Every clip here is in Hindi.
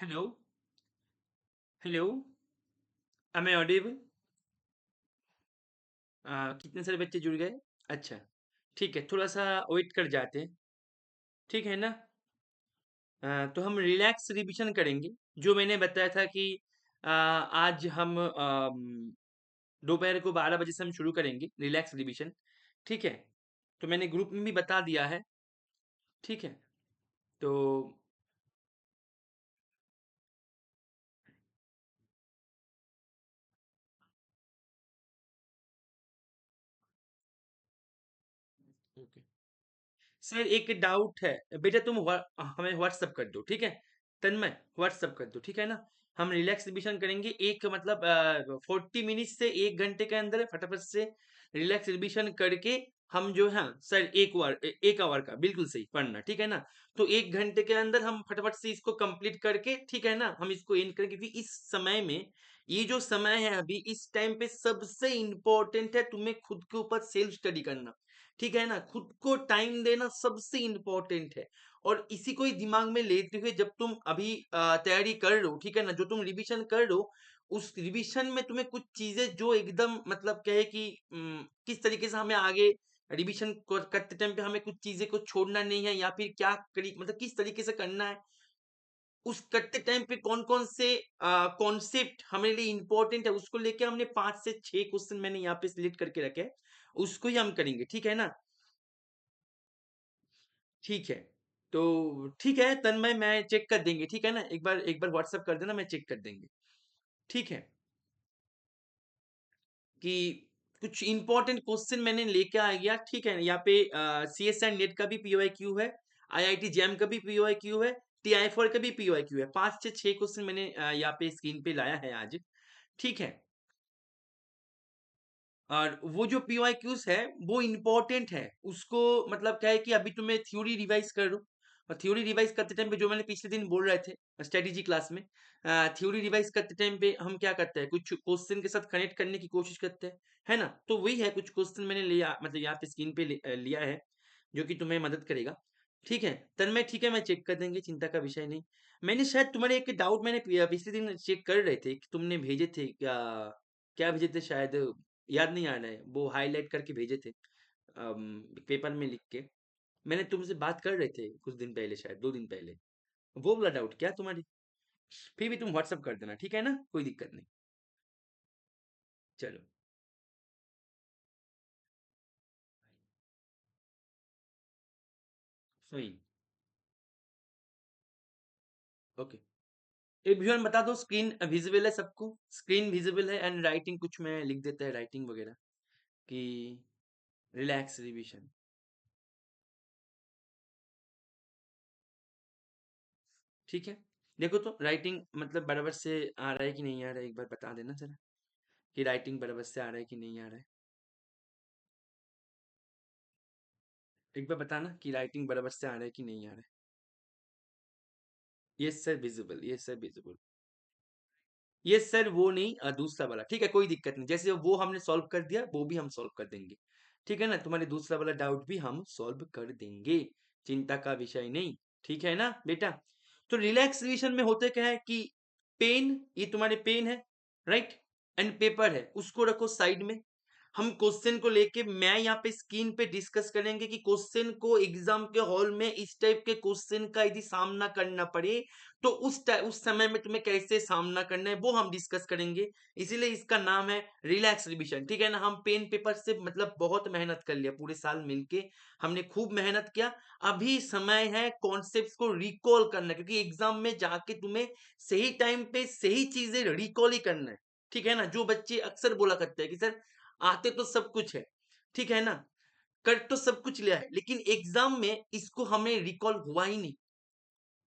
Hello, hello, am I audible? कितने सारे बच्चे जुड़ गए? अच्छा, ठीक है, थोड़ा सा वेट कर जाते हैं, ठीक है ना? तो हम रिलैक्स रिविजन करेंगे, जो मैंने बताया था कि आज हम दोपहर को 12 बजे से हम शुरू करेंगे रिलैक्स रिविजन, ठीक है? तो मैंने ग्रुप में भी बता दिया है, ठीक है? तो ओके। सर एक डाउट है, बेटा तुम हमें व्हाट्सअप कर दो, ठीक है? तन्मय व्हाट्सअप कर दो, ठीक है ना? हम रिलैक्स रिविजन करेंगे, एक मतलब 40 मिनट से 1 घंटे के अंदर फटाफट से रिलैक्स रिविजन करके हम जो है सर 1 आवर का बिल्कुल सही पढ़ना, ठीक है ना? तो 1 घंटे के अंदर हम फटाफट से इसको कंप्लीट करके, ठीक है ना, हम इसको एंड करेंगे, क्योंकि इस समय में, ये जो समय है अभी इस टाइम पे सबसे इम्पोर्टेंट है तुम्हें खुद के ऊपर सेल्फ स्टडी करना, ठीक है ना? खुद को टाइम देना सबसे इम्पोर्टेंट है। और इसी को ही दिमाग में लेते हुए जब तुम अभी तैयारी कर रहे हो, ठीक है ना? जो तुम रिवीजन कर रहे हो, उस रिवीजन में तुम्हें कुछ चीज़ें जो एकदम मतलब क्या है कि किस तरीके से हमें आगे रिवीजन को करते टाइम पे हमें कुछ चीज़ें को छोड़ना नहीं है, या फिर क्या करी मतलब किस तरीके से करना है, उस करते टाइम पे कौन-कौन से कॉन्सेप्ट हमारे लिए इम्पोर्टेंट है, उसको लेके हमने 5 से 6 क्वेश्चन मैंने यहाँ पे सिलेक्ट करके रखे हैं, उसको ही हम करेंगे, ठीक है ना? ठीक है। तो ठीक है तन्मय, मैं चेक कर देंगे, ठीक है ना? एक बार व्हाट्सएप कर देना, मैं चेक कर देंगे। ठीक है? कि कुछ इम्पोर्टेंट क्वेश्चन मैंने लेके आ गया, ठीक है? यहाँ पे सीएसआई नेट का भी पीओआईक्यू है, आईआईटी जैम का भी पीओआईक्यू है, टीआई-4 का भी पीओआईक्यू है। 5 से 6 क्वेश्चन मैंने यहाँ पे स्क्रीन पे लाया है आज, ठीक है? और वो जो पीवाईक्यूज़ है, वो इम्पोर्टेंट है। उसको मतलब क्या है कि अभी तो मैं थ्योरी रिवाइज़ कर रहा हूँ, और थ्योरी रिवाइज़ करते टाइम पे जो मैंने पिछले दिन बोल रहे थे स्ट्रैटेजी क्लास में, थ्योरी रिवाइज़ करते टाइम पे हम क्या करते हैं, कुछ क्वेश्चन के साथ कनेक्ट करने की कोशिश करते हैं, है ना? तो वही है, कुछ क्वेश्चन मैंने लिया मतलब यहाँ पे स्क्रीन पे लिया है, जो कि तुम्हें मदद करेगा। ठीक है? तन्मय ठीक है, मैं चेक कर देंगे, चिंता का विषय नहीं। मैंने शायद तुम्हारे एक डाउट मैंने पिछले दिन चेक कर रहे थे कि तुमने भेजे थे क्या, क्या भेजे थे शायद याद नहीं आ रहा है, वो हाइलाइट करके भेजे थे पेपर में लिख के। मैंने तुमसे बात कर रहे थे कुछ दिन पहले, शायद 2 दिन पहले। वो वाला डाउट क्या तुम्हारी? फिर भी तुम व्हाट्सएप कर देना, ठीक है ना? कोई दिक्कत नहीं। चलो, सही, ओके। एवरीवन बता दो, स्क्रीन विज़िबल है सबको? स्क्रीन विज़िबल है एंड राइटिंग कुछ में लिख देता है, राइटिंग वगैरह कि रिलैक्स रिविज़न, ठीक है? देखो तो राइटिंग मतलब बराबर से आ रहा है कि नहीं आ रहा है, एक बार बता देना ज़रा, कि राइटिंग बराबर से आ रहा है कि नहीं आ रहा है। एक बार बताना कि राइटिंग बराबर से आ रहा है कि नहीं आ रहा है। Yes sir visible, yes sir visible. Yes sir वो नहीं, दूसरा वाला, ठीक है, कोई दिक्कत नहीं, जैसे वो हमने सॉल्व कर दिया वो भी हम सॉल्व कर देंगे, ठीक है ना? तुम्हारे दूसरा वाला डाउट भी हम सॉल्व कर देंगे, चिंता का विषय नहीं, ठीक है ना बेटा? तो रिलैक्स रिविजन में होते क्या है कि पेन, ये तुम्हारे पेन है, राइट? एंड पेपर है, उसको रखो साइड में। हम क्वेश्चन को लेके मैं यहाँ पे स्क्रीन पे डिस्कस करेंगे कि क्वेश्चन को एग्जाम के हॉल में इस टाइप के क्वेश्चन का यदि सामना करना पड़े, तो उस समय में तुम्हें कैसे सामना करना है वो हम डिस्कस करेंगे। इसीलिए इसका नाम है रिलैक्स रिविजन, ठीक है ना? हम पेन पेपर से मतलब बहुत मेहनत कर लिया, पूरे साल मिलके हमने खूब मेहनत किया। अभी समय है कॉन्सेप्ट्स को रिकॉल करना, क्योंकि एग्जाम में जाके तुम्हें सही टाइम पे सही चीजें रिकॉल ही करना है, ठीक है ना? जो बच्चे अक्सर बोला करते हैं कि सर आते तो सब कुछ है, ठीक है ना? कर तो सब कुछ लिया है, लेकिन एग्जाम में इसको हमें रिकॉल हुआ ही नहीं,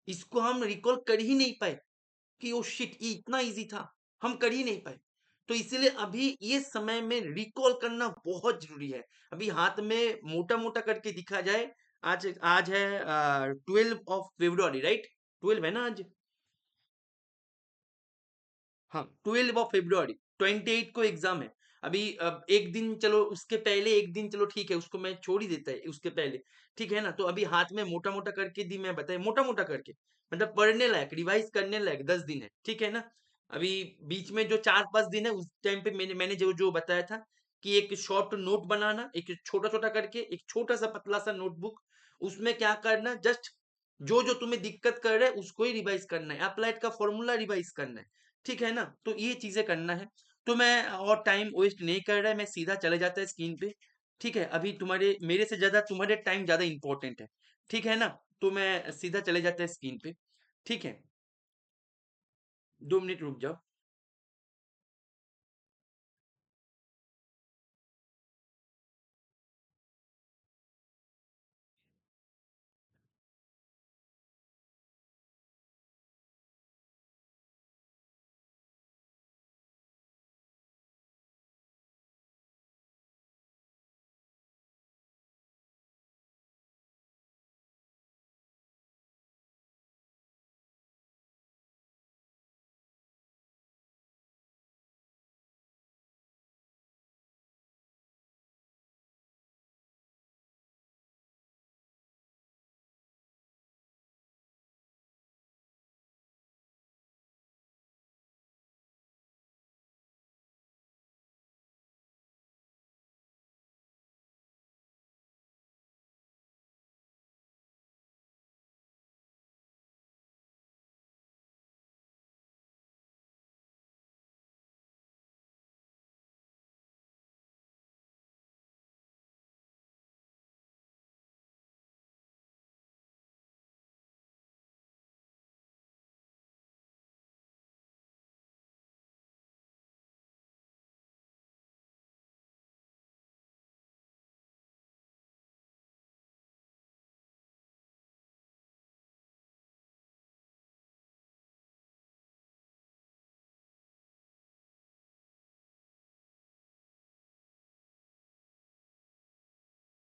इसको हम रिकॉल कर ही नहीं पाए कि ओ शिट ये इतना इजी था, हम कर ही नहीं पाए। तो इसीलिए अभी ये समय में रिकॉल करना बहुत जरूरी है। अभी हाथ में मोटा मोटा करके दिखा जाए, आज आज है 12 ऑफ फेब्रुआरी, राइट? 12 है ना आज? हाँ, 12 ऑफ फेब्रुआरी, 28 को एग्जाम है। अभी एक दिन चलो उसके पहले एक दिन चलो ठीक है, उसको मैं छोड़ ही देता है उसके पहले, ठीक है ना? तो अभी हाथ में मोटा-मोटा करके दी मैं बताया मोटा-मोटा करके, मतलब पढ़ने लायक, रिवाइज़ करने लायक 10 दिन है, ठीक है ना? अभी बीच में जो 4-5 दिन है उस टाइम पे मैंने मैंने जो बताया था कि एक शॉर्ट नोट बनाना, एक छोटा-छोटा करके, एक छोटा-सा पतला-सा नोटबुक, उसमें क्या करना जस्ट जो तुम्हें दिक्कत कर रहा है उसको ही रिवाइज़ करना है, अप्लाइड का फ़ॉर्मूला रिवाइज़ करना है, ठीक है ना? तो ये चीज़ें करना है। तो मैं और टाइम वेस्ट नहीं कर रहा है, मैं सीधा चले जाता है स्क्रीन पे, ठीक है? अभी तुम्हारे मेरे से ज़्यादा तुम्हारे टाइम ज़्यादा इम्पोर्टेंट है, ठीक है ना? तो मैं सीधा चले जाता है स्क्रीन पे, ठीक है? 2 मिनट रुक जाओ।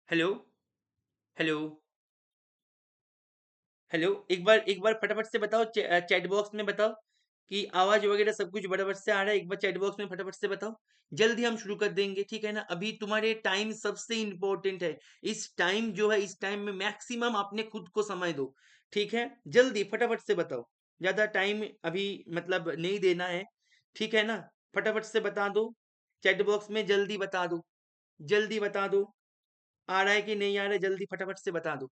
हेलो, हेलो, हेलो, एक बार फटाफट से बताओ चैट बॉक्स में बताओ कि आवाज़ वगैरह सब कुछ बराबर से आ रहा है, एक बार चैट बॉक्स में फटाफट से बताओ। जल्दी हम शुरू कर देंगे, ठीक है ना? अभी तुम्हारे टाइम सबसे इम्पोर्टेंट है। इस टाइम जो है, इस टाइम में मैक्सिमम अपने खुद को समय दो, ठीक है? जल्दी फटाफट से बताओ। ज़्यादा टाइम अभी मतलब नहीं देना है, ठीक है ना? फटाफट से बता दो, चैट बॉक्स में जल्दी बता दो, जल्दी बता दो। आ रहा है कि नहीं आ रहा है, जल्दी फटाफट से बता दो।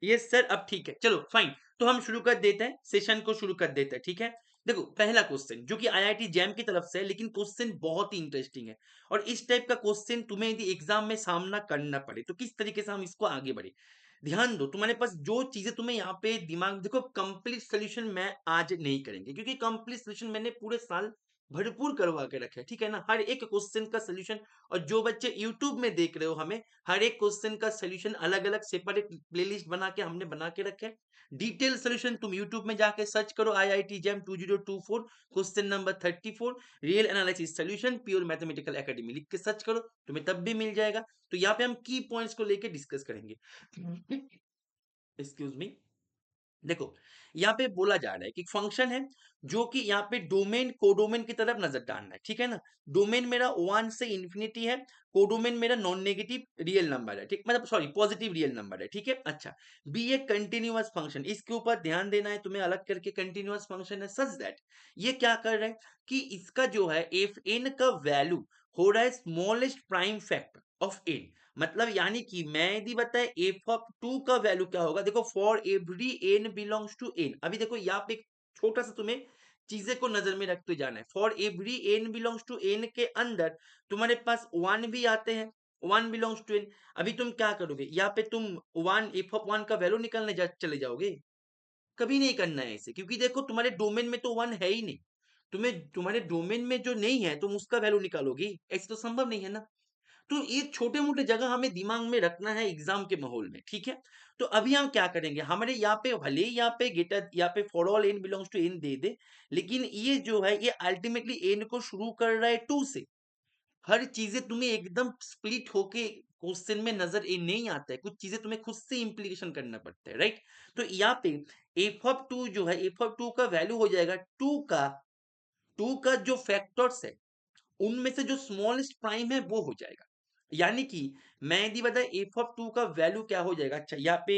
यस सर, अब ठीक है, चलो फाइन। तो हम शुरू कर देते हैं, सेशन को शुरू कर देते हैं, ठीक है? देखो पहला क्वेश्चन जो कि आईआईटी जैम की तरफ से है, लेकिन क्वेश्चन बहुत ही इंटरेस्टिंग है और इस टाइप का क्वेश्चन तुम्हें यदि एग्जाम में सामना करना पड़े तो किस तरीके से हम इसको आगे बढ़े। ध्यान दो, तुम्हारे पास जो चीजें तुम्हें यहाँ पे दिमाग देखो, कंप्लीट सोल्यूशन मैं आज नहीं करेंगे क्योंकि कंप्लीट सोल्यूशन मैंने पूरे साल भरपूर करवा के रखा है, ठीक है ना? हर एक क्वेश्चन का सोल्यूशन, और जो बच्चे यूट्यूब में देख रहे हो हमें, हर एक क्वेश्चन का सोल्यूशन अलग-अलग सेपरेट प्लेलिस्ट बना के हमने बना के रखे हैं। डिटेल सोल्यूशन तुम यूट्यूब में जाके सर्च करो, IIT jam 2024 question number 34 real analysis solution pure mathematical academy लिख के सर्च करो, तुम्हें तब भी मिल जाएगा। तो यहाँ पे हम की पॉइंट्स को लेके डिस्कस करेंगे। Excuse me. देखो, यहाँ पे बोला जा रहा है कि फंक्शन है जो कि यहाँ पे डोमेन कोडोमेन की तरफ नजर डालना है, ठीक है ना? डोमेन मेरा 1 से इंफिनिटी है, कोडोमेन मेरा नॉन नेगेटिव रियल नंबर है, ठीक, मतलब सॉरी पॉजिटिव रियल नंबर है, ठीक है? अच्छा, बी ए कंटिन्यूअस फंक्शन, इसके ऊपर ध्यान देना है तुम्हें, अलग करके कंटिन्यूअस फंक्शन है सच दैट ये क्या कर रहा है कि इसका जो है एफ एन का वैल्यू हो रहा है smallest prime factor of n, मतलब यानी कि मैं यदि बताए एफ ऑफ टू का वैल्यू क्या होगा, देखो for every n belongs to n, अभी देखो यहाँ पे एक छोटा सा तुम्हें चीजें को नजर में रखते जाना है। For every n belongs to n के अंदर तुम्हारे पास वन भी आते हैं, वन बिलोंग्स टू एन। अभी तुम क्या करोगे, यहाँ पे तुम वन एफ ऑफ वन का वैल्यू निकालने चले जाओगे? कभी नहीं करना है ऐसे, क्योंकि देखो तुम्हारे डोमेन में तो वन है ही नहीं, तुम्हें तुम्हारे डोमेन में जो नहीं है तुम उसका वैल्यू निकालोगे, ऐसे तो संभव नहीं है ना। तो ये छोटे-मोटे जगह हमें दिमाग में रखना है एग्जाम के माहौल में, ठीक है? तो अभी हम क्या करेंगे, हमारे यहाँ पे भले ही यहाँ पे गेटर यहाँ पे for all n belongs to N दे दे, लेकिन ये जो है ये अल्टीमेटली एन को शुरू कर रहा है 2 से। हर चीज़ें तुम्हें एकदम स्प्लिट होके क्वेश्चन में नज़र नहीं आता है, कुछ चीज़ें तुम्हें खुद से इम्प्लीकेशन करना पड़ता है, राइट? तो यहाँ पे एफ ऑफ 2 जो है, एफ ऑफ 2 का वैल्यू हो जाएगा 2 का टू का जो फैक्टर्स है उनमें से जो स्मॉलेस्ट प्राइम है वो हो जाएगा। यानी कि मैं यदि बताए एफ ऑफ टू का वैल्यू क्या हो जाएगा। अच्छा यहाँ पे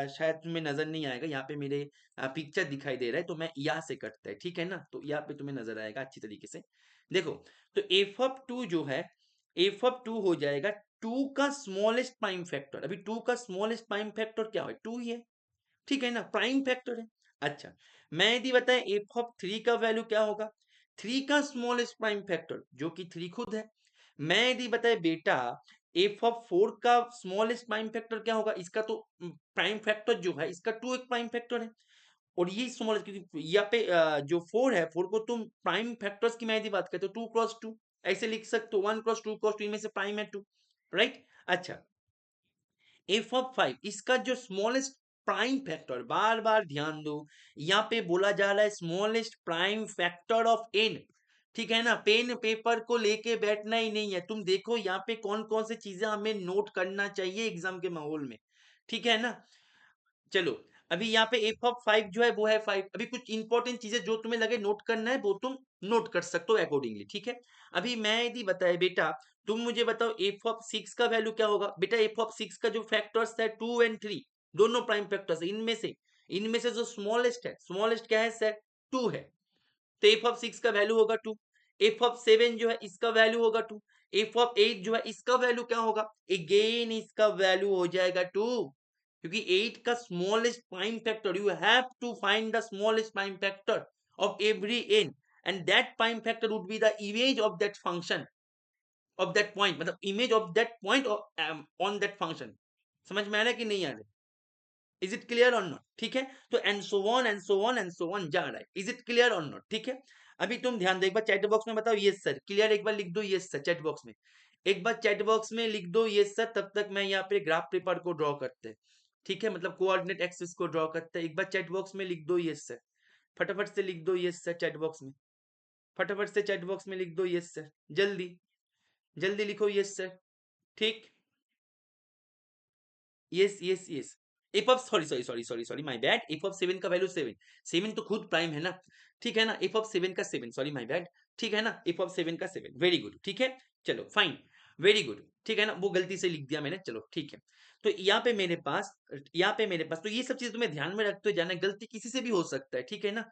शायद तुम्हें नजर नहीं आएगा, यहाँ पे मेरे पिक्चर दिखाई दे रहा है तो मैं यहाँ से करता है, ठीक है ना, तो यहाँ पे तुम्हें नजर आएगा अच्छी तरीके से। देखो तो एफ ऑफ टू जो है, एफ ऑफ टू हो जाएगा टू का स्मॉलेस्ट प्राइम फैक्टर। अभी टू का स्मॉलेस्ट प्राइम फैक्टर क्या है, टू ही है, ठीक है ना, प्राइम फैक्टर है। अच्छा मैं यदि बताएं एफ ऑफ थ्री का वैल्यू क्या होगा, थ्री का स्मॉलेस्ट प्राइम फैक्टर जो कि थ्री खुद है। मैं यदि बताए बेटा एफ ऑफ फोर का स्मॉलेस्ट प्राइम फैक्टर क्या होगा, इसका तो प्राइम फैक्टर जो है इसका टू एक प्राइम फैक्टर है, और ये स्मॉलेस्ट क्योंकि यहाँ पे जो फोर है, फोर को तुम प्राइम फैक्टर्स की मैं यदि बात करते हो टू क्रॉस टू ऐसे लिख सकते हो, वन क्रॉस टू इनमें से प्राइम है टू, राइट। अच्छा एफ ऑफ फाइव इसका जो स्मॉलेस्ट प्राइम फैक्टर, बार बार ध्यान दो, यहाँ पे बोला जा रहा है smallest prime factor of n, ठीक है ना, पेन पेपर को लेके बैठना ही नहीं है, तुम देखो यहाँ पे कौन कौन सी चीजें हमें नोट करना चाहिए एग्जाम के माहौल में, ठीक है ना। चलो अभी यहाँ पे एफ ऑफ फाइव जो है वो है फाइव। अभी कुछ इंपॉर्टेंट चीजें जो तुम्हें लगे नोट करना है वो तुम नोट कर सकते हो अकॉर्डिंगली, ठीक है। अभी मैं यदि बताए बेटा तुम मुझे बताओ एफ ऑफ सिक्स का वैल्यू क्या होगा। बेटा एफ ऑफ सिक्स का जो फैक्टर्स है टू एंड थ्री दोनों प्राइम फैक्टर्स है, इनमें से जो स्मॉलेस्ट है, स्मॉलेस्ट क्या है सर, टू है, तो एफ ऑफ सिक्स का वैल्यू होगा टू। एफ ऑफ सेवन जो है इसका वैल्यू होगा टू। एफ ऑफ एट जो है इसका वैल्यू क्या होगा, अगेन इसका वैल्यू हो जाएगा टू, क्योंकि एट का smallest prime factor, you have to find the smallest prime factor of every n, and that prime factor would be the image of that function, of that point, मतलब image of that point on that function. समझ में आ रहा है कि नहीं आ रहा है, इज इट क्लियर और नॉट, ठीक है। तो and so on and so on and so on जा रहा है, इज इट क्लियर और नॉट, ठीक है। अभी तुम ध्यान दो, एक बार चैट बॉक्स में बताओ यस सर क्लियर, एक बार लिख दो यस सर चैट बॉक्स में, एक बार चैट बॉक्स में लिख दो यस सर, तब तक मैं यहाँ पे ग्राफ पेपर को ड्रॉ करते हैं, ठीक है, मतलब कोऑर्डिनेट एक्सिस को ड्रॉ करते हैं। एक बार चैट बॉक्स में लिख दो यस सर, फटाफट से लिख दो यस सर चैट बॉक्स में, फटाफट से चैट बॉक्स में लिख दो यस सर, जल्दी जल्दी लिखो यस सर, ठीक। Yes yes yes F of sorry my bad, F of seven का वैल्यू सेवन, सेवन तो खुद प्राइम है ना, ठीक है ना, एफ ऑफ सेवन का सेवन, सॉरी माय बैड, ठीक है ना, एफ ऑफ सेवन का सेवन, वेरी गुड, ठीक है, चलो फाइन, वेरी गुड, ठीक है ना, वो गलती से लिख दिया मैंने, चलो ठीक है। तो यहाँ पे मेरे पास तो ये सब चीज तुम्हें ध्यान में रखते हुए जाना, गलती किसी से भी हो सकता है, ठीक है ना।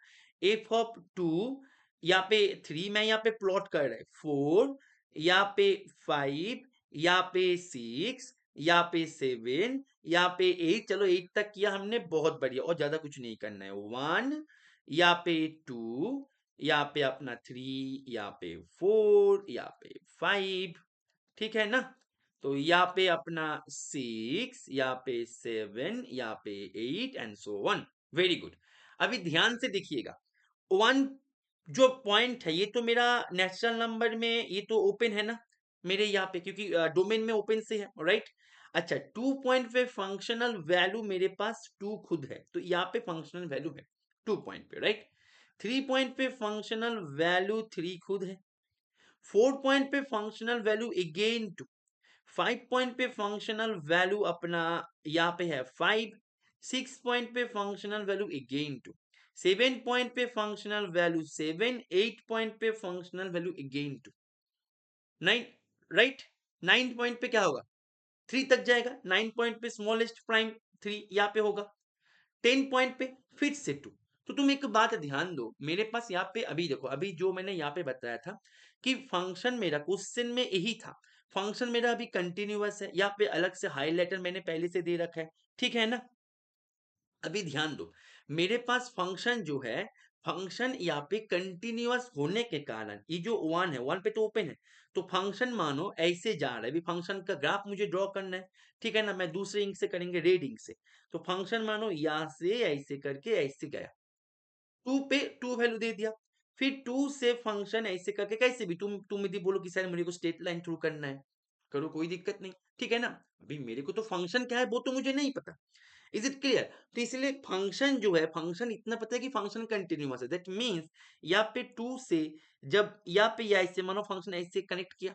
एफ ऑफ टू, यहाँ पे थ्री मैं यहाँ पे प्लॉट कर रहा है, फोर, यहाँ पे फाइव, यहाँ पे सिक्स, यहाँ पे सेवन, यहाँ पे एट, चलो एट तक किया हमने, बहुत बढ़िया, और ज्यादा कुछ नहीं करना है, वन, यहाँ पे टू, यहाँ पे अपना थ्री, यहाँ पे फोर, यहाँ पे फाइव, ठीक है ना, तो यहाँ पे अपना सिक्स, यहाँ पे सेवन, यहाँ पे eight and so one, very good. अभी ध्यान से देखिएगा, वन जो पॉइंट है ये तो मेरा नेचुरल नंबर में ये तो ओपन है ना मेरे यहाँ पे, क्योंकि डोमेन में ओपन से है, राइट। अच्छा टू पॉइंट पे फंक्शनल वैल्यू मेरे पास टू खुद है, तो यहाँ पे फंक्शनल वैल्यू है टू पॉइंट पे, राइट। थ्री पॉइंट पे फंक्शनल वैल्यू थ्री खुद है, फोर पॉइंट पे functional value again two, five point पे फंक्शनल वैल्यू अपना यहाँ पे है फाइव, सिक्स पॉइंट पे functional value again two, seven point पे functional value seven, eight point पे functional value again two, nine, right. Nine point पे क्या होगा, थ्री तक जाएगा, नाइन पॉइंट पे स्मॉलेस्ट प्राइम थ्री यहाँ पे होगा, टेन पॉइंट पे फिर से टू। तो तुम एक बात ध्यान दो, मेरे पास यहाँ पे अभी देखो, अभी जो मैंने यहाँ पे बताया था कि फंक्शन मेरा क्वेश्चन में यही था, फंक्शन मेरा अभी कंटिन्यूअस है, यहाँ पे अलग से हाईलाइटर मैंने पहले से दे रखा है, ठीक है ना। अभी ध्यान दो, मेरे पास फंक्शन जो है, फंक्शन यहाँ पे कंटिन्यूअस होने के कारण ये जो वन है, वन पे तो ओपन है, तो फंक्शन मानो ऐसे जा रहा है, अभी फंक्शन का ग्राफ मुझे ड्रॉ करना है, ठीक है ना, मैं दूसरे इंक से करेंगे, रेड इंक से, तो फंक्शन मानो यहाँ से ऐसे करके ऐसे गया, टू पे टू वैल्यू दे दिया, फिर टू से फंक्शन ऐसे करके कैसे भी, तुम यदि बोलो कि सर मेरे को स्ट्रेट लाइन थ्रू करना है, करो कोई दिक्कत नहीं, ठीक है ना। अभी मेरे को तो फंक्शन क्या है वो तो मुझे नहीं पता, इज इट क्लियर। तो इसलिए फंक्शन जो है, फंक्शन इतना पता है कि फंक्शन कंटिन्यूअस है, दैट मीन्स यहाँ पे टू से जब यहाँ पे या ऐसे मानो फंक्शन ऐसे कनेक्ट किया,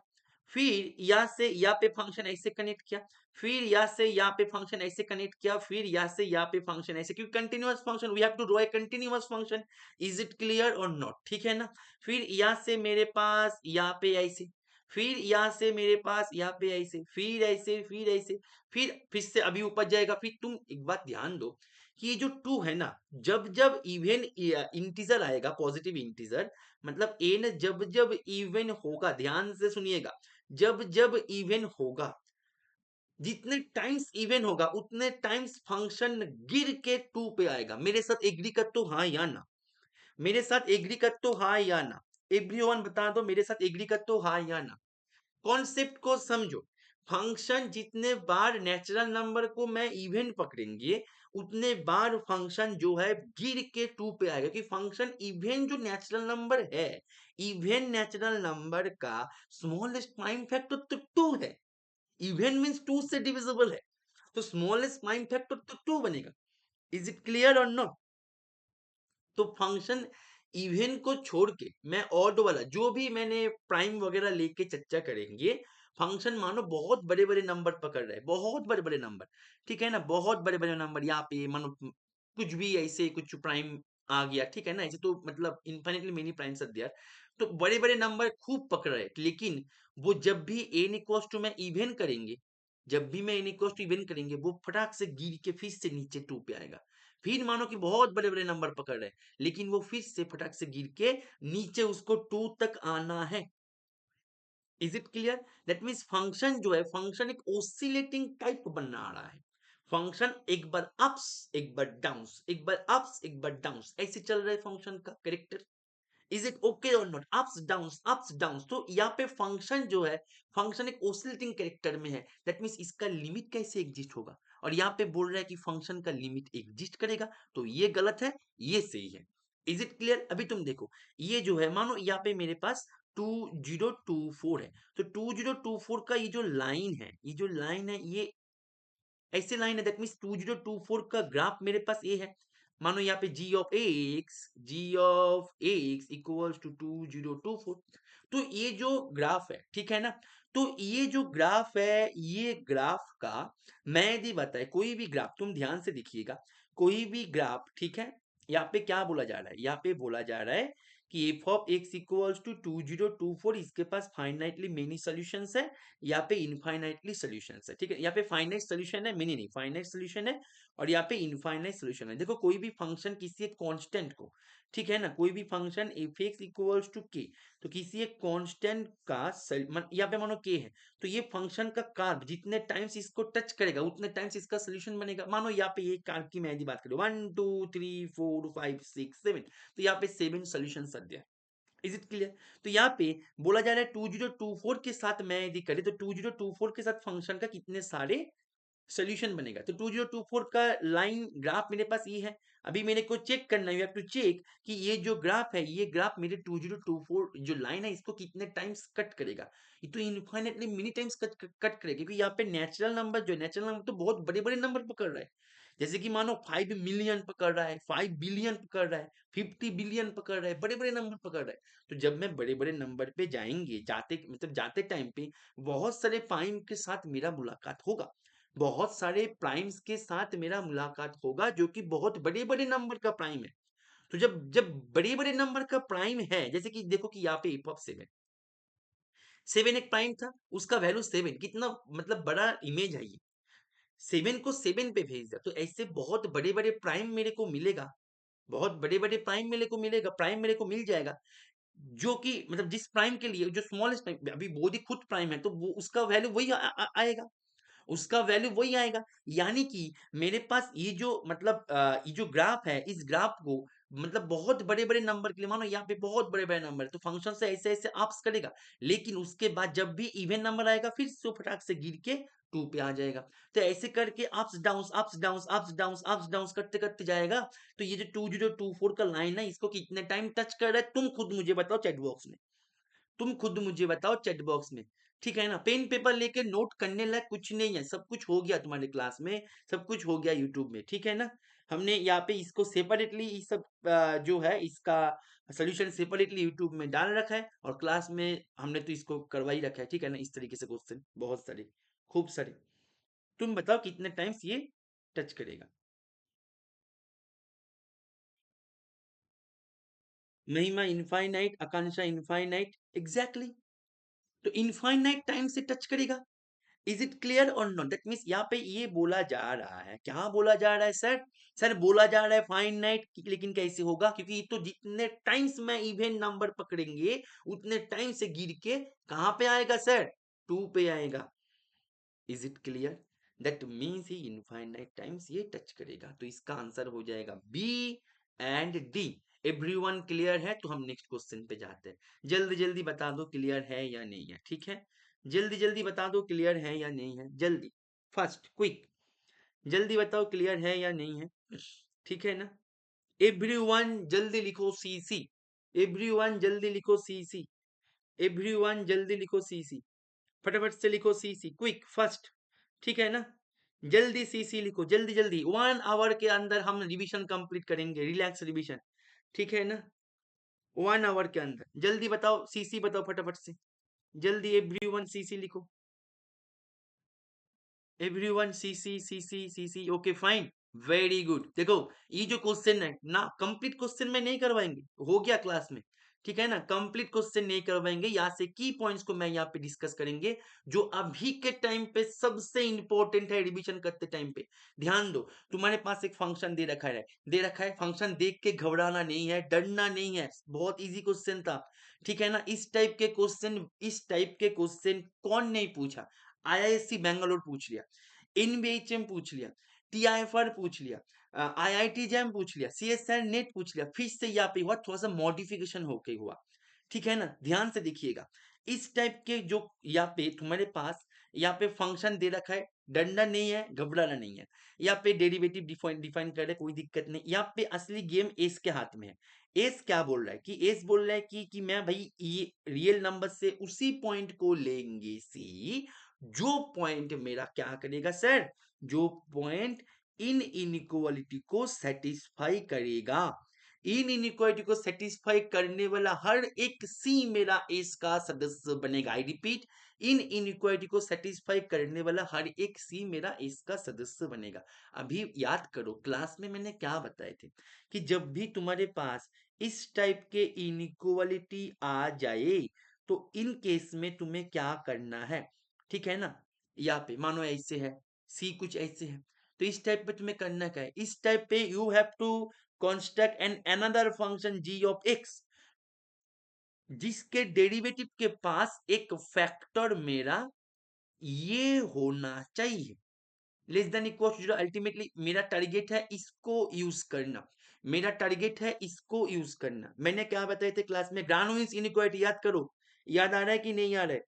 फिर यहाँ से यहाँ पे फंक्शन ऐसे कनेक्ट किया, फिर यहाँ से यहाँ पे फंक्शन ऐसे कनेक्ट किया, फिर यहाँ से यहाँ पे फंक्शन ऐसे, क्योंकि continuous function, we have to draw a continuous function. Is it clear और नॉट? ठीक है ना। फिर यहाँ से मेरे पास यहाँ पे ऐसे, फिर यहाँ से मेरे पास यहाँ पे ऐसे, फिर ऐसे, फिर ऐसे, फिर से अभी ऊपर जाएगा। फिर तुम एक बात ध्यान दो कि ये जो टू है ना, जब जब इवन इंटीजर आएगा, पॉजिटिव इंटीजर, मतलब एन जब जब इवन होगा, ध्यान से सुनिएगा, जब जब इवन होगा, जितने टाइम्स इवन होगा उतने टाइम्स फंक्शन गिर के टू पे आएगा। मेरे साथ एग्री कर तो हाँ या ना, मेरे साथ एग्री कर तो हाँ या ना, एवरीवन बता दो मेरे साथ एग्री कर तो हाँ या ना। कॉन्सेप्ट को समझो, फंक्शन जितने बार नेचुरल नंबर को मैं इवन पकड़ेंगे उतने बार फंक्शन जो है गिर के टू पे आएगा, कि फंक्शन इवन जो नेचुरल नंबर है, इवन नेचुरल नंबर का स्मॉलेस्ट प्राइम फैक्टर तो टू है। इवन मींस टू से डिविजिबल है, तो स्मॉलेस्ट प्राइम फैक्टर तो टू बनेगा। इज इट क्लियर और नॉट? तो फंक्शन इवन को छोड़ के मैं ऑड वाला जो भी मैंने प्राइम वगैरह लेके चर्चा करेंगे, फंक्शन मानो बहुत बड़े बड़े नंबर पकड़ रहे हैं, बहुत बड़े बड़े नंबर, ठीक है ना, बहुत बड़े बड़े नंबर। यहाँ पे मानो कुछ भी ऐसे कुछ प्राइम आ गया, ठीक है ना, ऐसे तो मतलब infinitely many primes are there, तो बड़े बड़े नंबर खूब पकड़ रहे हैं। लेकिन वो जब भी एन इक्वल्स टू में इवन करेंगे, जब भी मैं एन इक्वल्स टू इवन करेंगे, वो फटाक से गिर के फिर से नीचे टू पे आएगा। फिर मानो कि बहुत बड़े बड़े नंबर पकड़ रहे हैं, लेकिन वो फिर से फटाक से गिर के नीचे उसको टू तक आना है। Is it clear? That means function जो है, फंक्शन एक ओसिलेटिंग टाइप बना रहा है। फंक्शन एक बार अप्स, एक बार डाउन्स, एक बार अप्स, एक बार डाउन्स, ऐसे चल रहा है फंक्शन का करेक्टर। इज इट ओके और not? Ups downs, ups downs. तो यहाँ पे फंक्शन जो है, फंक्शन एक ओसिलेटिंग कैरेक्टर में है। दैट मीन्स इसका लिमिट कैसे एग्जिस्ट होगा, और यहाँ पे बोल रहा है कि फंक्शन का लिमिट एग्जिस्ट करेगा, तो ये गलत है, ये सही है। Is it clear? अभी तुम देखो, ये जो है मानो यहाँ पे मेरे पास 2024 है, तो 2024 का ये जो लाइन है, ये जो लाइन है, ये ऐसे लाइन है, दैट मीन्स 2024 का ग्राफ मेरे पास ये है। मानो यहाँ पे g of x equals to 2024, तो ये जो ग्राफ है, ठीक है ना, तो ये जो ग्राफ है, ये ग्राफ का मैं यदि बताए, कोई भी ग्राफ तुम ध्यान से देखिएगा, कोई भी ग्राफ, ठीक है, यहाँ पे क्या बोला जा रहा है, यहाँ पे बोला जा रहा है कि f of x equals to 2024, इसके पास फाइनाइटली मेनी सॉल्यूशंस है, यहाँ पे इनफाइनाइटली सॉल्यूशंस है, ठीक है, यहाँ पे फाइनाइट सॉल्यूशन है, मेनी नहीं, फाइनाइट सॉल्यूशन है, और यहाँ पे इनफाइनाइट सॉल्यूशन है। देखो कोई भी फंक्शन किसी एक कांस्टेंट को, ठीक है ना, कोई भी function f x equals to k, तो किसी एक कांस्टेंट का यहाँ पे मानो के है, तो ये फंक्शन का कार्व जितने टाइम्स इसको टच करेगा उतने टाइम्स इसका सोल्यूशन बनेगा। मानो यहाँ पे ये कार्व की मैं यदि बात करूँ 1 2 3 4 5 6 7, तो यहाँ पे 7 सोल्यूशन सद्य है। Is it clear? तो यहाँ पे बोला जा रहा है 2024 के साथ मैं यदि करें तो 2024 के साथ फंक्शन का कितने सारे सोल्यूशन बनेगा। तो 2024 का लाइन ग्राफ मेरे पास ये है। अभी मेरे को चेक करना है, यू हैव टू चेक कि ये जो ग्राफ है, ये ग्राफ मेरे 2024 जो लाइन है इसको कितने टाइम्स कट करेगा। ये तो इनफाइनेटली मेनी टाइम्स कट करेगा, क्योंकि यहाँ पे नेचुरल नंबर जो है, नेचुरल नंबर तो बहुत बड़े बड़े नंबर पकड़ रहा है। जैसे कि मानो 5 मिलियन पकड़ रहा है, 5 बिलियन पकड़ रहा है, 50 बिलियन पकड़ रहा है, बड़े बड़े नंबर पकड़ रहा है। तो जब मैं बड़े बड़े नंबर पे जाएंगे, जाते मतलब जाते टाइम पे बहुत सारे प्राइम के साथ मेरा मुलाकात होगा, बहुत सारे प्राइम्स के साथ मेरा मुलाकात होगा, जो कि बहुत बड़े बड़े नंबर का प्राइम है। तो जब जब बड़े बड़े नंबर का प्राइम है, जैसे कि देखो कि यहाँ पे एफ ऑफ 7, 7 एक प्राइम था, उसका वैल्यू 7, कितना मतलब बड़ा इमेज है ये, 7 को 7 पे भेज दिया, तो ऐसे बहुत बड़े बड़े प्राइम मेरे को मिलेगा, बहुत बड़े बड़े प्राइम मेरे को मिलेगा, प्राइम मेरे को मिल जाएगा, जो कि मतलब जिस प्राइम के लिए जो स्मॉलेस्ट प्राइम, अभी बोधी खुद प्राइम है, तो वो उसका वैल्यू वही आएगा, उसका वैल्यू वही आएगा। यानी कि मेरे पास ये जो मतलब ये जो ग्राफ है, इस ग्राफ को मतलब बहुत बड़े बड़े नंबर के लिए, मानो यहाँ पे बहुत बड़े बड़े नंबर है, तो फंक्शन से ऐसे ऐसे अप्स करेगा, लेकिन उसके बाद जब भी इवन नंबर आएगा फिर से वो फटाक से गिर के टू पे आ जाएगा। तो ऐसे करके ups downs, ups downs, ups downs, ups downs करते करते जाएगा। तो ये जो 2024 का लाइन है, इसको कितने टाइम टच कर रहा है, तुम खुद मुझे बताओ चैट बॉक्स में, तुम खुद मुझे बताओ चैट बॉक्स में। ठीक है ना, पेन पेपर लेके नोट करने लायक कुछ नहीं है, सब कुछ हो गया तुम्हारे क्लास में, सब कुछ हो गया यूट्यूब में, ठीक है ना। हमने यहाँ पे इसको सेपरेटली इस सब जो है इसका सोल्यूशन सेपरेटली यूट्यूब में डाल रखा है और क्लास में हमने तो इसको करवा ही रखा है, ठीक है ना। इस तरीके से क्वेश्चन बहुत सारे, खूब सारे। तुम बताओ कितने टाइम्स ये टच करेगा। महिमा इनफाइनाइट, आकांक्षा इनफाइनाइट, एग्जैक्टली। तो इनफाइनाइट टाइम से टच करेगा। इज इट क्लियर और नॉट? दैट मीन्स यहाँ पे ये बोला जा रहा है, क्या बोला जा रहा है सर? सर बोला जा रहा है फाइनाइट, लेकिन कैसे होगा? क्योंकि ये तो जितने टाइम्स में इवन नंबर पकड़ेंगे उतने टाइम से गिर के कहाँ पे आएगा सर? 2 पे आएगा। Is it clear? That means he infinite times ये टच करेगा। तो इसका आंसर हो जाएगा B and D. Everyone clear है? तो हम नेक्स्ट क्वेश्चन पे जाते हैं। जल्दी जल्दी बता दो क्लियर है या नहीं है, ठीक है। जल्दी जल्दी बता दो क्लियर है या नहीं है, जल्दी, फास्ट, क्विक। जल्दी बताओ क्लियर है या नहीं है, ठीक है ना। एवरीवन जल्दी लिखो सी सी। एवरीवन जल्दी लिखो सी सी। एवरीवन जल्दी लिखो सी सी। फटाफट से लिखो सी सी, क्विक फर्स्ट, ठीक है ना। जल्दी सी सी लिखो, जल्दी जल्दी। 1 आवर के अंदर हम रिवीजन कंप्लीट करेंगे, रिलैक्स रिवीजन, ठीक है ना। 1 आवर के अंदर जल्दी बताओ सी सी, बताओ फटाफट से जल्दी। एवरीवन सी सी लिखो। एवरीवन सी सी सी सी सी सी, ओके फाइन, वेरी गुड। देखो ये जो क्वेश्चन है ना, कंप्लीट क्वेश्चन में नहीं करवाएंगे, हो गया क्लास में, ठीक है ना। कंप्लीट क्वेश्चन नहीं करवाएंगे, यहाँ से की पॉइंट्स को मैं यहाँ पे डिस्कस करेंगे जो अभी के टाइम पे सबसे इंपॉर्टेंट है रिवीजन करते टाइम पे। ध्यान दो, तुम्हारे पास एक फंक्शन दे रखा है फंक्शन देख के घबराना नहीं है, डरना नहीं है, बहुत इजी क्वेश्चन था, ठीक है ना। इस टाइप के क्वेश्चन कौन नहीं पूछा? आईआईएससी बेंगलोर पूछ लिया, एनबीएचएम पूछ लिया, टीआईएफआर पूछ लिया, आईआईटी जैम पूछ लिया, सीएसआर नेट पूछ लिया, फिर से यहाँ पे हुआ थोड़ा सा मॉडिफिकेशन होके हुआ, ठीक है ना। ध्यान से देखिएगा, इस टाइप के जो यहाँ पे तुम्हारे पास यहाँ पे फंक्शन दे रखा है, डरना नहीं है, घबराना नहीं है। यहाँ पे डेरिवेटिव डिफाइन डिफाइन कर रहे, कोई दिक्कत नहीं। यहाँ पे असली गेम एस के हाथ में है। एस क्या बोल रहा है कि एस बोल रहा है कि मैं भाई ये रियल नंबर से उसी पॉइंट को लेंगे सी जो पॉइंट मेरा क्या करेगा सर? जो पॉइंट इन इनइक्वालिटी को सेटिस्फाई करेगा। इन इनइक्वालिटी को सेटिस्फाई करने वाला हर एक सी मेरा एस का सदस्य बनेगा। आई रिपीट, इन इनइक्वालिटी को सेटिस्फाई करने वाला हर एक सी मेरा एस का सदस्य बनेगा। अभी याद करो क्लास में मैंने क्या बताए थे कि जब भी तुम्हारे पास इस टाइप के इनइक्वालिटी आ जाए तो इन केस में तुम्हें क्या करना है, ठीक है ना। यहाँ पे मानो ऐसे है, सी कुछ ऐसे है, तो इस टाइप पे तुम्हें करना क्या है? इस टाइप पे you have to construct an another function g of x जिसके डेरिवेटिव के पास एक फैक्टर मेरा ये होना चाहिए, less than equal to zero. Ultimately मेरा टारगेट है इसको यूज करना, मेरा टारगेट है इसको यूज करना। मैंने क्या बताए थे क्लास में? ग्रानोइंस इनइक्वालिटी याद करो, याद आ रहा है कि नहीं आ रहा है?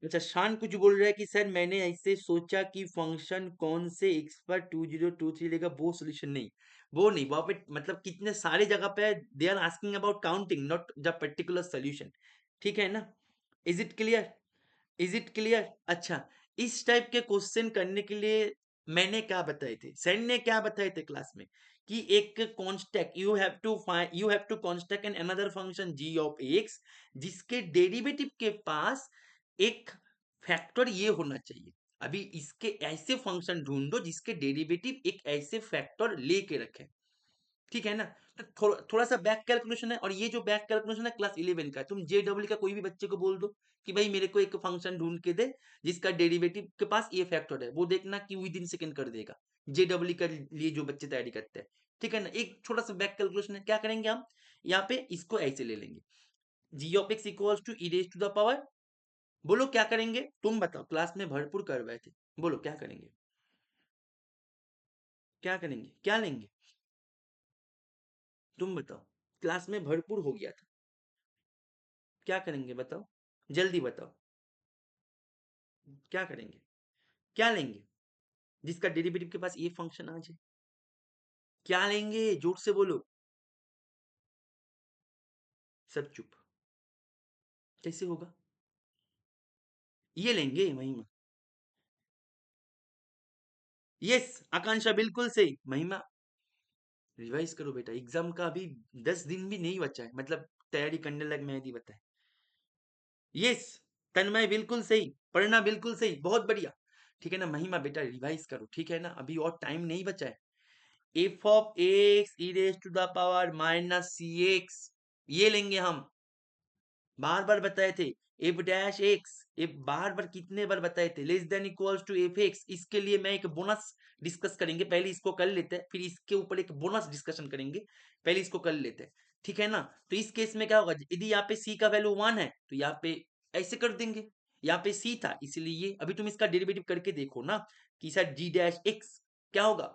अच्छा, शान कुछ बोल रहा है कि सर मैंने ऐसे सोचा कि फंक्शन कौन से एक्स पर 2023 लेगा, वो सोल्यूशन नहीं, वो नहीं, वहां पे मतलब कितने सारे जगह पे they are asking about counting, not the particular solution, ठीक है ना। Is it clear? Is it clear? अच्छा, इस टाइप के क्वेश्चन करने के लिए मैंने क्या बताए थे, सर ने क्या बताए थे क्लास में कि एक constant you have to constant an another function g of x जिसके डेरिवेटिव के पास एक फैक्टर ये होना चाहिए। अभी इसके ऐसे फंक्शन ढूंढो जिसके डेरिवेटिव एक ऐसे फैक्टर लेके रखे, ठीक है ना। तो थोड़ा सा बैक कैलकुलेशन है, और ये जो बैक कैलकुलेशन है क्लास 11 का है। तुम जेडब्ल्यू का कोई भी बच्चे को बोल दो कि भाई मेरे को एक फंक्शन ढूंढ के दे जिसका डेरिवेटिव के पास ये फैक्टर है, वो देखना कि विद इन सेकंड कर देगा, जेडब्ल्यू का लिए जो बच्चे तैयारी करते हैं, ठीक है ना। एक छोटा सा बैक कैलकुलेशन है, क्या करेंगे हम यहाँ पे इसको ऐसे ले लेंगे, g of x equals to e raise to the power, बोलो क्या करेंगे? तुम बताओ, क्लास में भरपूर करवाए थे, बोलो क्या करेंगे? क्या करेंगे, क्या लेंगे? तुम बताओ, क्लास में भरपूर हो गया था, क्या करेंगे बताओ, जल्दी बताओ, क्या करेंगे, क्या लेंगे जिसका डेरिवेटिव के पास ये फंक्शन आ जाए? क्या लेंगे, जोर से बोलो, सब चुप, कैसे होगा? ये लेंगे वही में, यस आकांक्षा बिल्कुल सही। महिमा रिवाइज करो बेटा, एग्जाम का अभी 10 दिन भी नहीं बचा है, मतलब तैयारी करने लग मेहदी बताए। यस तन्मय बिल्कुल सही, पढ़ना बिल्कुल सही, बहुत बढ़िया। ठीक है ना महिमा बेटा रिवाइज करो, ठीक है ना, अभी और टाइम नहीं बचा है। F of x e raise to the power minus c x, ये लेंगे हम, बार बार बताए थे। एफ डैश एक्स, एफ बार बार कितने बार बताए थे, less than equals to f x. इसके लिए मैं एक बोनस डिस्कस करेंगे, पहले इसको कर लेते हैं, फिर इसके ऊपर एक बोनस डिस्कशन करेंगे, पहले इसको कर लेते हैं। ठीक है ना, तो इस केस में क्या होगा, यदि यहाँ पे सी का वैल्यू 1 है तो यहाँ पे ऐसे कर देंगे, यहाँ पे सी था इसलिए ये। अभी तुम इसका डेरिवेटिव करके देखो ना कि सर जी डैश एक्स क्या होगा,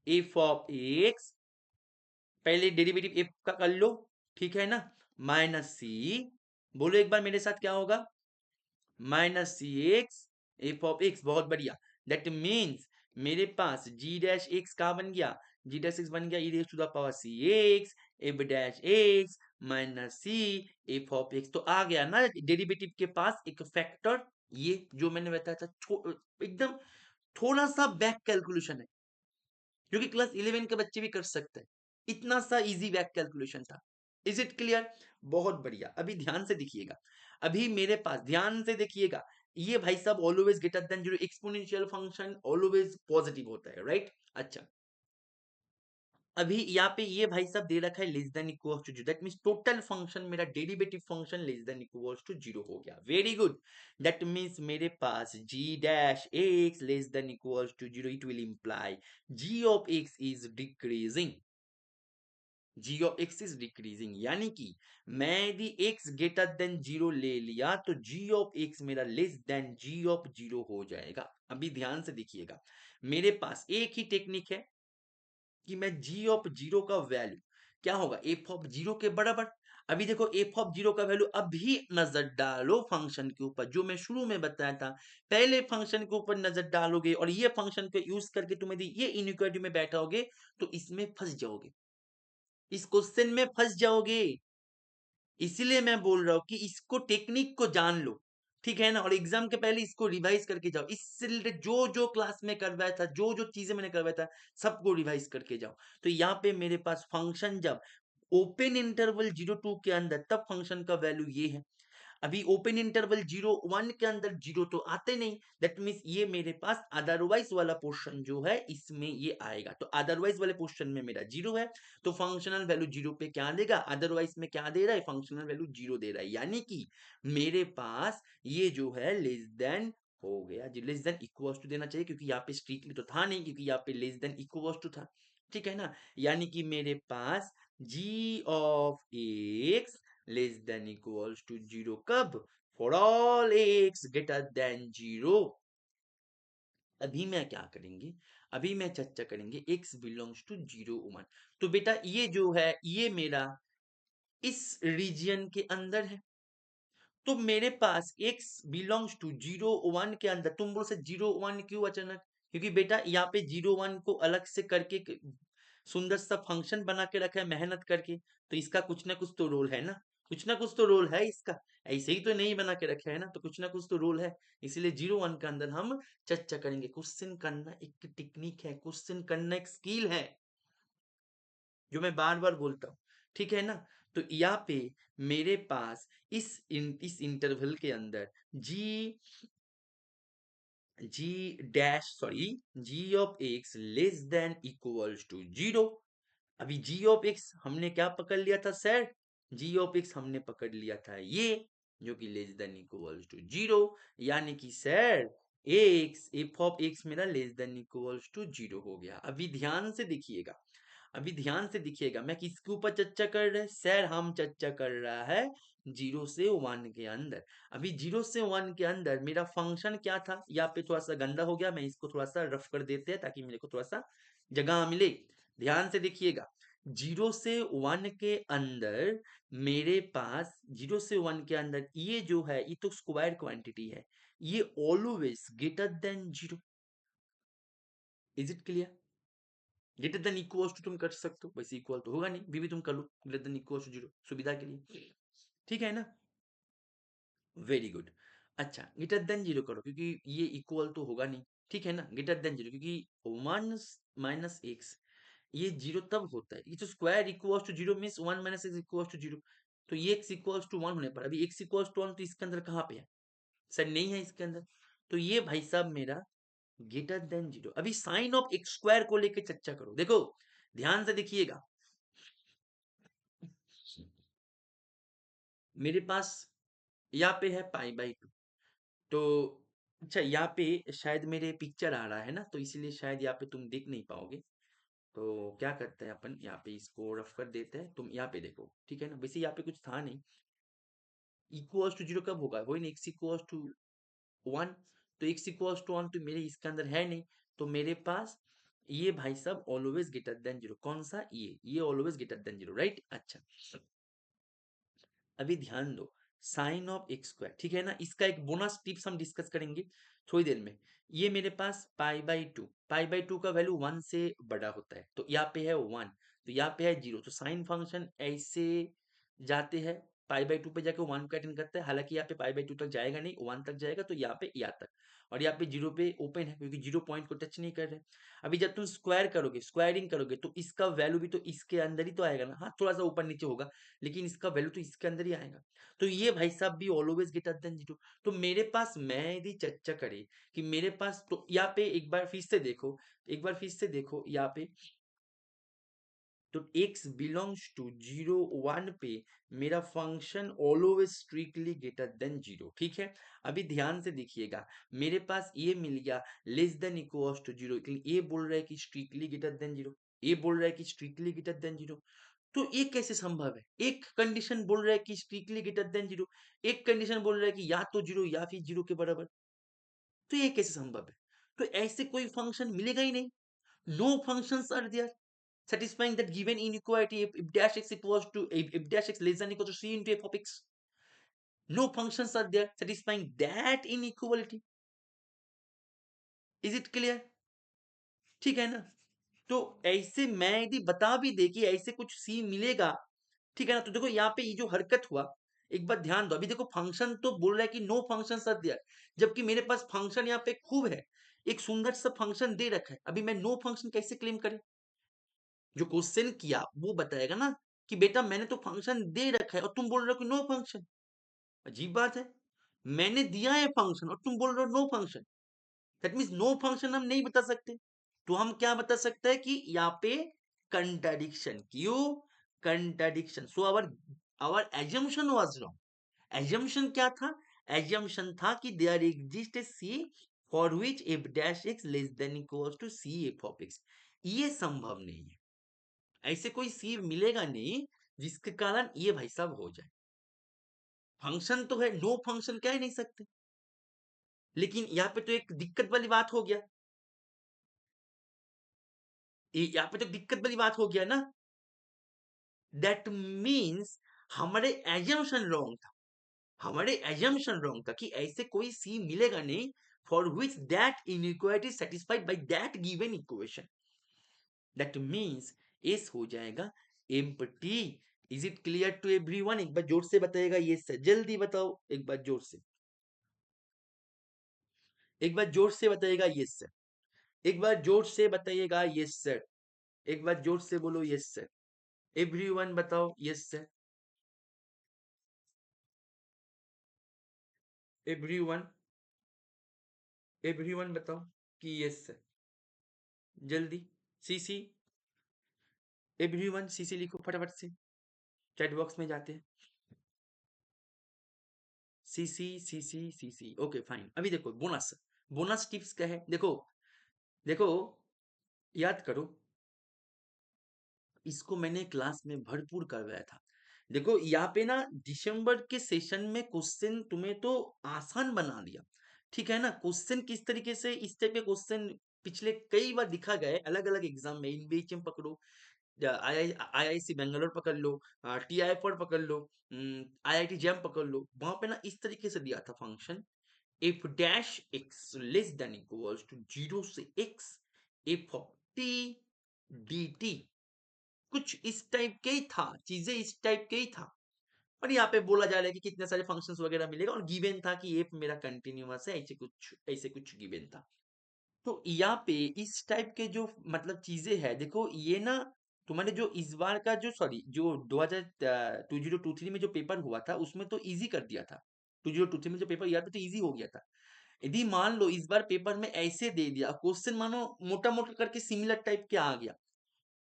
एफ ऑफ एक्स, पहले डेरिवेटिव एफ का कर लो, ठीक है ना, माइनस सी, बोलो एक बार मेरे साथ क्या होगा, minus c x f of x, बहुत बढ़िया। दैट मीन्स मेरे पास जी डैश एक्स कहाँ बन गया, जी डैश एक्स बन गया e raise to the power c x f dash x minus c f of x. तो आ गया ना डेरिवेटिव के पास एक फैक्टर, ये जो मैंने बताया था, एकदम थोड़ा सा बैक कैलकुलेशन है, जो कि क्लास 11 के बच्चे भी कर सकते हैं, इतना सा इजी बैक कैलकुलेशन था। इज इट क्लियर, बहुत बढ़िया। अभी ध्यान से देखिएगा, अभी मेरे पास ध्यान से देखिएगा, ये भाई साहब always greater than zero, exponential function always positive होता है, राइट। अच्छा अभी यहाँ पे ये भाई साहब दे रखा है less than equal to zero, that means total function मेरा derivative function less than equal to zero हो गया, वेरी गुड। दैट मींस मेरे पास g dash x less than equal to zero, it will imply g of x is decreasing, g of x is decreasing, यानी कि मैं यदि x ग्रेटर देन जीरो ले लिया तो g ऑफ x मेरा less then g of zero हो जाएगा। अभी ध्यान से देखिएगा, मेरे पास एक ही टेक्निक है कि मैं g ऑफ जीरो का वैल्यू क्या होगा, एफ ऑफ जीरो के बराबर। अभी देखो एफ ऑफ जीरो का वैल्यू, अभी नजर डालो फंक्शन के ऊपर, जो मैं शुरू में बताया था, पहले फंक्शन के ऊपर नजर डालोगे और ये फंक्शन को यूज करके तुम यदि ये इनइक्वालिटी में बैठाओगे तो इसमें फंस जाओगे, इस क्वेश्चन में फंस जाओगे। इसीलिए मैं बोल रहा हूं कि इसको टेक्निक को जान लो, ठीक है ना, और एग्जाम के पहले इसको रिवाइज करके जाओ, इससे रिलेटेड जो जो क्लास में करवाया था, जो जो चीजें मैंने करवाया था, सबको रिवाइज करके जाओ। तो यहाँ पे मेरे पास फंक्शन जब ओपन इंटरवल 0 2 के अंदर, तब फंक्शन का वैल्यू ये है। अभी ओपन इंटरवल 0 1 के अंदर जीरो तो आते नहीं, दैट मीन्स ये मेरे पास अदरवाइज वाला पोर्शन जो है इसमें ये आएगा। तो अदरवाइज वाले पोर्शन में मेरा जीरो है, तो फंक्शनल वैल्यू जीरो पे क्या देगा, अदरवाइज में क्या दे रहा है, फंक्शनल वैल्यू जीरो दे रहा है, यानी कि मेरे पास ये जो है लेस देन हो गया, जी लेस देन इक्वल टू देना चाहिए, क्योंकि यहाँ पे स्ट्रिक्टली तो था नहीं, क्योंकि यहाँ पे लेस देन इक्वल टू था, ठीक है ना। यानी कि मेरे पास g of x less than equals to zero, कब, for all x greater than zero. अभी मैं क्या करेंगे, अभी मैं चर्चा करेंगे x बिलोंग्स टू 0 1। तो बेटा ये जो है ये मेरा इस रीजियन के अंदर है, तो मेरे पास x बिलोंग्स टू 0 1 के अंदर, तुम बोल से 0 1 क्यों अचानक, क्योंकि बेटा यहाँ पे 0 1 को अलग से करके सुंदर सा फंक्शन बना के रखा है मेहनत करके, तो इसका कुछ ना कुछ तो रोल है ना, कुछ ना कुछ तो रोल है इसका, ऐसे ही तो नहीं बना के रखा है ना, तो कुछ ना कुछ तो रोल है। इसीलिए 0 1 के अंदर हम चर्चा करेंगे। क्वेश्चन करना एक टेक्निक है, क्वेश्चन करना एक स्किल है, जो मैं बार बार बोलता हूँ, ठीक है ना। तो यहाँ पे मेरे पास इस इंटरवल के अंदर g g dash sorry g of x less than equals to zero. अभी जी ऑफ एक्स हमने क्या पकड़ लिया था सर, जी ऑफ एक्स हमने पकड़ लिया था ये, जो कि less than equals to zero, यानी कि sir x f of x मेरा less than equals to zero हो गया। अभी ध्यान से देखिएगा, अभी ध्यान से देखिएगा, मैं किसके ऊपर चर्चा कर रहे हैं सर, हम चर्चा कर रहा है 0 से 1 के अंदर। अभी 0 से 1 के अंदर मेरा फंक्शन क्या था, यहाँ पे थोड़ा सा गंदा हो गया, मैं इसको थोड़ा सा रफ कर देते हैं ताकि मेरे को थोड़ा सा जगह मिले। ध्यान से देखिएगा, 0 से 1 के अंदर मेरे पास 0 से 1 के अंदर ये जो है ये तो स्क्वायर क्वांटिटी है, ये always greater than zero. Is it clear, greater than equal to तुम कर सकते हो, वैसे इक्वल तो होगा नहीं, भी तुम कर लो greater than equal to zero सुविधा के लिए, ठीक है ना, वेरी गुड। अच्छा ग्रेटर देन जीरो करो, क्योंकि ये इक्वल तो होगा नहीं, ठीक है ना, ग्रेटर देन जीरो, क्योंकि वन माइनस एक्स ये जीरो तब होता है, ये तो square equals to zero means one minus x equals to zero, तो ये एक्स इक्वल्स टू वन होने पर अभी एक्स इक्वल्स टू वन तो इसके अंदर कहाँ पे है, सर नहीं है इसके अंदर, तो ये भाई साहब मेरा ग्रेटर देन जीरो। अभी साइन ऑफ एक्स स्क्वायर को लेकर चर्चा करो, देखो ध्यान से देखिएगा, मेरे पास यहाँ पे है पाई बाई टू, तो अच्छा यहाँ पे शायद मेरे पिक्चर आ रहा है ना, तो इसीलिए शायद यहाँ पे तुम देख नहीं पाओगे, तो क्या करते हैं अपन यहाँ पे इसको रफ कर देते हैं, तुम यहाँ पे देखो, ठीक है ना, वैसे यहाँ पे कुछ था नहीं, इक्वल्स टू जीरो कब होगा, वही ना एक्स इक्वल्स टू वन, तो एक्स इक्वल्स टू वन तो मेरे इसके अंदर है नहीं, तो मेरे पास ये भाई साहब ऑलवेज ग्रेटर देन जीरो, कौन सा ये always greater than zero, right. अच्छा अभी ध्यान दो, साइन ऑफ एक्स स्क्वायर, ठीक है ना, इसका एक बोनस टिप्स हम डिस्कस करेंगे थोड़ी देर में। ये मेरे पास पाई बाई टू का वैल्यू वन से बड़ा होता है, तो यहाँ पे है वन, तो यहाँ पे है जीरो, तो साइन फंक्शन ऐसे जाते हैं, पाई बाई टू पे जाके वन को अटेंड करता है, हालांकि यहाँ पे पाई बाई टू तक जाएगा नहीं, वन तक जाएगा, तो यहाँ पे यहाँ तक, और यहाँ पे जीरो पे ओपन है क्योंकि जीरो पॉइंट को टच नहीं कर रहे। अभी जब तुम स्क्वायर करोगे, स्क्वायरिंग करोगे, तो इसका वैल्यू भी तो इसके अंदर ही तो आएगा ना, हाँ थोड़ा सा ऊपर नीचे होगा, लेकिन इसका वैल्यू तो इसके अंदर ही आएगा, तो ये भाई साहब भी ऑलवेज ग्रेटर देन जीरो। तो मेरे पास मैं यदि चर्चा करे कि मेरे पास, तो यहाँ पे एक बार फिर से देखो, एक बार फिर से देखो यहाँ पे, तो x belongs to zero one पे मेरा function always strictly greater than zero, ठीक है। अभी ध्यान से देखिएगा, मेरे पास ये मिल गया less than equals to zero, ये बोल रहा है कि स्ट्रिक्टली ग्रेटर देन जीरो, ये बोल रहा है कि स्ट्रिक्टली ग्रेटर देन जीरो, तो ये कैसे संभव है, एक कंडीशन बोल रहा है कि स्ट्रिक्टली ग्रेटर देन जीरो, एक कंडीशन बोल रहा है कि या तो जीरो या फिर जीरो के बराबर, तो ये कैसे संभव है, तो ऐसे कोई फंक्शन मिलेगा ही नहीं, no functions are there satisfying that given inequality if dash x equals to if dash x less than equal to c into f of x, no functions are there satisfying that inequality, is it clear, ठीक है ना। तो ऐसे मैं यदि बता भी दे कि ऐसे कुछ सी मिलेगा, ठीक है ना, तो देखो यहाँ पे ये जो हरकत हुआ, एक बार ध्यान दो, अभी देखो फंक्शन तो बोल रहा है कि नो फंक्शन आर देयर, जबकि मेरे पास फंक्शन यहाँ पे खूब है, एक सुंदर सा फंक्शन दे रखा है, अभी मैं नो फंक्शन कैसे क्लेम करें, जो क्वेश्चन किया वो बताएगा ना कि बेटा मैंने तो फंक्शन दे रखा है और तुम बोल रहे हो कि नो फंक्शन, अजीब बात है, मैंने दिया है फंक्शन और तुम बोल रहे हो no function, that means no function हम नहीं बता सकते, तो हम क्या बता सकते हैं कि यहाँ पे कंट्राडिक्शन, क्यों contradiction, so our our assumption was wrong, assumption क्या था, एजम्पशन था कि there exist a c for which f dash x less than equals to c f of x, ये संभव नहीं है, ऐसे कोई सी मिलेगा नहीं जिसके कारण ये भाई साहब हो जाए, फंक्शन तो है, नो फंक्शन कह ही नहीं सकते, लेकिन यहाँ पे तो एक दिक्कत वाली बात हो गया, यहाँ पे तो दिक्कत वाली बात हो गया ना, दैट मीन्स हमारे एजम्पशन रॉन्ग था, हमारे एजम्पशन रॉन्ग था कि ऐसे कोई सी मिलेगा नहीं for which that inequality satisfied by that given equation, that means S हो जाएगा empty, is it clear to everyone, एक बार जोर से बताएगा ये सर, जल्दी बताओ एक बार जोर से, एक बार जोर से बताइएगा यस सर, एक बार जोर से बताइएगा यस सर, एक बार जोर से बोलो यस सर, एवरीवन बताओ यस सर, एवरीवन, एवरीवन बताओ कि यस सर, जल्दी, सीसी, एवरीवन सीसी लिखो फटाफट से, चैट बॉक्स में जाते हैं, CC CC CC, okay fine. अभी देखो बोनस, बोनस टिप्स क्या है, देखो देखो याद करो, इसको मैंने क्लास में भरपूर करवाया था, देखो यहाँ पे ना दिसंबर के सेशन में क्वेश्चन तुम्हें तो आसान बना दिया, ठीक है ना, क्वेश्चन किस तरीके से, इस टाइप के क्वेश्चन पिछले कई बार दिखा गया है अलग अलग एग्जाम में, इन पकड़ो, आईआईसी बेंगलोर पकड़ लो, टीआई फॉर पकड़ लो, आईआईटी जैम पकड़ लो, वहां पे ना इस तरीके से दिया था function, if dash x less than equals to 0 से x f of t dt, कुछ इस टाइप के ही था, चीजें इस टाइप के ही था, और यहाँ पे बोला जा रहा है कि कितने सारे फंक्शंस वगैरह मिलेगा, और गिवन था कि एफ मेरा कंटिन्यूअस है, ऐसे कुछ गिवन था, तो यहाँ पे इस टाइप के जो मतलब चीजें है, देखो ये ना तुम्हारे जो इस बार का जो सॉरी जो 2023 में जो पेपर हुआ था उसमें तो इजी कर दिया था। 2023 में जो पेपर हुआ था तो इजी हो गया था। यदि मान लो इस बार पेपर में ऐसे दे दिया क्वेश्चन, मानो मोटा मोटा करके सिमिलर टाइप के आ गया,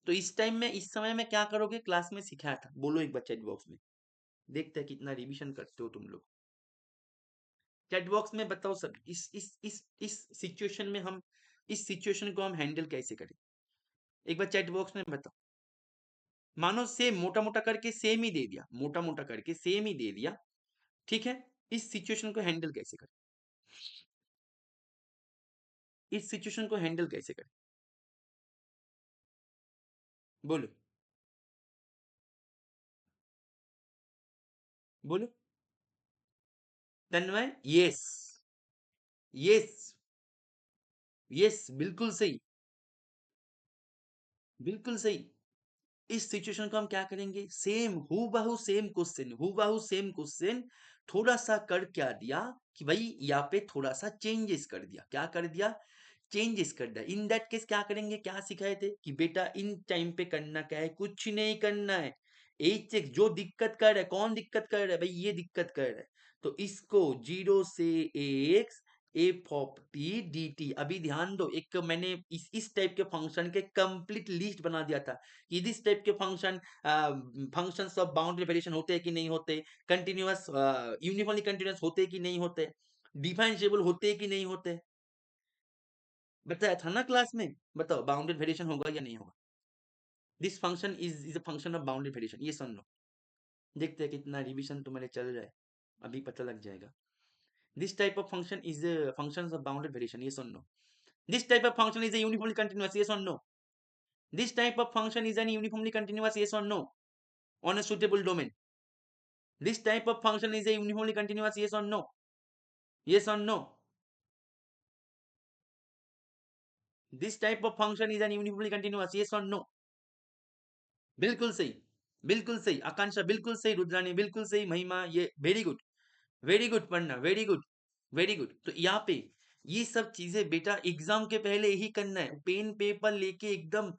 तो इस टाइम में इस समय में क्या करोगे? क्लास में सिखाया था, बोलो एक बार चैट बॉक्स में, देखते हैं कितना रिवीजन करते हो तुम लोग। चैट बॉक्स में बताओ सब, इस सिचुएशन में हम इस सिचुएशन को हम हैंडल कैसे करें? एक बार चैट बॉक्स में बताओ। मानो सेम मोटा मोटा करके सेम ही दे दिया, मोटा मोटा करके सेम ही दे दिया, ठीक है? इस सिचुएशन को हैंडल कैसे करें? इस सिचुएशन को हैंडल कैसे करें? बोलो, बोलो। तन्मय, यस, यस, यस, बिल्कुल सही, बिल्कुल सही। इस सिचुएशन को हम क्या करेंगे? सेम हूबहू सेम क्वेश्चन, हूबहू सेम क्वेश्चन, थोड़ा सा कर क्या दिया कि भाई यहाँ पे थोड़ा सा चेंजेस कर दिया। क्या कर दिया? चेंजेस कर दिया। इन दैट केस क्या करेंगे? क्या सिखाए थे कि बेटा इन टाइम पे करना क्या है? कुछ नहीं करना है। एच एक्स जो दिक्कत कर रहा है, कौन दिक्कत कर रहा है? भाई ये दिक्कत कर रहा है, तो इसको 0 से F of T D T. अभी ध्यान दो, एक मैंने इस टाइप के फंक्शन के कंप्लीट लिस्ट बना दिया था कि इस टाइप के फंक्शंस ऑफ बाउंड्री वेरिएशन होते हैं कि नहीं होते, कंटिन्यूअस यूनिफॉर्मली कंटिन्यूअस होते हैं कि नहीं होते, डिफरेंशिएबल होते हैं कि नहीं होते, बताया था ना क्लास में। बताओ बाउंडेड वेरिएशन होगा या नहीं होगा? This function is a function of bounded variation, ये सुन लो। देखते हैं कितना रिवीजन तुम्हारे चल रहा है, अभी पता लग जाएगा। This type of function is function of bounded variation, ये सुन लो। This type of function is a uniformly continuous, yes or no? This type of function is an uniformly continuous, yes or no? On a suitable domain. This type of function is a uniformly continuous, yes or no? Yes or no? This type of function is an uniformly continuous, yes or no? बिल्कुल सही, बिल्कुल सही आकांक्षा, बिल्कुल सही रुद्रानी, बिल्कुल सही महिमा, ये वेरी गुड, वेरी गुड पढ़ना, वेरी गुड, वेरी गुड। तो यहाँ पे ये सब चीजें बेटा एग्जाम के पहले ही करना है। पेन पेपर लेके एकदम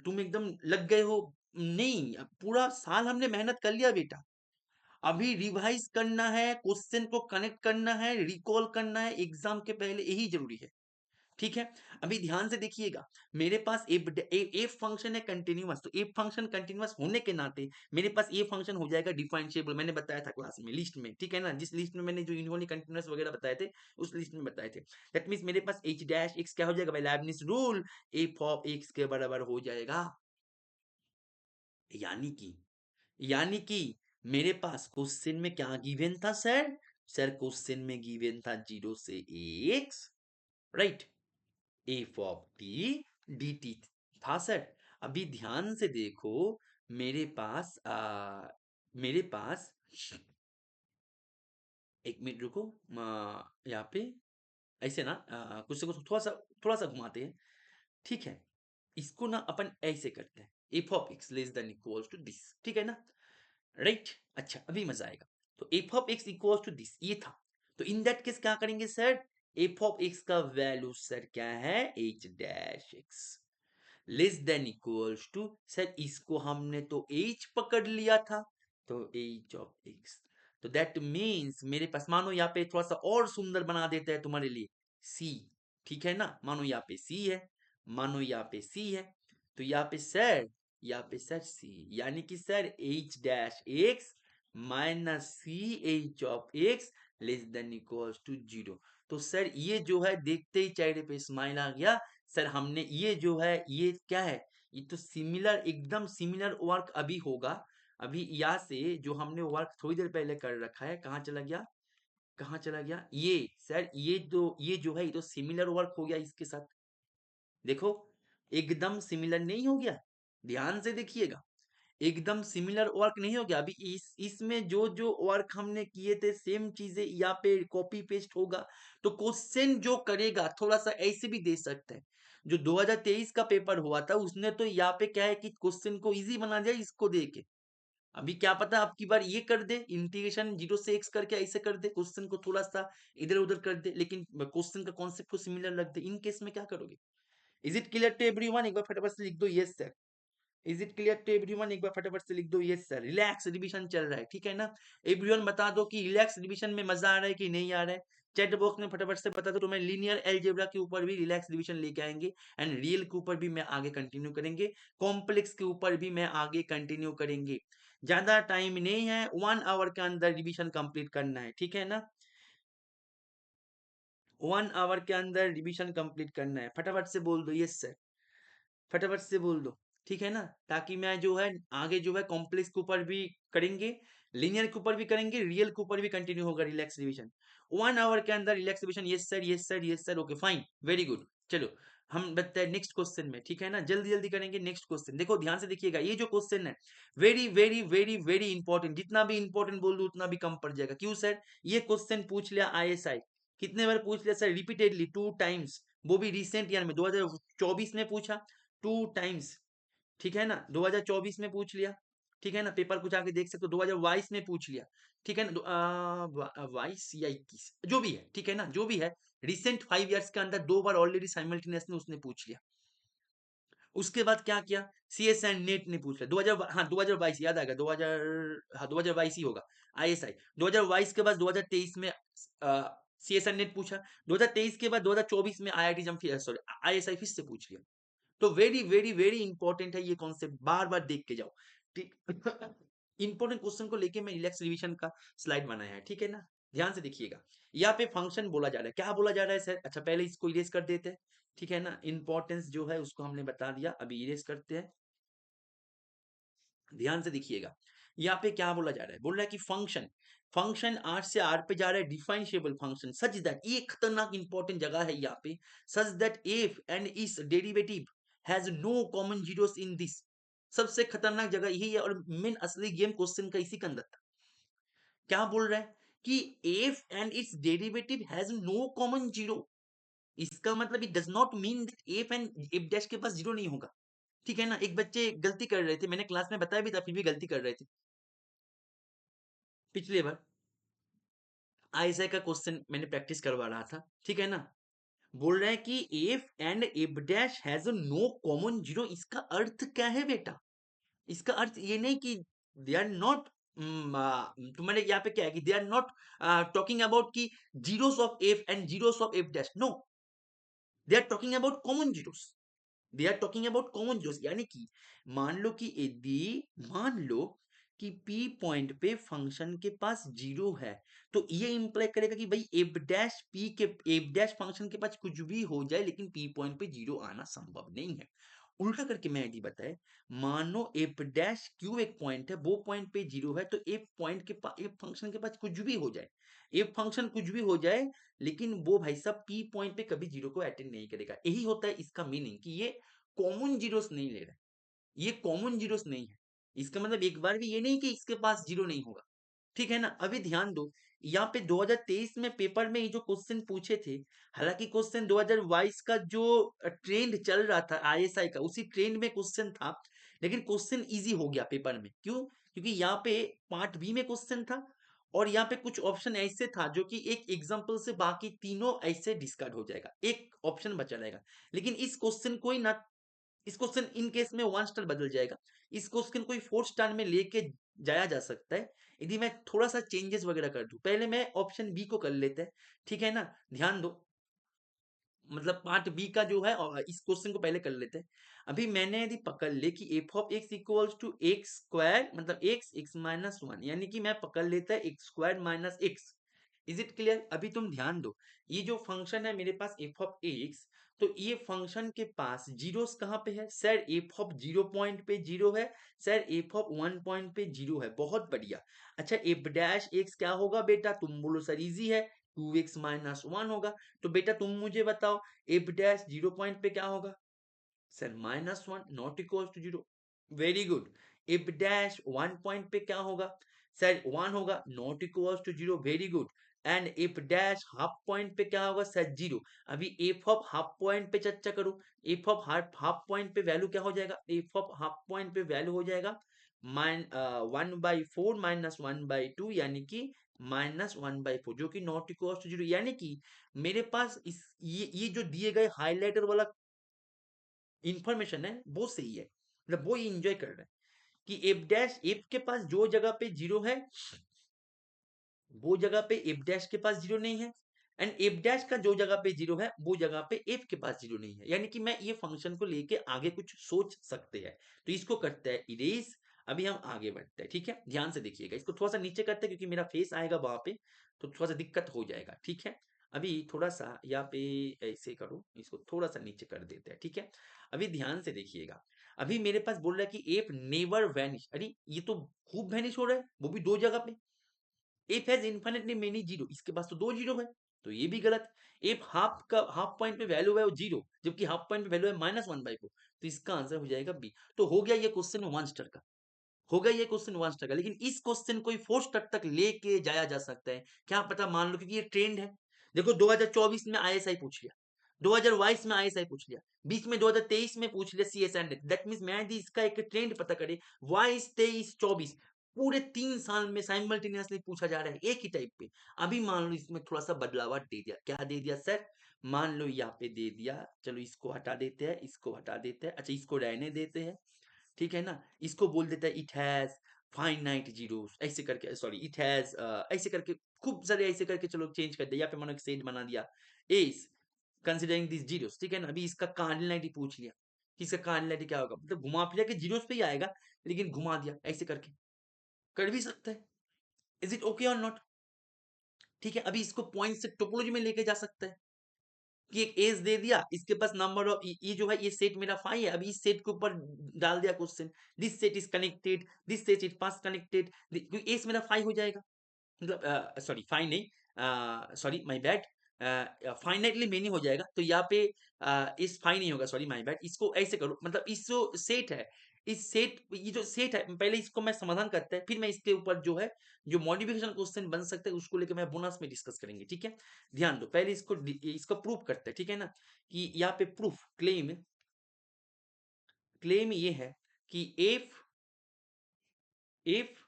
तुम एकदम लग गए हो? नहीं, पूरा साल हमने मेहनत कर लिया बेटा, अभी रिवाइज करना है, क्वेश्चन को कनेक्ट करना है, रिकॉल करना है, एग्जाम के पहले यही जरूरी है। ठीक है, अभी ध्यान से देखिएगा, मेरे पास एफ फंक्शन है कंटिन्यूअस, तो एफ फंक्शन कंटिन्यूअस होने के नाते मेरे पास ये फंक्शन हो जाएगा डिफरेंशिएबल। मैंने बताया था क्लास में लिस्ट में, ठीक है ना, जिस लिस्ट में मैंने जो यूनिफॉर्मली कंटिन्यूअस वगैरह बताए थे उस लिस्ट में बताए थे। दैट मींस मेरे पास एच डैश एक्स क्या हो जाएगा भाई? Lebanese rule, F of x के बराबर हो जाएगा। यानी कि यानी कि मेरे पास क्वेश्चन में क्या गिवन था सर? सर क्वेश्चन में गिवन था 0 से right, F of T D T था सर। अभी ध्यान से देखो, मेरे पास मेरे पास एक मिनट रुको, यहाँ पे ऐसे ना कुछ को थोड़ा सा घुमाते हैं, ठीक है? इसको ना अपन ऐसे करते हैं, f of x less than equals to this, ठीक है ना? राइट, अच्छा अभी मजा आएगा। तो f of x equals to this ये था, तो इन दैट केस क्या करेंगे सर? एफ ऑफ एक्स का वैल्यू सर क्या है? H dash x less than equals to, sir इसको हमने तो एच पकड़ लिया था, तो एच ऑफ एक्स, तो दैट मीन्स मेरे पास, मानो यहाँ पे थोड़ा सा और सुंदर बना देते हैं तुम्हारे लिए, सी, ठीक है ना? मानो यहाँ पे सी है, मानो यहाँ पे सी है, तो यहाँ पे सर सी, यानी कि sir h dash x minus c h of x less than equals to 0। तो सर ये जो है देखते ही चेहरे पे स्माइल आ गया, सर हमने ये जो है ये क्या है? ये तो सिमिलर, एकदम सिमिलर वर्क अभी होगा। अभी यहाँ से जो हमने वर्क थोड़ी देर पहले कर रखा है, कहाँ चला गया? कहाँ चला गया? ये सर ये जो है ये तो सिमिलर वर्क हो गया इसके साथ। देखो एकदम सिमिलर नहीं हो गया, ध्यान से देखिएगा, एकदम सिमिलर वर्क नहीं हो गया। अभी इसमें जो जो वर्क हमने किए थे सेम चीजें यहाँ पे कॉपी पेस्ट होगा। तो क्वेश्चन जो करेगा थोड़ा सा ऐसे भी दे सकते हैं, जो 2023 का पेपर हुआ था उसने तो यहाँ पे क्या है कि क्वेश्चन को इजी बना दिया इसको दे के, अभी क्या पता आपकी बार ये कर दे, इंटीग्रेशन 0 से x करके ऐसे कर दे, क्वेश्चन को थोड़ा सा इधर उधर कर दे, लेकिन क्वेश्चन का कॉन्सेप्ट को सिमिलर रख दे। इन केस में क्या करोगे? Is it clear to everyone? एक बार फटाफट से लिख दो yes sir. Is it clear to everyone? एक बार फटाफट से लिख दो यस सर। रिलैक्स रिवीजन चल रहा है, ठीक है ना? एवरीवन बता दो कि रिलैक्स रिवीजन में मजा आ रहा है कि नहीं आ रहा है। चैट बॉक्स में फटाफट से बता दो। तो मैं लीनियर अलजेब्रा के ऊपर भी रिलैक्स रिवीजन लेके आएंगे, एंड रियल के ऊपर भी मैं आगे कंटिन्यू करेंगे, कॉम्प्लेक्स के ऊपर भी मैं आगे कंटिन्यू करेंगे। ज्यादा टाइम नहीं है, 1 आवर के अंदर रिवीजन कंप्लीट करना है, ठीक है ना? 1 आवर के अंदर रिवीजन कंप्लीट करना है। फटाफट से बोल दो यस सर, फटाफट से बोल दो, ठीक है ना? ताकि मैं जो है आगे जो है कॉम्प्लेक्स के ऊपर भी करेंगे, लिनियर के ऊपर भी करेंगे, रियल के ऊपर भी कंटिन्यू होगा रिलैक्स रिवीजन। 1 आवर के अंदर relax revision. Yes sir, yes sir, yes sir. Okay fine, very good. चलो हम बढ़ते हैं नेक्स्ट क्वेश्चन में, ठीक है ना? जल्दी जल्दी करेंगे नेक्स्ट क्वेश्चन। देखो ध्यान से देखिएगा, ये जो क्वेश्चन है very very very very important. जितना भी इंपॉर्टेंट बोल दो उतना भी कम पड़ जाएगा। क्यों सर? ये क्वेश्चन पूछ लिया आईएसआई, कितने बार पूछ लिया सर? रिपीटेडली 2 टाइम्स, वो भी रिसेंट ईयर में 2024 में पूछा 2 टाइम्स, ठीक है ना? 2024 में पूछ लिया, ठीक है ना? पेपर को जाके देख सकते हो, 2022 में पूछ लिया, ठीक है ना? 22 या 21 जो भी है, ठीक है ना? जो भी है, रिसेंट 5 इयर्स के अंदर 2 बार ऑलरेडी साइमल्टेनियसली उसने पूछ लिया। उसके बाद क्या किया? सीएस एंड नेट ने पूछ लिया 2000, हाँ 2022 याद आएगा, 2000, हाँ 2022 ही होगा। आईएसआई 2022 के बाद 2023 में सीएस एंड नेट पूछा। 2023 के बाद 2024 में आईआईटी जम, सॉरी आईएसआई फिर से पूछ लिया। तो वेरी वेरी वेरी इंपॉर्टेंट है ये कॉन्सेप्ट, बार बार देख के जाओ, ठीक? इंपॉर्टेंट क्वेश्चन को लेके मैं रिलैक्स रिवीजन का स्लाइड बनाया है, ठीक है ना? ध्यान से देखिएगा, यहाँ पे फंक्शन बोला जा रहा है। क्या बोला जा रहा है सर? अच्छा पहले इसको इरेज कर देते हैं, ठीक है ना? इंपॉर्टेंस जो है उसको हमने बता दिया, अभी इरेज करते हैं। ध्यान से देखिएगा, यहाँ पे क्या बोला जा रहा है? बोल रहा है कि फंक्शन, फंक्शन आर से आर पे जा रहा है, डिफाइनेबल फंक्शन सच दैट, ये खतरनाक इंपॉर्टेंट जगह है यहाँ पे, such that f and its derivative has no common zeros in this. सबसे खतरनाक जगह यही है, और मेन असली गेम क्वेश्चन का इसी के अंदर था। क्या बोल रहा है कि f and its derivative has no common zero. इसका मतलब it does not mean that f and f dash के पास जीरो नहीं होगा, ठीक है ना? एक बच्चे गलती कर रहे थे, मैंने क्लास में बताया भी था, फिर भी गलती कर रहे थे पिछली बार। आईएसआई का क्वेश्चन मैंने प्रैक्टिस करवा रहा था, ठीक है ना? बोल रहा है कि f and f dash has no common zero. इसका अर्थ क्या है बेटा? इसका अर्थ ये नहीं कि दे आर नॉट, तुम्हारे यहाँ पे क्या है कि they are not talking about की zeros of f and zeros of f dash, no, they are talking about common zeros. They are talking about common zeros, यानी कि मान लो कि यदि, मान लो कि P पॉइंट पे फंक्शन के पास जीरो है, तो ये इंप्लाई करेगा कि भाई एफ डैश P के, एफ डैश फंक्शन के पास कुछ भी हो जाए लेकिन P पॉइंट पे जीरो आना संभव नहीं है। उल्टा करके मैं यदि बताए, मानो एफ डैश क्यू एक पॉइंट है, वो पॉइंट पे जीरो है, तो एफ पॉइंट के पास, एफ फंक्शन के पास कुछ भी हो जाए, एफ फंक्शन कुछ भी हो जाए, लेकिन वो भाई साहब P पॉइंट पे कभी जीरो को अटेंड नहीं करेगा। यही होता है इसका मीनिंग, कि ये कॉमन जीरोस नहीं ले रहा है, ये कॉमन जीरोस नहीं है। इसका मतलब एक बार भी ये नहीं कि इसके पास जीरो नहीं होगा, ठीक है ना? अभी ध्यान दो, यहाँ पे 2023 में पेपर में ये जो क्वेश्चन पूछे थे, हालांकि क्वेश्चन 2022 का जो ट्रेंड चल रहा था आईएसआई का, उसी ट्रेंड में क्वेश्चन था, लेकिन क्वेश्चन इजी हो गया पेपर में। क्यों? क्योंकि यहाँ पे पार्ट बी में क्वेश्चन था, और यहाँ पे कुछ ऑप्शन ऐसे था जो कि एक एग्जाम्पल से बाकी तीनों ऐसे डिस्कार्ड हो जाएगा, एक ऑप्शन बचा रहेगा। लेकिन इस क्वेश्चन को ही ना, इस क्वेश्चन इन केस में 1 स्टार बदल जाएगा, इस क्वेश्चन को 4 स्टार में लेके जाया जा सकता है यदि मैं थोड़ा सा चेंजेस वगैरह कर दूं। पहले मैं ऑप्शन बी को कर लेते हैं, ठीक है ना? ध्यान दो, मतलब पार्ट बी का जो है, और इस क्वेश्चन को पहले कर लेते हैं। अभी मैंने यदि पकड़ ले कि f of x equals to x square, मतलब एक्स एक्स माइनस वन, यानी कि मैं पकड़ लेता है x square minus x. Is it clear? अभी तुम ध्यान दो, ये जो फंक्शन है मेरे पास एफ ऑफ एक्स, तो ये फंक्शन के पास जीरोस कहाँ पे है सर? एफ ऑफ 0 पॉइंट पे जीरो है सर, एफ ऑफ 1 पॉइंट पे जीरो है, बहुत बढ़िया। अच्छा एफ डैश एक्स क्या होगा बेटा? तुम बोलो सर इजी है, 2x माइनस वन होगा। तो बेटा तुम मुझे बताओ, एफ डैश 0 पॉइंट पे क्या होगा sir? Minus one, not equal to zero. Very good. F dash 1 point पे क्या होगा सर? 1 होगा, not equal to zero. Very good. And f dash half point पे क्या होगा सर? जीरो। अभी एफ ऑफ हाफ पॉइंट पे चर्चा करूं, f of half half point पे वैल्यू क्या हो जाएगा? एफ ऑफ हाफ पॉइंट पे वैल्यू हो जाएगा 1/4 -1/2 यानी कि -1/4 जो कि नॉट इक्वल टू 0, यानी कि मेरे पास इस ये जो दिए गए हाइलाइटर वाला इंफॉर्मेशन है वो सही है, मतलब वो ये इंजॉय कर रहा है कि एफ डैश एफ के पास जो जगह पे जीरो है वो जगह पे एफ डैश के पास जीरो नहीं है, एंड एफ डैश का जो जगह पे जीरो है वो जगह पे एफ के पास जीरो नहीं है, यानी कि मैं ये फंक्शन को लेके आगे कुछ सोच सकते हैं। तो इसको करते हैं इरेज। अभी हम आगे बढ़ते हैं, ठीक है, ध्यान से देखिएगा, इसको थोड़ा सा नीचे करते हैं क्योंकि मेरा फेस आएगा वहां पे, तो थोड़ा सा दिक्कत हो जाएगा, ठीक है। अभी थोड़ा सा यहाँ पे ऐसे करो, इसको थोड़ा सा नीचे कर देते हैं, ठीक है। अभी ध्यान से देखिएगा, अभी मेरे पास बोल रहा है कि एफ नेवर वैनिश, अरे ये तो खूब वैनिश हो रहा है, वो भी दो जगह पे। F has infinitely many zero, इसके पास तो दो जीरो है, तो ये भी गलत। एफ हाफ का हाफ पॉइंट पे वैल्यू है वो जीरो, जबकि हाफ पॉइंट पे वैल्यू है -1/4, तो इसका आंसर हो जाएगा बी। तो हो गया ये क्वेश्चन 1 स्टार का, हो गया ये क्वेश्चन 1 स्टार का, लेकिन इस क्वेश्चन को 4 स्टार तक लेके जाया जा सकता है, क्या पता, मान लो क्योंकि ये ट्रेंड है। देखो 2024 में आईएसआई पूछ लिया, 2022 में आईएसआई पूछ लिया, बीच में 2023 में पूछ लिया सीएसआई, दैट मींस मैं यदि इसका एक ट्रेंड पता करे 22 23 24 पूरे 3 साल में साइमल्टेनियसली पूछा जा रहा है एक ही टाइप पे। अभी मान लो इसमें थोड़ा सा बदलाव दे दिया, क्या दे दिया सर, मान लो यहाँ पे दे दिया, चलो इसको हटा देते हैं, इसको हटा देते हैं, अच्छा इसको रहने देते हैं, ठीक है ना। इसको बोल देता है इट हैज फाइनाइट जीरोस, ऐसे करके, सॉरी इट हैज ऐसे करके, खूब सारे ऐसे करके, चलो चेंज कर दिया, या फिर मानो एक सेट बना दिया, इज कंसिडरिंग दिस जीरोस, ठीक है ना। अभी इसका कार्डिनलिटी पूछ लिया कि इसका कार्डिनलिटी क्या होगा, मतलब घुमा फिरा के जीरोस पे ही आएगा, लेकिन घुमा दिया ऐसे करके, कर भी सकता है। इज इट ओके और नॉट, ठीक है। अभी इसको पॉइंट से टोपोलॉजी में लेके जा सकता है कि एक एज दे दिया, इसके पास नंबर ऑफ, ये जो है ये सेट मेरा फाई है, अभी इस सेट के ऊपर डाल दिया question, this set is connected, this set is path connected, as मेरा फाई हो जाएगा, मतलब सॉरी फाई नहीं, sorry my bad, finitely many हो जाएगा, तो यहाँ पे इस फाई नहीं होगा, सॉरी माय बैड, इसको ऐसे करो, मतलब इस जो सेट है, इस सेट, ये जो सेट है, पहले इसको मैं समाधान करता है, फिर मैं इसके ऊपर जो है जो मॉडिफिकेशन क्वेश्चन बन सकते हैं उसको लेकर मैं बोनस में डिस्कस करेंगे, ठीक है। ध्यान दो, पहले इसको प्रूफ करते हैं, ठीक है ना, कि यहाँ पे प्रूफ क्लेम, क्लेम ये है कि इफ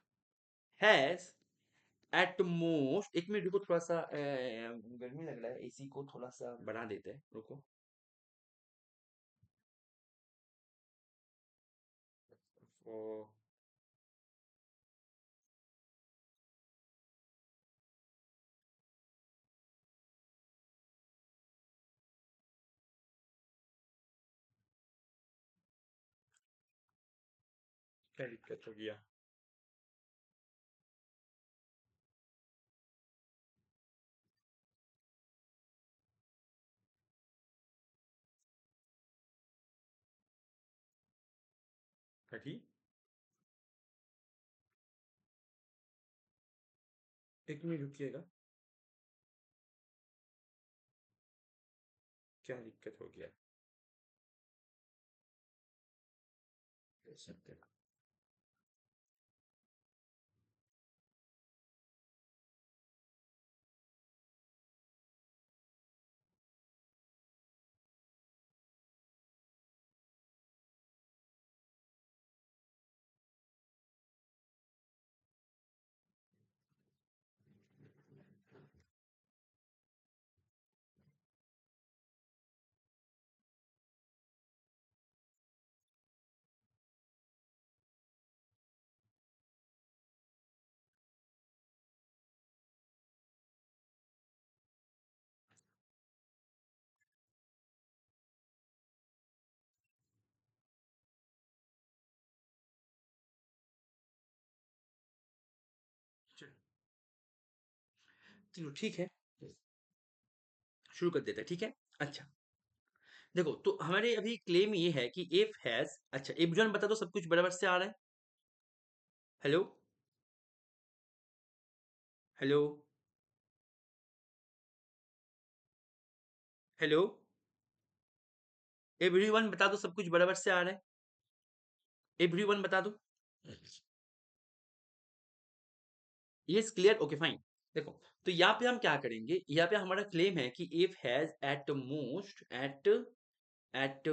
हैज एट मोस्ट, एक मिनट रुको, थोड़ा सा गर्मी लग रहा है, एसी को थोड़ा सा बढ़ा देते हैं, रुको। ओ, क्या दिक्कत हो गया, कठी, एक मिनट रुकिएगा, क्या दिक्कत हो गया, चलो ठीक है, शुरू कर देते हैं, ठीक है। अच्छा, देखो तो हमारे अभी क्लेम ये है कि इफ हैज, अच्छा इफ जॉन बता दो, सब कुछ बराबर से आ रहा है, हेलो, हेलो, हेलो, एवरीवन बता दो, सब कुछ बराबर से आ रहा है, एवरीवन बता दो, यस क्लियर, ओके फाइन। देखो, तो यहाँ पे हम क्या करेंगे, यहाँ पे हमारा क्लेम है कि if has at most, at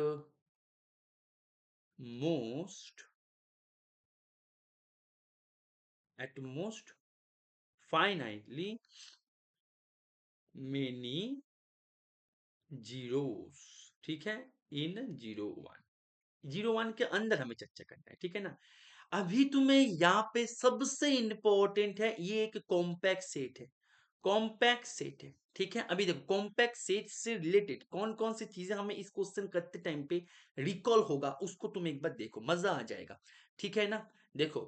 most at most finitely many zeros, ठीक है, इन 0 1 के अंदर हमें चर्चा करना है, ठीक है ना। अभी तुम्हें यहाँ पे सबसे इंपॉर्टेंट है, ये एक कॉम्पैक्ट सेट है, कॉम्पैक्ट सेट है, ठीक है। अभी देखो कॉम्पैक्ट सेट से रिलेटेड कौन कौन सी चीजें हमें इस क्वेश्चन करते टाइम पे रिकॉल होगा, उसको तुम एक बार देखो, मजा आ जाएगा, ठीक है ना। देखो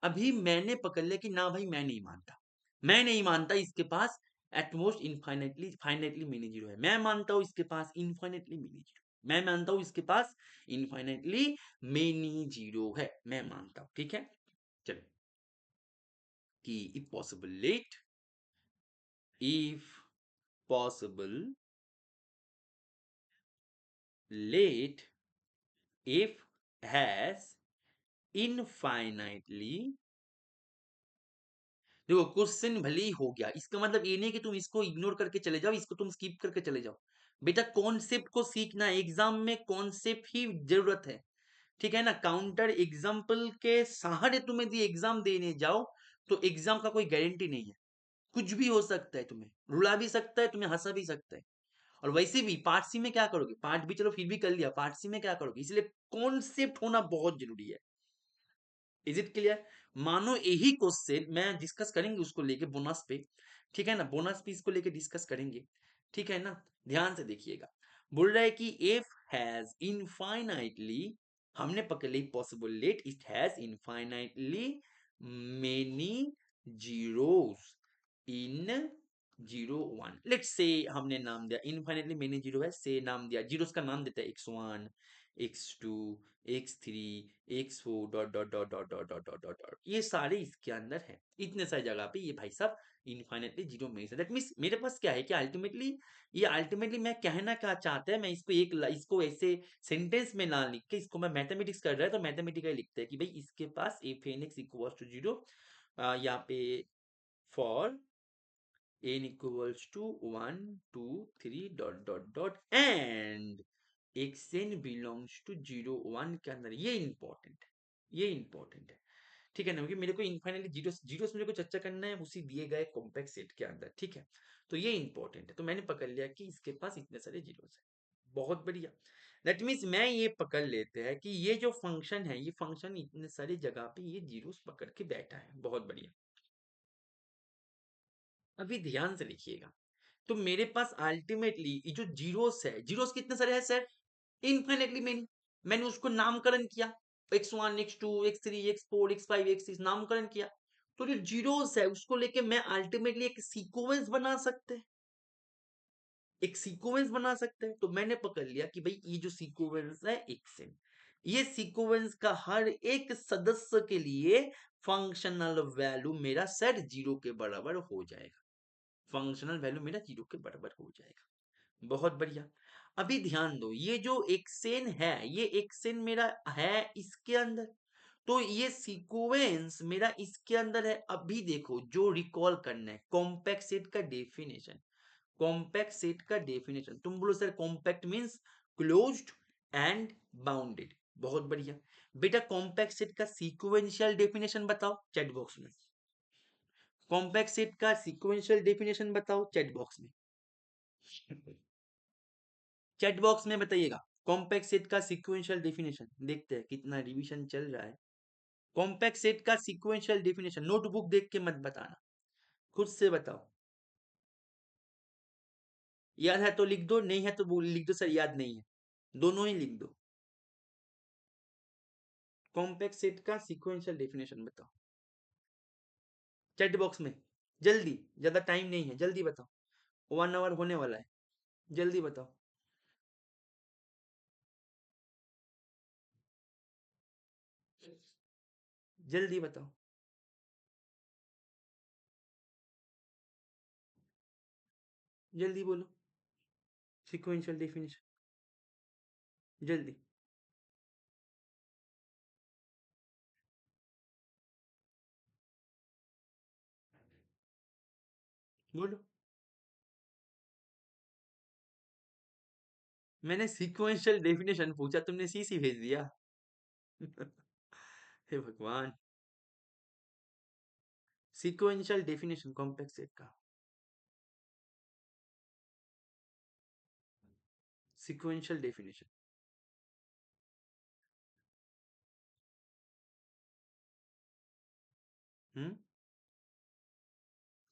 अभी मैंने पकड़ लिया कि ना भाई मैं नहीं मानता, मैं नहीं मानता इसके पास at most infinitely finitely many zero है, मैं मानता हूं इसके पास इनफाइनेटली मिनी जीरो, मैं मानता हूं इसके पास इनफाइनेटली मेनी जीरो है, मैं मानता हूं, ठीक है। चलो कि if possible let, if possible let, if has infinitely, देखो क्वेश्चन भले ही हो गया, इसका मतलब ये नहीं कि तुम इसको इग्नोर करके चले जाओ, इसको तुम स्किप करके चले जाओ, बेटा कॉन्सेप्ट को सीखना है, एग्जाम में कॉन्सेप्ट ही जरूरत है, ठीक है ना। काउंटर एग्जाम्पल के सहारे तुम्हें दिए एग्जाम देने जाओ तो एग्जाम का कोई गारंटी नहीं है, कुछ भी हो सकता है, तुम्हें रुला भी सकता है, तुम्हें हंसा भी सकता है। और वैसे भी पार्ट सी में क्या करोगे, पार्ट बी चलो फिर भी कर लिया, पार्ट सी में क्या करोगे, इसलिए कॉन्सेप्ट होना बहुत जरूरी है। Is it clear. मानो यही क्वेश्चन मैं डिस्कस करेंगे उसको लेके बोनस पे, ठीक है ना, बोनस पे इसको लेके डिस्कस करेंगे, ठीक है ना। ध्यान से देखिएगा, बोल रहा है कि इफ हैज इनफाइनाइटली, हमने पकड़ ली possible let, it has infinitely many zeros in 0 1, let's say हमने नाम दिया इनफाइनेटली मेनी जीरो है, से नाम दिया जीरोस का नाम देता है x1 x2 x3 x4 dot dot dot dot dot dot dot dot, ये सारे इसके अंदर है, इतने सारी जगह पे ये भाई साहब इनफाइनेटली जीरो में से, दैट मींस मेरे पास क्या है कि अल्टीमेटली ये अल्टीमेटली मैं कहना क्या चाहता है, मैं इसको इसको ऐसे सेंटेंस में ना लिख के, इसको मैं मैथमेटिक्स कर रहा है तो मैथमेटिकली लिखते हैं कि भाई इसके पास f n x equals to zero, यहाँ पे for n equals to 1 2 3 dot dot dot and xn belongs to 0 1 के अंदर, ये इंपॉर्टेंट है, ये इंपॉर्टेंट है, ठीक है ना, क्योंकि मेरे को इनफाइनाइटली जीरो जीरो मेरे को चर्चा करना है उसी दिए गए कॉम्पैक्ट सेट के अंदर, ठीक है। तो ये इंपॉर्टेंट है, तो मैंने पकड़ लिया कि इसके पास इतने सारे जीरोस है, बहुत बढ़िया। दैट मीन्स मैं ये पकड़ लेते हैं कि ये जो फंक्शन है, ये फंक्शन इतने सारी जगह पे ये जीरोस पकड़ के बैठा है, बहुत बढ़िया। अभी ध्यान से लिखिएगा, तो मेरे पास अल्टीमेटली ये जो जीरोस है, जीरोस कितने सारे हैं सर, इनफाइनेटली मेनी, मैंने उसको नामकरण किया, x1 x2 x3 x4 x5 x6 नामकरण किया, तो जो जीरोस है उसको लेके मैं अल्टीमेटली एक सीक्वेंस बना सकते हैं, एक सीक्वेंस बना सकते हैं, तो मैंने पकड़ लिया कि भाई ये जो सीक्वेंस है xn, ये सीक्वेंस का हर एक सदस्य के लिए फंक्शनल वैल्यू मेरा सेट जीरो के बराबर हो जाएगा, फंक्शनल वैल्यू मेरा जीरो के बराबर हो जाएगा, बहुत बढ़िया। अभी ध्यान दो, ये जो एक्सेन है, ये एक्सेन मेरा है इसके अंदर, तो ये सीक्वेंस मेरा इसके अंदर है। अभी देखो जो रिकॉल करना है कॉम्पैक्ट सेट का डेफिनेशन, कॉम्पैक्ट सेट का डेफिनेशन, तुम बोलो sir compact means closed end bounded, बहुत बढ़िया। बेटा कॉम्पैक्ट सेट का सीक्वेंशियल डेफिनेशन बताओ चैट बॉक्स में, कॉम्पैक्ट सेट का सीक्वेंशियल डेफिनेशन बताओ चैट बॉक्स में, चैट बॉक्स में बताइएगा कॉम्पैक्ट सेट का सीक्वेंशियल डेफिनेशन, देखते हैं कितना रिवीजन चल रहा है। कॉम्पैक्ट सेट का सीक्वेंशियल डेफिनेशन नोटबुक देख के मत बताना, खुद से बताओ, याद है तो लिख दो, नहीं है तो लिख दो सर याद नहीं है, दोनों ही लिख दो। कॉम्पैक्ट सेट का सीक्वेंशियल डेफिनेशन बताओ चैट बॉक्स में, जल्दी, ज्यादा टाइम नहीं है, जल्दी बताओ, 1 आवर होने वाला है, जल्दी बताओ, जल्दी बताओ, जल्दी बोलो, सीक्वेंशियल डेफिनेशन, जल्दी बोलो। मैंने सीक्वेंशियल डेफिनेशन पूछा, तुमने सी सी भेज दिया। हे भगवान। सीक्वेंशियल डेफिनेशन कॉम्प्लेक्स सेट का, सीक्वेंशियल डेफिनेशन। हम्म,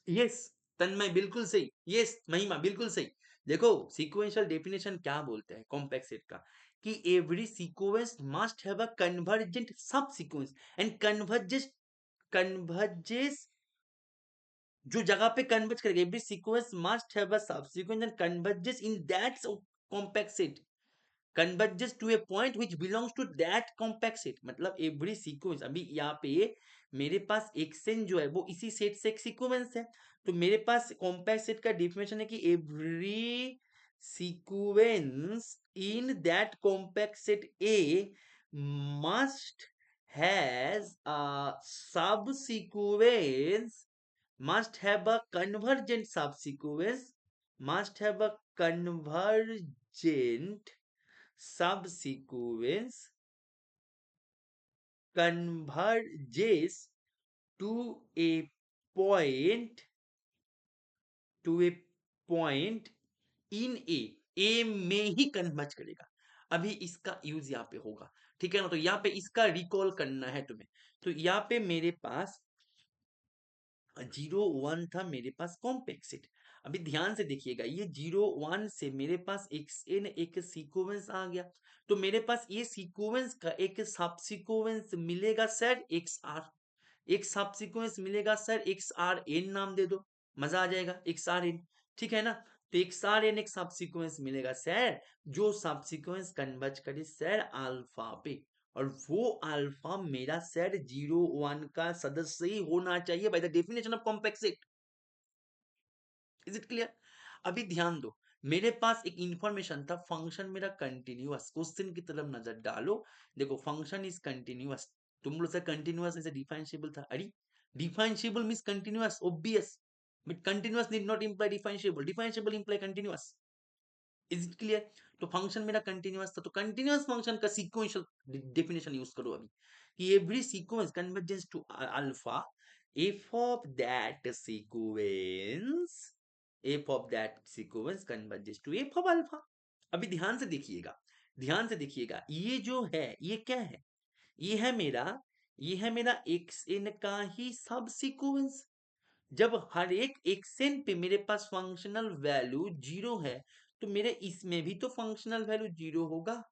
यस तन्मय बिल्कुल सही, यस महिमा बिल्कुल सही। देखो सीक्वेंशियल डेफिनेशन क्या बोलते हैं कॉम्प्लेक्स सेट का, कि every sequence must have a convergent sub sequence and converges जो जगह पे कन्वर्ज करेगा, every sequence must have a sub sequence and converges in that complex set, converges to a point which belongs to that compact set। मतलब एवरी सीक्वेंस, अभी यहाँ पे मेरे पास एक्सएन जो है वो इसी सेट से एक सीक्वेंस है, तो मेरे पास कॉम्पैक्ट सेट का डेफिनेशन है कि every sequence in that compact set A must has a sub sequence, must have a convergent subsequence, must have a convergent subsequence converges to a point, to a point in ए में ही कन्वर्ज करेगा। अभी इसका यूज यहाँ पे होगा, ठीक है ना, तो यहाँ पे इसका रिकॉल करना है तुम्हें। तो यहाँ पे मेरे पास 0 1 था मेरे पास कॉम्पैक्ट सेट। अभी ध्यान से देखिएगा, ये 0 1 से मेरे पास xn एक सीक्वेंस आ गया, तो मेरे पास ये सीक्वेंस का एक सब सीक्वेंस मिलेगा सर xr, एक सब सीक्वेंस मिलेगा सर xrn, नाम दे दो, मजा आ जाएगा xrn, ठीक है ना। तो xrn एक सब सीक्वेंस मिलेगा सर, जो सब सीक्वेंस कन्वर्ज करे सर अल्फा पे, और वो अल्फा मेरा सेट 0 1 का सदस्य ही होना चाहिए by the definition of complex set. Is it clear? अभी ध्यान दो, मेरे पास एक इंफॉर्मेशन था, फंक्शन मेरा कंटिन्यूअस, क्वेश्चन की तरफ नजर डालो, देखो फंक्शन इज कंटिन्यूअस, तुम लोग से कंटिन्यूअस ऐसे डिफाइंशियबल था, अरे differentiable means continuous obvious, but continuous need not imply differentiable, differentiable imply continuous. Is it clear? तो फंक्शन मेरा कंटिन्यूअस था, तो कंटिन्यूअस फंक्शन का सीक्वेंशियल डेफिनेशन यूज करो अभी, कि every sequence convergence to alpha, f of that sequence, f of that sequence converges to f of alpha. अभी ध्यान से देखिएगा, ध्यान से देखिएगा, ये जो है ये क्या है, ये है मेरा, ये है मेरा एक्स एन का ही सब सीक्वेंस। जब हर एक एक्सेंट पे मेरे पास फंक्शनल वैल्यू 0 है, तो मेरे इसमें भी तो फंक्शनल वैल्यू 0 होगा।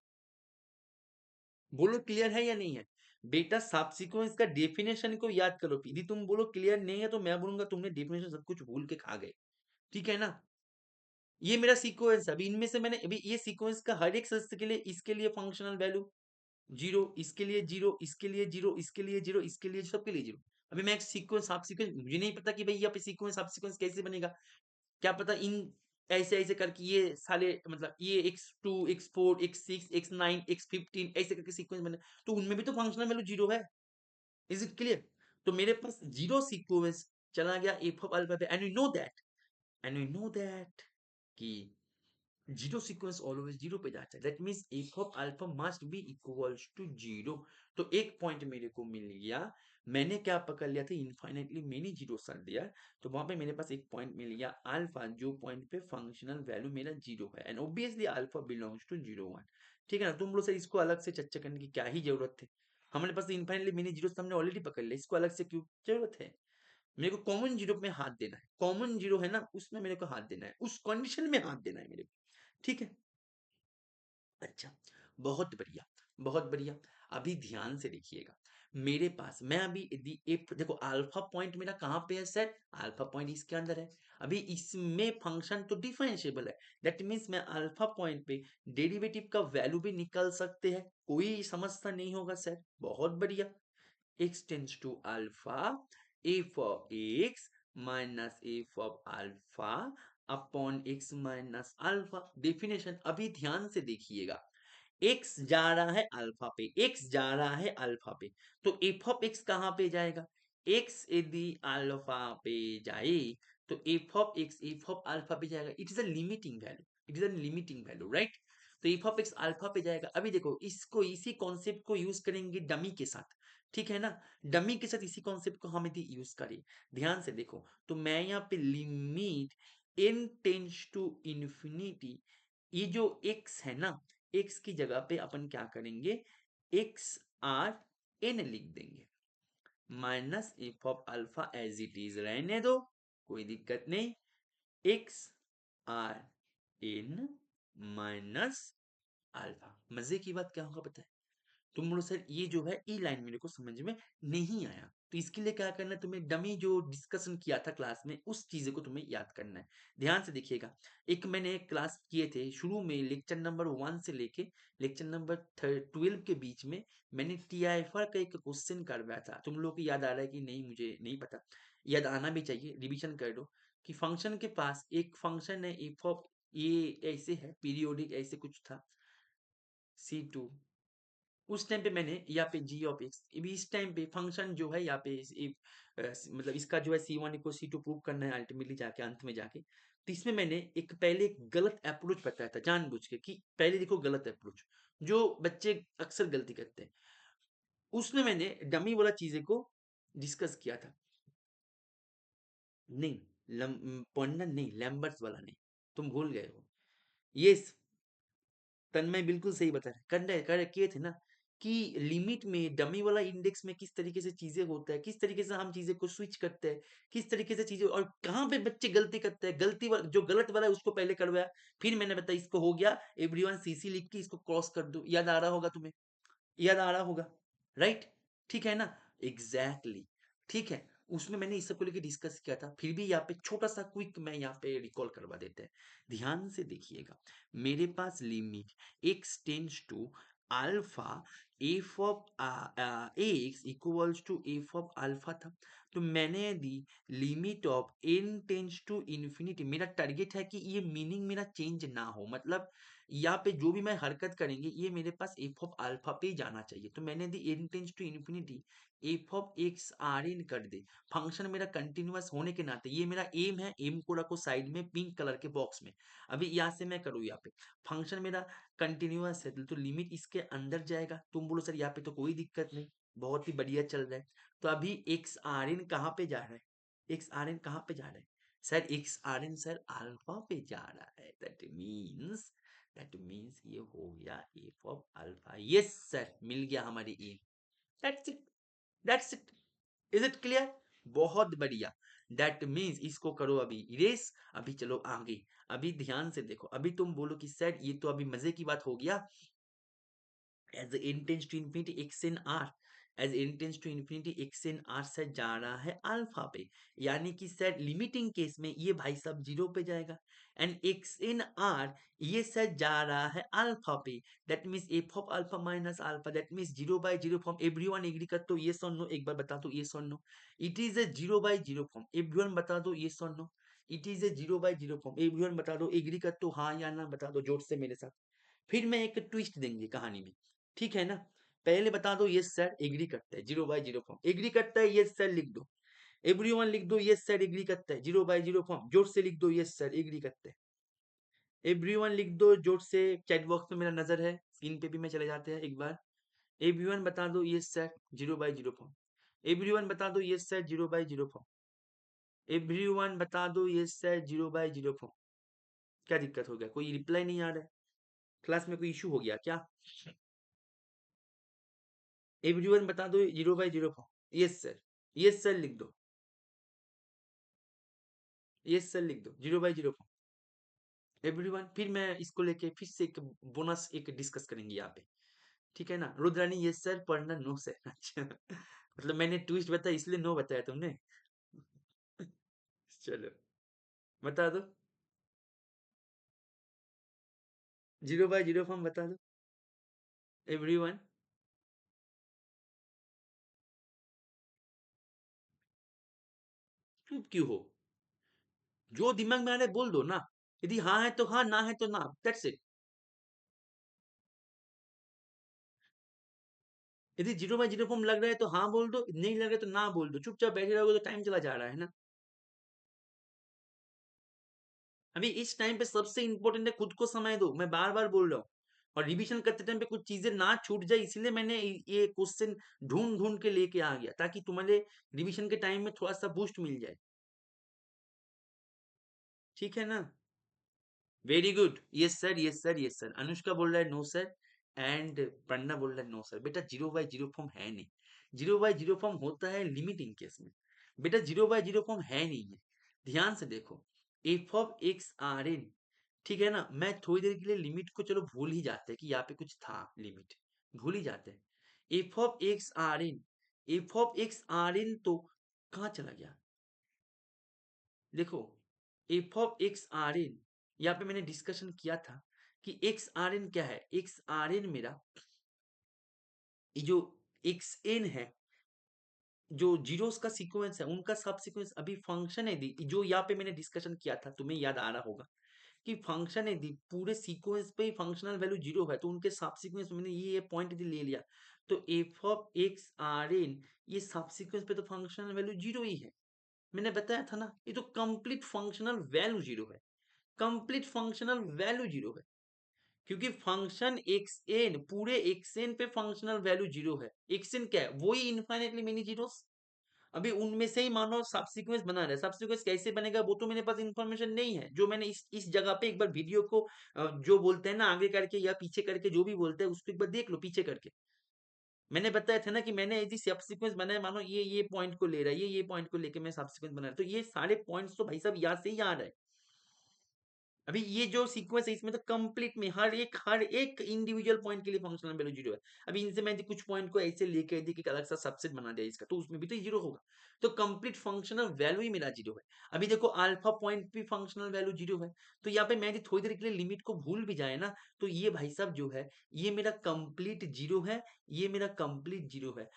बोलो क्लियर है या नहीं है? बेटा सब सीक्वेंस का डेफिनेशन को याद करो, यदि तुम बोलो क्लियर नहीं है तो मैं बोलूंगा तुमने डेफिनेशन सब कुछ भूल के खा गए, ठीक है ना। ये मेरा सीक्वेंस है, अभी इनमें से मैंने अभी ये सीक्वेंस का हर एक सदस्य के लिए, इसके लिए फंक्शनल वैल्यू 0, इसके लिए 0, इसके लिए 0, इसके लिए 0, इसके लिए सबके लिए 0। अभी मैं एक सीक्वेंस सब सीक्वेंस, मुझे नहीं पता कि भाई ये सीक्वेंस सब सीक्वेंस कैसे बनेगा, क्या पता इन ऐसे ऐसे करके ये साले, मतलब ये x2 x4 x6 x9 x15 ऐसे करके सीक्वेंस बने, तो उनमें भी तो फंक्शनल वैल्यू 0 है। Is it clear? तो मेरे पास 0 सीक्वेंस चला गया एफ ऑफ अल्फा पे, एंड वी नो दैट कि जीरो सीक्वेंस ऑलवेज जीरो पे जाता है, that means f of alpha must be equals to zero. तो एक पॉइंट मेरे को मिल गया, मैंने क्या पकड़ लिया था, इनफाइनाइटली मैनी जीरो सर दिया, तो वहां पे मेरे पास एक पॉइंट मिल गया अल्फा, जो पॉइंट पे फंक्शनल वैल्यू मेरा जीरो है, and obviously alpha belongs to 0 1, ठीक है ना। तुम लोग से इसको अलग से चर्चा करने की क्या ही जरूरत है, हमारे पास इनफाइनाइटली मैनी जीरो हमने ऑलरेडी पकड़ लिया, इसको अलग से क्यों जरूरत है। मेरे को कॉमन जीरो में हाथ देना है, कॉमन जीरो है ना उसमें मेरे को हाथ देना है, उस कंडीशन में हाथ देना है मेरे को, ठीक है। अच्छा, बहुत बढ़िया, बहुत बढ़िया। अभी ध्यान से देखिएगा, मेरे पास मैं अभी यदि एक देखो अल्फा पॉइंट मेरा कहाँ पे है सर, अल्फा पॉइंट इसके अंदर है, अभी इसमें फंक्शन तो डिफरेंशिएबल है, दैट मीन्स मैं अल्फा पॉइंट पे डेरिवेटिव का वैल्यू भी निकाल सकते हैं, कोई समस्या नहीं होगा सर, बहुत बढ़िया। x tends to alpha, f of x minus f of alpha upon x minus alpha, definition अभी ध्यान से देखिएगा, x जा रहा है अल्फा पे, x जा रहा है अल्फा पे, तो f ऑफ x कहाँ पे जाएगा, x यदि अल्फा पे जाए तो f of x f of alpha पे जाएगा, it is a limiting value, it is a limiting value, right. तो एफ ऑफ एक्स अल्फा पे जाएगा। अभी देखो इसको इसी कॉन्सेप्ट को यूज करेंगे डमी के साथ, ठीक है ना, डमी के साथ इसी कॉन्सेप्ट को हम यदि यूज करें, ध्यान से देखो, तो मैं यहाँ पे limit n tends to infinity, ये जो x है ना, x की जगह पे अपन क्या करेंगे, x r n लिख देंगे, minus f of alpha as it is रहने दो, कोई दिक्कत नहीं, x r n minus alpha. मजे की बात क्या होगा पता है, तुम बोलो सर ये जो है ई लाइन मेरे को समझ में नहीं आया, तो इसके लिए क्या करना है, तुम्हें डमी जो डिस्कशन किया था क्लास में उस चीज को तुम्हें याद करना है। ध्यान से देखिएगा, एक मैंने क्लास किए थे शुरू में, लेक्चर नंबर 1 से लेके लेक्चर नंबर 12 के बीच में मैंने टीआईएफआर का एक क्वेश्चन करवाया था। तुम लोग को याद आ रहा है कि नहीं मुझे नहीं पता, याद आना भी चाहिए, रिविजन कर दो, कि फंक्शन के पास एक फंक्शन है एफ ऑफ, ये ऐसे है पीरियोडिक ऐसे कुछ था, C2, उस टाइम पे मैंने यहाँ पे जी ऑफ एक्स, इस टाइम पे फंक्शन जो है यहाँ पे मतलब इसका जो है C1 इक्वल C2 प्रूव करना है अल्टीमेटली जाके अंत में जाके, तो इसमें मैंने एक पहले एक गलत अप्रोच बताया था जानबूझ के, कि पहले देखो गलत अप्रोच जो बच्चे अक्सर गलती करते हैं, उसमें मैंने डमी वाला चीजें को डिस्कस किया था। नहीं, पॉन्डन नहीं, लैम्बर्ट्स वाला नहीं, तुम भूल गए हो। ये तन्मय बिल्कुल सही बता रहे, कंडे करे किए थे ना, कि लिमिट में डमी वाला इंडेक्स में किस तरीके से चीजें होता है, किस तरीके से हम चीजें को स्विच करते हैं, किस तरीके से चीजें, और कहाँ पे बच्चे गलती करते हैं, गलती वाला जो गलत वाला है उसको पहले करवाया, फिर मैंने बताया इसको हो गया, एवरीवन सीसी लिख के इसको क्रॉस कर दो, याद आ रहा होगा तुम्हें, याद आ रहा होगा, राइट, ठीक है ना, एग्जैक्टली exactly. ठीक है, उसमें मैंने इस सब को लेकर डिस्कस किया था, फिर भी यहाँ पे छोटा सा क्विक मैं यहाँ पे रिकॉल करवा देते हैं, ध्यान से देखिएगा, मेरे पास limit x tends to alpha f of x equals to f of alpha था, तो मैंने the limit of n tends to infinity, मेरा टारगेट है कि ये मीनिंग मेरा चेंज ना हो, मतलब यहाँ पे जो भी मैं हरकत करेंगे ये मेरे पास एफ ऑफ अल्फा पे ही जाना चाहिए, तो मैंने दी n tends to infinity f of x are in कर दे, फंक्शन मेरा कंटिन्यूअस होने के नाते ये मेरा एम है, एम को रखो साइड में पिंक कलर के बॉक्स में, अभी यहाँ से मैं करूँ, यहाँ पे फंक्शन मेरा कंटिन्यूअस है तो लिमिट इसके अंदर जाएगा, तुम बोलो सर यहाँ पे तो कोई दिक्कत नहीं, बहुत ही बढ़िया चल रहा है, तो अभी एक्स आर इन कहाँ पे जा रहा है, एक्स आर इन कहाँ पे जा रहा है sir, x are in sir alpha पे जा रहा है, दैट मीन्स ये हो गया f of alpha, yes sir मिल गया हमारी ए, that's it, that's it, is it clear, बहुत बढ़िया, दैट मीन्स इसको करो अभी इरेज, अभी चलो आगे, अभी ध्यान से देखो, अभी तुम बोलो कि सर ये तो अभी मजे की बात हो गया, as n tends to infinity x in r, as n tends to infinity x in r set जा रहा है अल्फा पे, यानी कि सेट लिमिटिंग केस में ये भाई सब जीरो पे जाएगा, एंड एक्स इन आर ये सेट जा रहा है अल्फा पे, that means f of alpha minus alpha, that means zero by zero form, everyone agree कर तो ये और नो, एक बार बता दो ये और no, it is a zero by zero form, everyone बता दो ये और no, it is a zero by zero form, everyone बता दो, एग्री कर तो हाँ या ना बता दो जोर से मेरे साथ, फिर मैं एक ट्विस्ट देंगे कहानी में, ठीक है ना, पहले बता दो यस सर एग्री करता है, zero by zero form, agree करता है यस सर लिख दो, एवरीवन लिख दो यस सर एग्री करता है, जीरो बाय जीरो फॉर्म जोर से लिख दो यस सर एग्री करता है, एवरीवन लिख दो जोर से, चैट बॉक्स में मेरा नजर है, स्क्रीन पे भी मैं चले जाते हैं एक बार, एवरीवन बता दो yes sir zero by zero form, everyone बता दो yes sir zero by zero form, everyone बता दो yes sir zero by zero form, क्या दिक्कत हो गया, कोई रिप्लाई नहीं आ रहा है, क्लास में कोई इशू हो गया क्या, एवरीवन बता दो zero by zero form, yes sir, yes sir लिख दो, यस सर लिख दो, zero by zero form, everyone, फिर मैं इसको लेके फिर से एक बोनस एक डिस्कस करेंगे यहाँ पे, ठीक है ना, रुद्रानी यस सर, पढ़ना नो सर, अच्छा मतलब मैंने ट्विस्ट बताया इसलिए नो बताया तुमने, चलो बता दो, जीरो बाय जीरो फॉर्म बता दो, एवरीवन, चुप क्यों हो, जो दिमाग में आ रहा है बोल दो ना, यदि हाँ है तो हाँ, ना है तो ना, दैट्स इट, यदि जीरो बाय जीरो फॉर्म लग रहा है तो हाँ बोल दो, नहीं लग रहा है तो ना बोल दो, चुपचाप बैठे रहोगे तो टाइम चला जा रहा है ना, अभी इस टाइम पे सबसे इंपॉर्टेंट है खुद को समय दो, मैं बार बार बोल रहा हूँ, और रिवीजन करते टाइम पे कुछ चीजें ना छूट जाए, इसलिए मैंने ये क्वेश्चन ढूंढ ढूंढ के लेके आ गया, ताकि तुम्हारे रिवीजन के टाइम में थोड़ा सा बूस्ट मिल जाए। ठीक है ना? Very good, yes sir, yes sir, yes sir. Anushka बोल रहा है नो सर, एंड पन्ना बोल रहा है नो सर। बेटा 0/0 फॉर्म है नहीं। 0/0 फॉर्म होता है लिमिटिंग केस में। बेटा 0/0 फॉर्म है नहीं है। ध्यान से देखो, f of x r n, ठीक है ना? मैं थोड़ी देर के लिए लिमिट को चलो भूल ही जाते हैं कि यहाँ पे कुछ था लिमिट, भूल ही जाते हैं। F of x r n, f of x r n तो कहाँ चला गया? देखो, f of x r n, यहाँ पे मैंने डिस्कशन किया था कि एक्स आर एन क्या है। एक्स आर एन मेरा, ये जो एक्स एन है, जो जीरोस का सीक्वेंस है, उनका सब सीक्वेंस अभी फंक्शन है दी, जो यहाँ पे मैंने डिस्कशन किया था, तुम्हें याद आ रहा होगा कि फंक्शन है दी पूरे सीक्वेंस पे ही फंक्शनल वैल्यू जीरो है, तो उनके सब सीक्वेंस मैंने ये पॉइंट ले लिया। तो f of x r n, ये सब सीक्वेंस पे तो फंक्शनल वैल्यू जीरो ही है। मैंने बताया था ना, ये तो कंप्लीट फंक्शनल वैल्यू जीरो है, कंप्लीट फंक्शनल वैल्यू जीरो है, क्योंकि फंक्शन एक्स एन, पूरे एक्स एन पे फंक्शनल वैल्यू जीरो है। एक्स एन क्या है? वही इनफाइनेटली मेनी जीरोस। अभी उनमें से ही मानो सबसीक्वेंस बना रहे, सबसीक्वेंस कैसे बनेगा वो तो मेरे पास इंफॉर्मेशन नहीं है, जो मैंने इस जगह पे एक बार वीडियो को जो बोलते हैं ना आगे करके या पीछे करके, जो भी बोलते हैं उसको एक बार देख लो पीछे करके। मैंने बताया था ना कि मैंने यदि सबसीक्वेंस बनाया, मानो ये पॉइंट को ले रहा है, ये पॉइंट को लेके मैं सबसीक्वेंस बना रहा हूं, तो ये सारे पॉइंट्स तो भाई साहब यहाँ से ही आ रहा है। अभी ये जो सीक्वेंस है इसमें तो कंप्लीट में हर एक इंडिविजुअल पॉइंट के लिए फंक्शनल वैल्यू जीरो है। अभी इनसे मैं कुछ पॉइंट को ऐसे लेके यदि एक अलग सा सबसेट बना दिया इसका, तो उसमें भी तो जीरो होगा। तो कंप्लीट फंक्शनल वैल्यू ही मेरा जीरो है। अभी देखो अल्फा पॉइंट भी फंक्शनल वैल्यू जीरो है। तो यहाँ पे मैं यदि थोड़ी देर के लिए लिमिट को भूल भी जाए ना, तो ये भाई साहब जो है, ये मेरा कंप्लीट जीरो है, ये मेरा कंप्लीट जीरो है,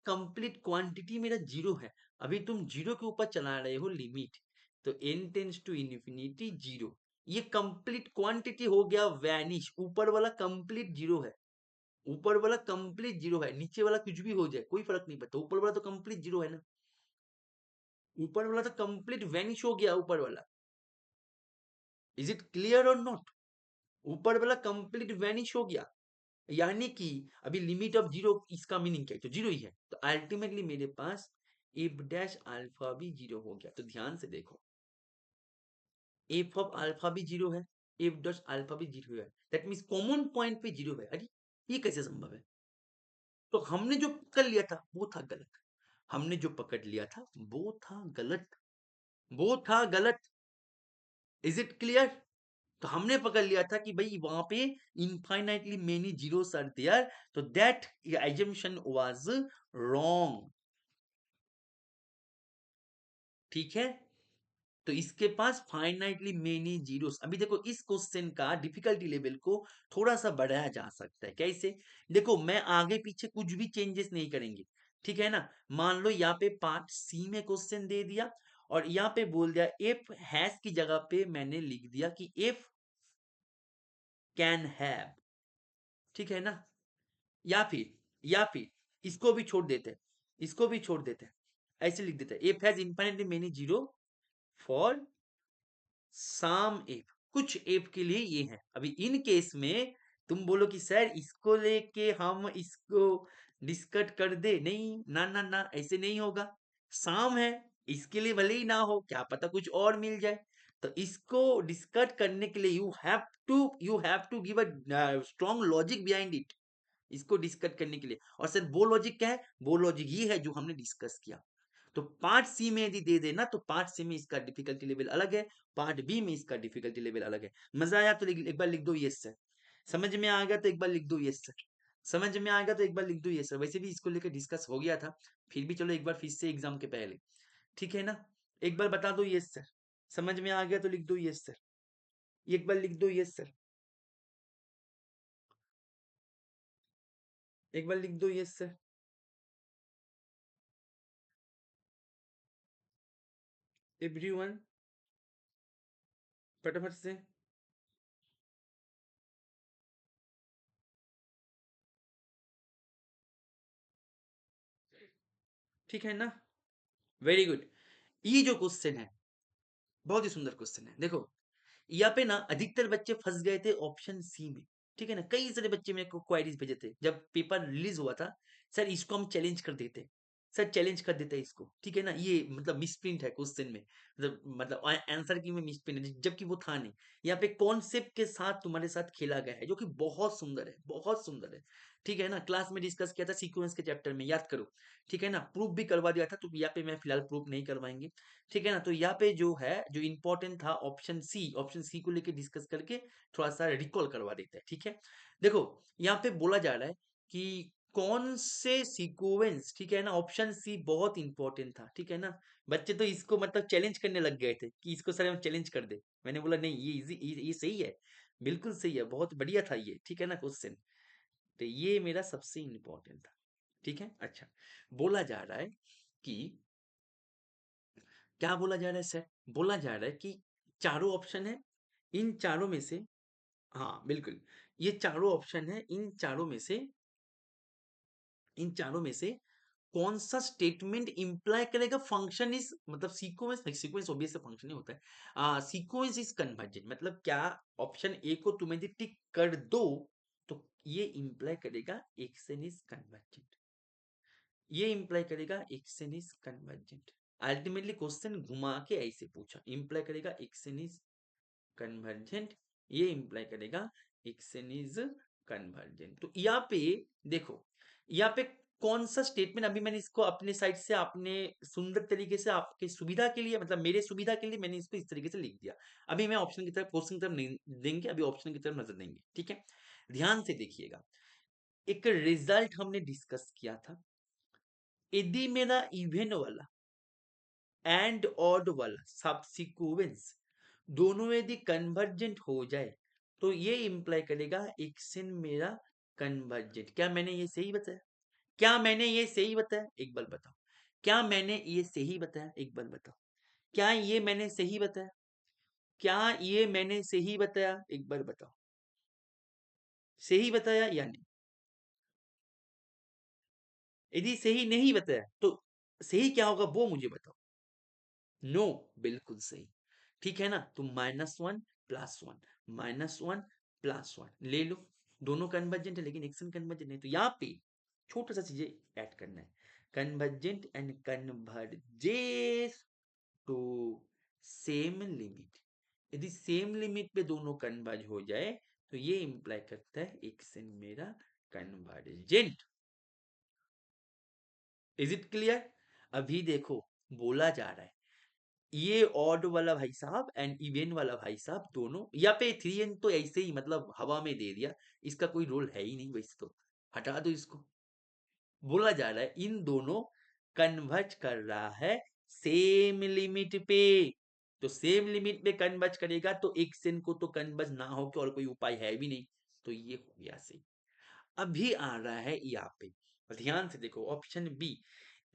कंप्लीट क्वांटिटी मेरा जीरो है। अभी तुम जीरो के ऊपर चला रहे हो लिमिट, तो n tends to infinity zero, ये कंप्लीट क्वांटिटी हो गया वैनिश। ऊपर वाला कंप्लीट जीरो है, ऊपर वाला कंप्लीट जीरो है, नीचे वाला कुछ भी हो जाए कोई फर्क नहीं पड़ता, ऊपर वाला तो कंप्लीट जीरो है ना, ऊपर वाला तो कंप्लीट वैनिश हो गया ऊपर वाला। इज इट क्लियर और नॉट? ऊपर वाला कंप्लीट वैनिश हो गया, यानी कि अभी लिमिट ऑफ जीरो, इसका मीनिंग क्या है? तो जीरो ही है, तो अल्टीमेटली मेरे पास एफ डैश अल्फा भी जीरो हो गया। तो ध्यान से देखो, एफ ऑफ अल्फा भी जीरो है, एफ डॉट अल्फा भी जीरो है, दैट मीन्स कॉमन पॉइंट पे जीरो है। अरे ये कैसे संभव है? तो हमने जो पकड़ लिया था वो था गलत, हमने जो पकड़ लिया था वो था गलत, वो था गलत। Is it clear? तो हमने पकड़ लिया था कि भाई वहां पे infinitely many zeros are there, तो दैट एजम्पशन वाज रॉन्ग। ठीक है, तो इसके पास फाइनाइटली मेनी जीरोस। अभी देखो इस क्वेश्चन का डिफिकल्टी लेवल को थोड़ा सा बढ़ाया जा सकता है, कैसे? देखो मैं आगे पीछे कुछ भी चेंजेस नहीं करेंगे, ठीक है ना? मान लो यहाँ पे पार्ट सी में क्वेश्चन दे दिया, और यहाँ पे बोल दिया एफ हैज की जगह पे मैंने लिख दिया कि एफ कैन हैव, ठीक है ना? या फिर इसको भी छोड़ देते हैं, इसको भी छोड़ देते हैं, ऐसे लिख देते हैं F has infinitely many zero for साम एप, कुछ एप के लिए ये है। अभी इन केस में तुम बोलो कि सर इसको लेके हम इसको डिस्कट कर दे, नहीं ना ना ना, ऐसे नहीं होगा। साम है, इसके लिए भले ही ना हो, क्या पता कुछ और मिल जाए। तो इसको डिस्कट करने के लिए you have to give a strong logic behind it, इसको डिस्कस करने के लिए। और सर वो लॉजिक क्या है? वो लॉजिक ये है जो हमने डिस्कस किया। तो पार्ट सी में यदि दे देना, तो पार्ट सी में इसका डिफिकल्टी लेवल अलग है, पार्ट बी में इसका डिफिकल्टी लेवल अलग है। मजा आया तो एक बार लिख दो यस सर, समझ में आ गया तो एक बार लिख दो यस सर, समझ में आ गया तो एक बार लिख दो यस सर। वैसे भी इसको लेकर डिस्कस हो गया था, फिर भी चलो एक बार फिर से एग्जाम के पहले, ठीक है ना? एक बार बता दो यस सर, समझ में आ गया तो लिख दो यस सर, एक बार लिख दो यस सर, एक बार लिख दो यस सर, एवरीवन फटाफट से। ठीक है ना? Very good. ये जो क्वेश्चन है बहुत ही सुंदर क्वेश्चन है। देखो यहाँ पे ना अधिकतर बच्चे फंस गए थे ऑप्शन सी में, ठीक है ना? कई सारे बच्चे मेरे को क्वेरीज भेजे थे जब पेपर रिलीज हुआ था, सर इसको हम चैलेंज कर देते, सर चैलेंज कर देते हैं इसको, ठीक है ना? ये मतलब मिसप्रिंट है क्वेश्चन में, मतलब आंसर की में मिसप्रिंट है, जबकि वो था नहीं। यहाँ पे कॉन्सेप्ट के साथ तुम्हारे साथ खेला गया है, जो कि बहुत सुंदर है, बहुत सुंदर है। ठीक है ना? क्लास में डिस्कस किया था सीक्वेंस के चैप्टर में, याद करो। ठीक है ना? प्रूफ भी करवा दिया था, तो यहाँ पे मैं फिलहाल प्रूफ नहीं करवाएंगे। ठीक है ना? तो यहाँ पे जो है, जो इंपॉर्टेंट था ऑप्शन सी को लेकर डिस्कस करके थोड़ा सा रिकॉल करवा देते हैं। ठीक है, देखो यहाँ पे बोला जा रहा है कि कौन से सीक्वेंस, ठीक है ना, ऑप्शन सी बहुत इंपॉर्टेंट था। ठीक है ना, बच्चे तो इसको मतलब चैलेंज करने लग गए थे कि इसको सर हम चैलेंज कर दे। मैंने बोला नहीं, ये इजी, ये सही है, बिल्कुल सही है, बहुत बढ़िया था ये। ठीक है ना क्वेश्चन, तो ये मेरा सबसे इंपॉर्टेंट था। ठीक है, अच्छा, बोला जा रहा है कि, क्या बोला जा रहा है सर? बोला जा रहा है कि चारों ऑप्शन है, इन चारों में से, हाँ बिल्कुल, ये चारों ऑप्शन है, इन चारों में से कौन सा स्टेटमेंट इंप्लाई करेगा फंक्शन इज, मतलब सीक्वेंस, सीक्वेंस ऑब्वियस फंक्शन ही होता है, सीक्वेंस इज कन्वर्जेंट, मतलब क्या ऑप्शन ए को तुम यदि टिक कर दो तो ये इंप्लाई करेगा एक्शन इज कन्वर्जेंट, ये इंप्लाई करेगा action is convergent. Ultimately question घुमा के ऐसे पूछा, इंप्लाई करेगा एक्शन इज कन्वर्जेंट, ये इंप्लाई करेगा एक्शन इज कन्वर्जेंट। तो यहाँ पे देखो, यहाँ पे कौन सा स्टेटमेंट, अभी मैंने इसको अपने साइड से, अपने सुंदर तरीके से, आपके सुविधा के लिए, मतलब मेरे सुविधा के लिए मैंने इसको इस तरीके से लिख दिया। अभी मैं ऑप्शन की तरफ, क्वेश्चन की तरफ नहीं देंगे, अभी ऑप्शन की तरफ नजर देंगे। ठीक है, ध्यान से देखिएगा, एक रिजल्ट हमने डिस्कस किया था, यदि मेरा इवन वाला एंड ऑड वाला सब सीक्वेंस दोनों यदि कन्वर्जेंट हो जाए तो ये इंप्लाई करेगा एक्शन मेरा कन्वर्जेंट। क्या मैंने ये सही बताया? क्या मैंने ये सही बताया? एक बार बताओ, क्या मैंने ये सही बताया? एक बार बताओ, क्या ये मैंने सही बताया? क्या ये मैंने सही बताया? एक बार बताओ, सही बताया या नहीं? यदि सही नहीं बताया तो सही क्या होगा वो मुझे बताओ। नो, बिल्कुल सही। ठीक है ना, तो -1 +1, -1 +1 ले लो, दोनों कन्वर्जेंट है लेकिन एक्शन कन्वर्जेंट नहीं, तो यहाँ पे छोटा सा चीजें ऐड करना है, convergent and converges to same limit. यदि सेम लिमिट पे दोनों कन्वर्ज हो जाए तो ये इंप्लाई करता है एक्शन मेरा कन्वर्जेंट। Is it clear? अभी देखो, बोला जा रहा है ये ऑड वाला भाई साहब एंड इवन वाला भाई साहब दोनों, या पे 3n तो ऐसे ही मतलब हवा में दे दिया, इसका कोई रोल है ही नहीं वैसे, तो हटा दो इसको। बोला जा रहा है इन दोनों कन्वर्ज कर रहा है सेम लिमिट पे, तो सेम लिमिट पे कन्वर्ज करेगा तो एक्शन को तो कन्वर्ज ना हो के और कोई उपाय है भी नहीं, तो ये हो गया सही। अभी आ रहा है यहाँ पे, ध्यान से देखो option b,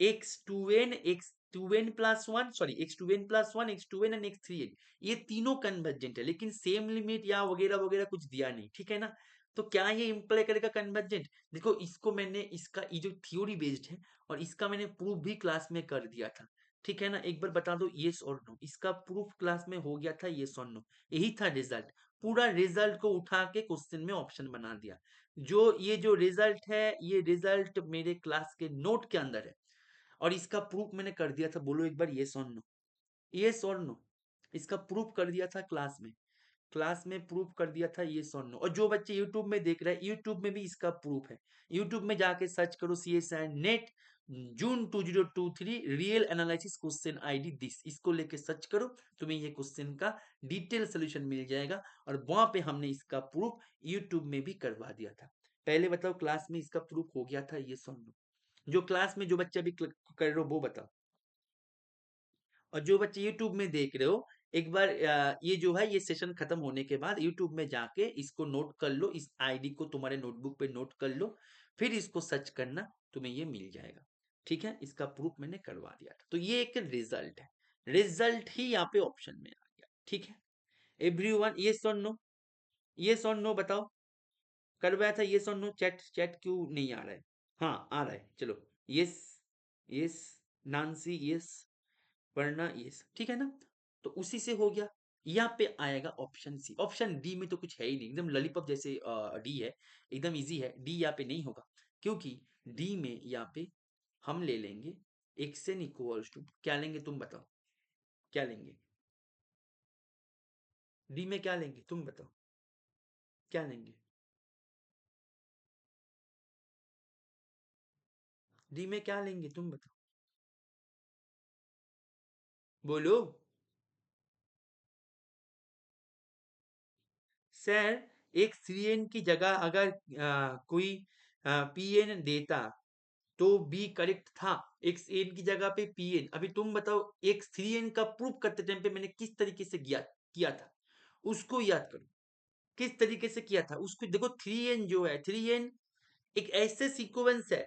x2n plus one, sorry x2n plus one, x2n and x3n, ये तीनों कन्वर्जेंट है लेकिन सेम लिमिट या वगैरह वगैरह कुछ दिया नहीं। ठीक है ना, तो क्या ये इंप्लाई करेगा कन्वर्जेंट? देखो इसको मैंने, इसका ये जो थ्योरी बेस्ड है और इसका मैंने प्रूफ भी क्लास में कर दिया था। ठीक है ना, एक बार बता दो येस और नो, इसका प्रूफ क्लास में हो गया था, येस और नो, यही था रिजल्ट। पूरा रिजल्ट को उठा के क्वेश्चन में ऑप्शन बना दिया। जो ये जो रिजल्ट है, ये रिजल्ट मेरे क्लास के नोट के अंदर है और इसका प्रूफ मैंने कर दिया था। बोलो एक बार येस और नो, येस और नो, इसका प्रूफ कर दिया था क्लास में, क्लास में प्रूफ कर दिया था येस और नो। और जो बच्चे यूट्यूब में देख रहे हैं, यूट्यूब में भी इसका प्रूफ है, यूट्यूब में जाके सर्च करो CSI net June 2023 real analysis question ID this, इसको लेके सर्च करो, तुम्हें ये क्वेश्चन का डिटेल सोल्यूशन मिल जाएगा। और वहां पे हमने इसका प्रूफ यूट्यूब में भी करवा दिया था। पहले बताओ क्लास में इसका प्रूफ हो गया था येस और नो? जो क्लास में जो बच्चे अभी कर रहे हो वो बताओ। और जो बच्चे यूट्यूब में देख रहे हो, एक बार ये जो है, ये सेशन खत्म होने के बाद यूट्यूब में जाके इसको नोट कर लो, इस आईडी को तुम्हारे नोटबुक पे नोट कर लो, फिर इसको सर्च करना, तुम्हें ये मिल जाएगा। ठीक है, इसका प्रूफ मैंने करवा दिया था, तो ये एक रिजल्ट है, रिजल्ट ही यहाँ पे ऑप्शन में आ गया। ठीक है, एवरीवन येस और नो, येस और नो बताओ, करवाया था येस और नो? चैट चैट क्यों नहीं आ रहा है? हाँ आ रहा है, चलो यस, यस, नानसी यस, वरना यस, ठीक है ना, तो उसी से हो गया, यहाँ पे आएगा ऑप्शन सी। ऑप्शन डी में तो कुछ है ही नहीं, एकदम लॉलीपॉप जैसे डी है, एकदम इजी है। डी यहाँ पे नहीं होगा, क्योंकि डी में यहाँ पे हम ले लेंगे एक्स एन इक्वल्स टू, क्या लेंगे तुम बताओ, क्या लेंगे? डी में क्या लेंगे तुम बताओ, क्या लेंगे? डी में क्या लेंगे तुम बताओ, बोलो। सर, एक सी एन की जगह अगर कोई पी एन देता तो बी करेक्ट था। एक एन की जगह पे पी एन, अभी तुम बताओ एक थ्री एन का प्रूफ करते टाइम पे मैंने किस तरीके से किया किया था, उसको याद करो। किस तरीके से किया था उसको देखो। थ्री एन जो है, थ्री एन एक ऐसे सीक्वेंस है,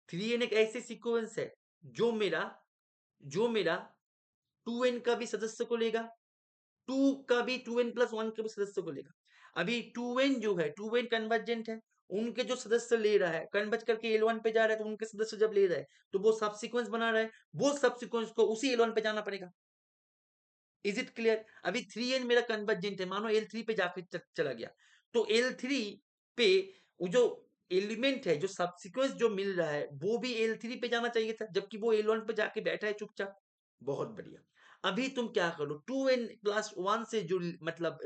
थ्री एन एक ऐसे सीक्वेंस है जो मेरा जो मेरा टू एन का भी सदस्य को लेगा, टू का भी, टू एन प्लस वन के भी सदस्य को लेगा। अभी टू एन जो है, टू एन कन्वर्जेंट है, उनके जो सदस्य ले रहा है कन्वर्ज करके एल वन पे जा रहा है, तो उनके सदस्य जब ले रहा है तो वो सब सीक्वेंस बना रहा है, वो सब सीक्वेंस को उसी एल वन पे जाना पड़ेगा। Is it clear? अभी थ्री एन मेरा कन्वर्जेंट है, मानो एल थ्री पे जाके चला गया, तो एल थ्री पे वो जो एलिमेंट है, जो सबसिक्वेंस जो मिल रहा है, वो भी एल थ्री पे जाना चाहिए था, जबकि वो एल वन पे जाके बैठा है चुपचाप। बहुत बढ़िया। अभी तुम क्या करो, टू एन प्लस वन से जो मतलब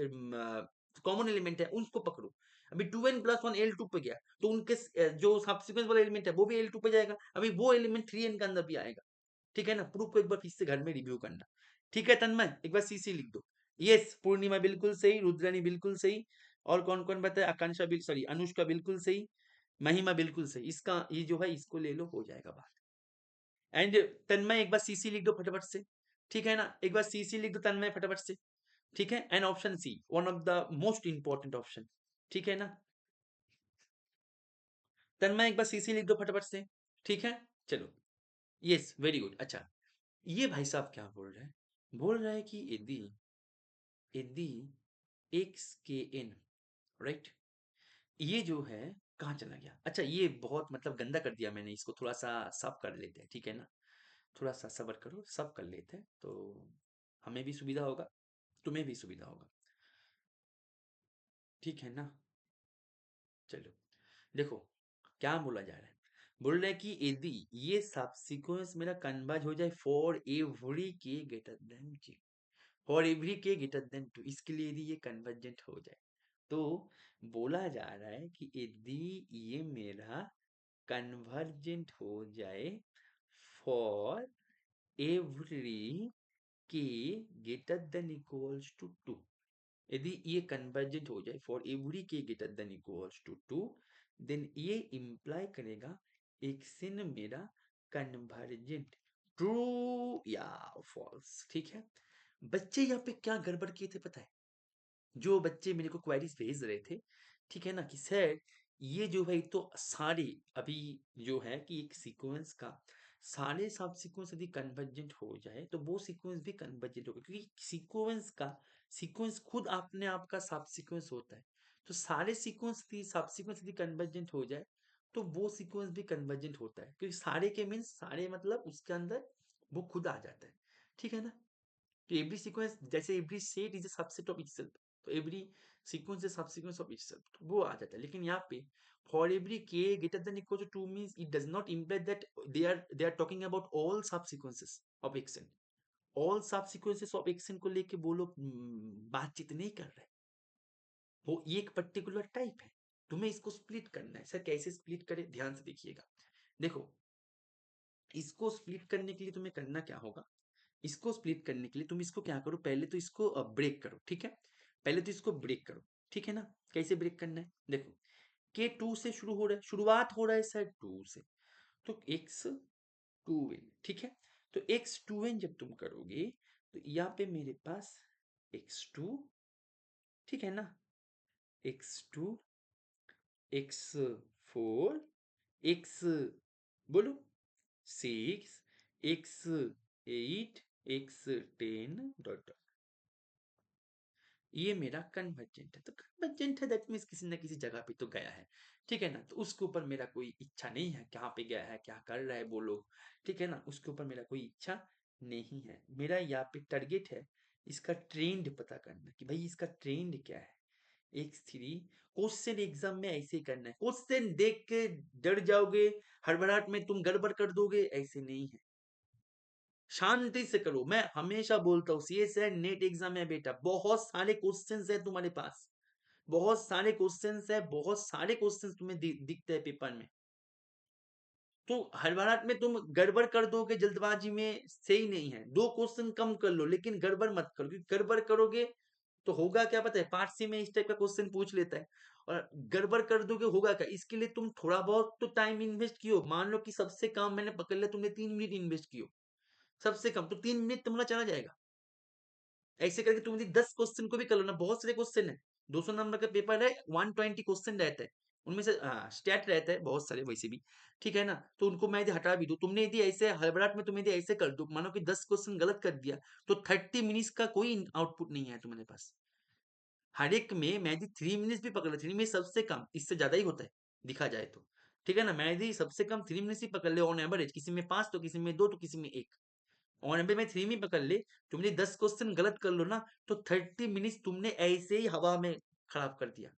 कॉमन एलिमेंट है उसको पकड़ो। अभी two n plus one l two पे गया, तो उनके जो सब्सिक्वेंस वाला एलिमेंट है वो भी एल टू पे जाएगा, अभी वो एलिमेंट थ्री एन के अंदर भी आएगा। ठीक है ना? प्रूफ को एक बार फिर से घर में रिव्यू करना। ठीक है तन्मय, एक बार सीसी लिख दो। यस, पूर्णिमा बिल्कुल सही, रुद्रानी बिल्कुल सही, और कौन कौन बताए? आकांक्षा बिल सॉरी अनुष्का बिल्कुल सही, महिमा बिल्कुल सही। इसका ये जो है इसको ले लो, हो जाएगा बात। एंड तन्मय एक बार सीसी लिख दो फटाफट से। ठीक है ना? एक बार सीसी लिख दो तन्मय फटाफट से। ठीक है? And option c one of the most important option. ठीक है ना? तन्मय एक बार सीसी लिख दो फटाफट से। ठीक है, चलो। Yes, very good. अच्छा, ये भाई साहब क्या बोल रहे हैं? बोल रहे हैं कि यदि यदि एक्स के एन, राइट, ये जो है कहाँ चला गया? अच्छा, ये बहुत मतलब गंदा कर दिया मैंने, इसको थोड़ा सा साफ कर लेते हैं। ठीक है ना? थोड़ा सा सबर करो, सब कर लेते हैं, तो हमें भी सुविधा होगा, तुम्हें भी सुविधा होगा। ठीक है ना? चलो, देखो क्या बोला जा रहा है। बोल रहे हैं कि यदि ये सब सीक्वेंस मेरा कन्वर्ज हो जाए for every k greater than g, for every k greater than two, इसके लिए यदि ये कन्वर्जेंट हो जाए, तो बोला जा रहा है कि यदि ये मेरा कन्वर्जेंट हो जाए for every k greater than equals to two, यदि ये कन्वर्जेंट हो जाए for every k greater than equals to two, then ये इंप्लाई करेगा एक्सिन मेरा कन्वर्जेंट, ट्रू या फॉल्स। ठीक है? बच्चे यहाँ पे क्या गड़बड़ किए थे पता है? जो बच्चे मेरे को क्वेरीज भेज रहे थे, ठीक है ना, कि सर ये जो है तो सारे अभी जो है कि एक सीक्वेंस का सारे सब सीक्वेंस यदि कन्वर्जेंट हो जाए तो वो सीक्वेंस भी कन्वर्जेंट होगा, क्योंकि सीक्वेंस का सीक्वेंस खुद अपने आप का सब सीक्वेंस होता है। तो सारे सीक्वेंस की सब सीक्वेंस यदि कन्वर्जेंट हो जाए तो वो सीक्वेंस भी कन्वर्जेंट होता है, क्योंकि सारे के मीन्स सारे मतलब उसके अंदर वो खुद आ जाता है। ठीक है ना? तो एवरी सीक्वेंस, जैसे every set is a subset of itself, तो every sequence is subsequence of itself, तो वो आ जाता है। लेकिन यहाँ पे for every k greater than equal to 2 means it does not imply that they are talking about all sub sequences of xn. All sub sequences of xn को लेके वो लोग बातचीत नहीं कर रहे, वो एक पर्टिकुलर टाइप है। तुम्हें इसको स्प्लिट करना है। सर कैसे स्प्लिट करें, ध्यान से देखिएगा। देखो, इसको स्प्लिट करने के लिए तुम्हें करना क्या होगा, इसको स्प्लिट करने के लिए तुम इसको क्या करो, पहले तो इसको ब्रेक करो। ठीक है? पहले तो इसको ब्रेक करो। ठीक है ना? कैसे ब्रेक करना है देखो, के टू से शुरू हो रहा है, शुरुआत हो रहा है सर टू से, तो एक्स टू एन। ठीक है? तो एक्स टू एन जब तुम करोगे तो यहाँ पे मेरे पास एक्स टू, ठीक है ना, x two, x four, x, बोलो, six, x eight, x ten, dot, ये मेरा कन्वर्जेंट है। तो कन्वर्जेंट है दैट मीन्स किसी ना किसी जगह पे तो गया है। ठीक है ना? तो उसके ऊपर मेरा कोई इच्छा नहीं है, कहाँ पे गया है, क्या कर रहा है वो लोग। ठीक है ना? उसके ऊपर मेरा कोई इच्छा नहीं है। मेरा यहाँ पे टारगेट है इसका ट्रेंड पता करना कि भाई इसका ट्रेंड क्या है। x3 क्वेश्चन एग्जाम में ऐसे ही करना है। क्वेश्चन देख के डर जाओगे, हड़बड़ाहट में तुम गड़बड़ कर दोगे, ऐसे नहीं है। शांति से करो। मैं हमेशा बोलता हूँ सीएसए नेट एग्जाम है बेटा, बहुत सारे क्वेश्चंस है तुम्हारे पास, बहुत सारे क्वेश्चंस है, बहुत सारे क्वेश्चंस तुम्हें दिखते हैं पेपर में। तो हड़बड़ाहट में तुम गड़बड़ कर दोगे, जल्दबाजी में सही नहीं है। दो क्वेश्चन कम कर लो लेकिन गड़बड़ मत करो, क्योंकि गड़बड़ करोगे तो होगा क्या पता है, पार्ट सी में इस टाइप का क्वेश्चन पूछ लेता है, और गड़बड़ कर दोगे होगा क्या। इसके लिए तुम थोड़ा बहुत तो टाइम इन्वेस्ट कियो। मान लो कि सबसे कम मैंने पकड़ लिया, तुमने 3 मिनट इन्वेस्ट कियो, सबसे कम तो 3 मिनट तुम्हारा चला जाएगा। ऐसे करके तुम यदि 10 क्वेश्चन को भी कर लो ना, बहुत सारे क्वेश्चन है, 200 नंबर का पेपर है, 120 क्वेश्चन रहता है, उनमें से स्टैट रहता है बहुत सारे वैसे भी, ठीक है ना। तो उनको मैं यदि हटा भी दूं, तुमने यदि ऐसे हड़बड़ाहट में तुम यदि ऐसे कर दो, मानो कि 10 क्वेश्चन गलत कर दिया, तो 30 मिनट्स का कोई आउटपुट नहीं है तुम्हारे पास। हर एक में मैं यदि 3 मिनट्स भी पकड़ ले, 3 मिनट सबसे कम, इससे ज्यादा ही होता है दिखा जाए तो, ठीक है ना। मैं यदि सबसे कम 3 मिनट्स ही पकड़ ले ऑन एवरेज, किसी में 5 तो किसी में 2 तो किसी में 1, और अभी मैं 3 में पकड़ ले, तुमने 10 क्वेश्चन गलत कर लो ना, तो 30 मिनट्स तुमने ऐसे ही हवा में खराब कर दिया,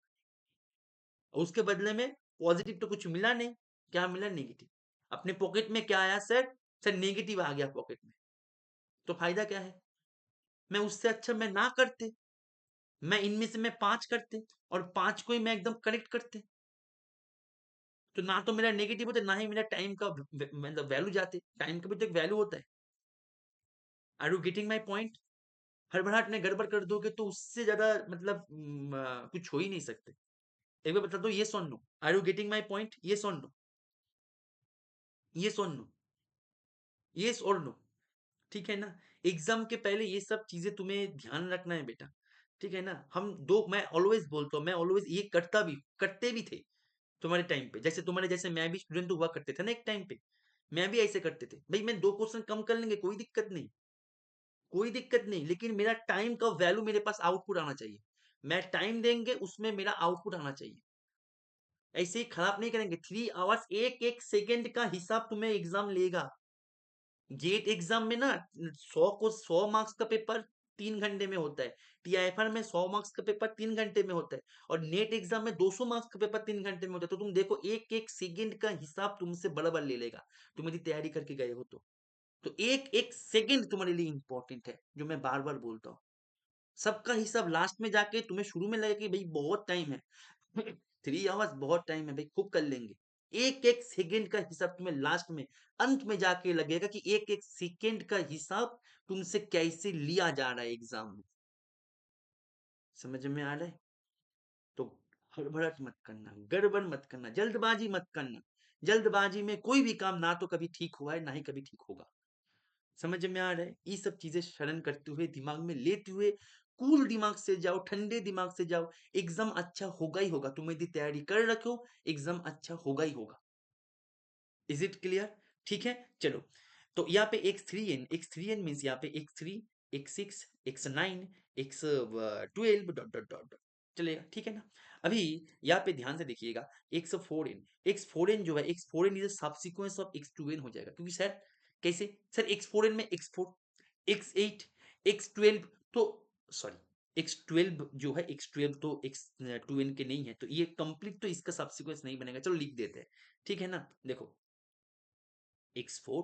और उसके बदले में पॉजिटिव तो कुछ मिला नहीं। क्या मिला? नेगेटिव। अपने पॉकेट में क्या आया सर? सर नेगेटिव आ गया पॉकेट में। तो फायदा क्या है? मैं उससे अच्छा मैं ना करते, मैं इनमें से मैं 5 करते, और 5 को ही मैं एकदम करेक्ट करते, तो ना तो मेरा नेगेटिव होता, ना ही मेरा टाइम का मतलब वैल्यू जाते। टाइम का भी तो एक वैल्यू होता है। Are you getting my point? हड़बड़ाहट में गड़बड़ कर दोगे तो उससे ज्यादा मतलब कुछ हो ही नहीं सकते। एक बार बता दो, ये सुन लो, are you getting my point? ये सुन लो, ये सुन लो, ये और लो, ठीक है ना। एग्जाम के पहले ये सब चीजें तुम्हें ध्यान रखना है बेटा, ठीक है ना। हम दो, मैं ऑलवेज बोलता हूँ, मैं ऑलवेज ये करते भी थे तुम्हारे टाइम पे, जैसे तुम्हारे जैसे मैं भी स्टूडेंट हुआ करते थे ना एक टाइम पे, मैं भी ऐसे करते थे भाई। मैं 2 क्वेश्चन कम कर लेंगे, कोई दिक्कत नहीं, कोई दिक्कत नहीं, लेकिन मेरा टाइम का वैल्यू मेरे पास आउटपुट आना चाहिए। मैं टाइम देंगे, उसमें मेरा आउटपुट आना चाहिए। ऐसे ही खराब नहीं करेंगे। 3 आवर्स, एक एक सेकेंड का हिसाब तुम्हें एग्जाम लेगा। गेट एग्जाम में ना 100 मार्क्स का पेपर 3 घंटे में होता है, टीआईएफआर में 100 मार्क्स का पेपर 3 घंटे में होता है, और नेट एग्जाम में 200 मार्क्स का पेपर 3 घंटे में होता है। तो तुम देखो, एक एक सेकेंड का हिसाब तुमसे बराबर ले लेगा, तुम यदि तैयारी करके गए हो तो एक एक सेकेंड तुम्हारे लिए इंपॉर्टेंट है, जो मैं बार बार बोलता हूँ। सबका हिसाब लास्ट में जाके तुम्हें शुरू में लगे कि भाई बहुत टाइम है, 3 आवर्स बहुत टाइम है भाई, खूब कर लेंगे। एक एक सेकंड का हिसाब तुम्हें लास्ट में, अंत में जाके लगेगा कि एक एक सेकंड का हिसाब तुमसे कैसे लिया जा रहा है एग्जाम में। समझ में आ रहा है? तो हड़बड़ाहट मत करना, गड़बड़ मत करना, जल्दबाजी मत करना। जल्दबाजी में कोई भी काम ना तो कभी ठीक हुआ है, ना ही कभी ठीक होगा। समझ में आ रहा है? ये सब चीजें शरण करते हुए, दिमाग में लेते हुए, कूल दिमाग से जाओ, ठंडे दिमाग से जाओ। एग्जाम अच्छा होगा ही होगा। तुम यदि तैयारी कर रखो, एग्जाम अच्छा होगा ही होगा। Is it clear? ठीक है, चलो। तो यहाँ पे x3n मीन्स यहाँ पे x3, x6, x9, x12 dot dot dot dot चलेगा, ठीक है ना। अभी यहाँ पे ध्यान से देखिएगा, x4n जो है, x4n इज सब सीक्वेंस ऑफ x2n हो जाएगा, क्योंकि सर कैसे सर, x4n में x4, x8, x12, तो सॉरी x12 जो है, x12 तो x2n के नहीं है, तो ये कंप्लीट तो इसका सब सीक्वेंस नहीं बनेगा। चलो लिख देते हैं, ठीक है ना। देखो x4,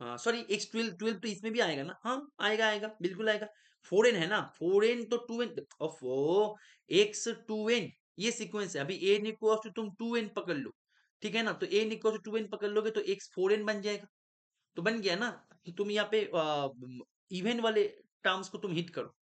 सॉरी x12, 12 तो इसमें भी आएगा ना, हाँ आएगा, आएगा बिल्कुल आएगा। 4n है ना, 4n तो 2n ऑफ x2n, ये सीक्वेंस है। अभी a इक्वल्स टू तुम 2n पकड़ लो, ठीक है ना, तो a इक्वल्स टू 2n पकड़ लोगे तो x4n बन जाएगा। तो बन गया ना। तुम यहाँ पे इवन वाले टर्म्स को तुम हिट करो,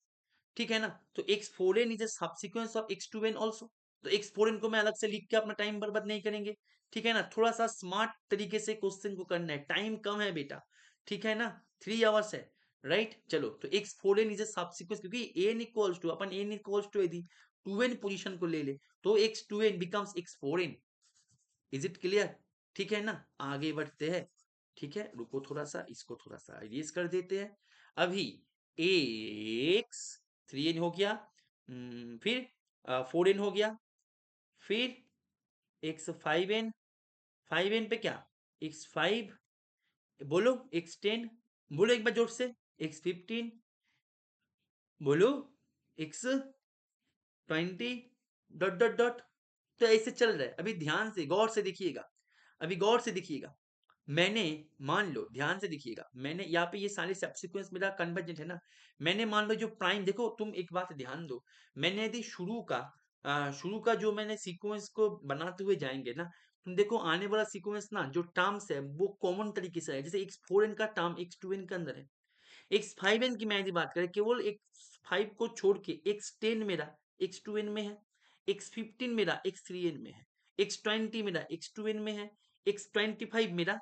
ठीक है ना। तो x4n is a subsequence of x2n also. तो x4n को मैं अलग से लिख के अपना टाइम बर्बाद नहीं करेंगे, ठीक है ना। थोड़ा सा स्मार्ट तरीके से क्वेश्चन को करना है, टाइम कम है बेटा, ठीक है ना, 3 आवर्स है, राइट। चलो, तो x4n इज ए सबसीक्वेंस, क्योंकि n इक्वल्स टू, अपन n इक्वल्स टू यदि 2n पोजीशन को ले ले, तो x2n becomes x4n। Is it clear? ठीक है ना। आगे बढ़ते हैं, ठीक है, रुको थोड़ा सा, इसको थोड़ा सा इरेज कर देते हैं। अभी एक्स 3n हो गया, फिर 4n हो गया, फिर एक्स 5n, 5n पे क्या, x5, बोलो x10, बोलो एक बार जोर से, x15, बोलो, x 20 डॉट डॉट डॉट। तो ऐसे चल रहा है। अभी ध्यान से गौर से देखिएगा, अभी गौर से देखिएगा। मैंने, मान लो ध्यान से देखिएगा, मैंने यहाँ पे ये सारे सब सीक्वेंस मेरा कन्वर्जेंट है ना। मैंने मान लो जो प्राइम, देखो तुम एक बात ध्यान दो, मैंने यदि शुरू का जो मैंने सीक्वेंस को बनाते हुए जाएंगे ना, तुम देखो आने वाला सीक्वेंस ना जो टर्म्स है वो कॉमन तरीके से है। जैसे x4n का टर्म x2n के अंदर है, x5n की मैं यदि बात करें, केवल x5 को छोड़ के x10 मेरा x2n में है, x15 मेरा x3n में है, x20 मेरा x2n में है, x25 मेरा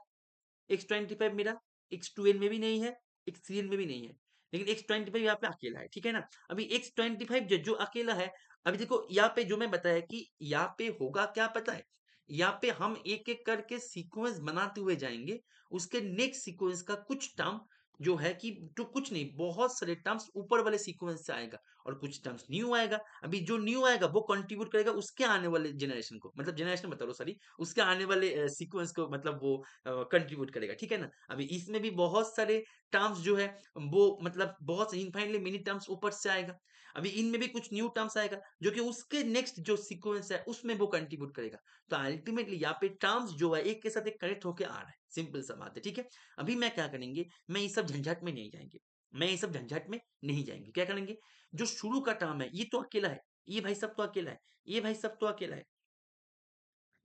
x25 मेरा x2n में भी नहीं है, x3n में भी नहीं है, लेकिन x25 यहाँ पे अकेला है, ठीक है ना। अभी x25 जो अकेला है, अभी देखो यहाँ पे जो मैं बताया कि यहाँ पे होगा क्या पता है, यहाँ पे हम एक एक करके सीक्वेंस बनाते हुए जाएंगे। उसके नेक्स्ट सीक्वेंस का कुछ टर्म जो है कि जो कुछ नहीं, बहुत सारे टर्म्स ऊपर वाले सीक्वेंस से आएगा और कुछ टर्म्स न्यू आएगा। अभी जो न्यू आएगा वो कंट्रीब्यूट करेगा उसके आने वाले जनरेशन को, मतलब जनरेशन बता रहा हूँ सॉरी, उसके आने वाले सीक्वेंस को, मतलब वो कंट्रीब्यूट करेगा, ठीक है ना। अभी इसमें भी बहुत सारे टर्म्स जो है वो मतलब बहुत इनफाइनली मेनी टर्म्स ऊपर से आएगा। अभी इनमें भी कुछ न्यू टर्म्स आएगा जो कि उसके नेक्स्ट जो सीक्वेंस है उसमें वो कंट्रीब्यूट करेगा। तो अल्टीमेटली यहाँ पे टर्म्स जो है एक के साथ एक कनेक्ट होकर आ रहा है, सिंपल सा बात है, ठीक है। अभी मैं क्या करेंगे, मैं ये सब झंझट में नहीं जाएंगे, मैं ये सब झंझट में नहीं जाएंगे। क्या करेंगे, जो शुरू का टर्म है ये तो अकेला है, ये भाई सब तो अकेला है, ये भाई सब तो अकेला है,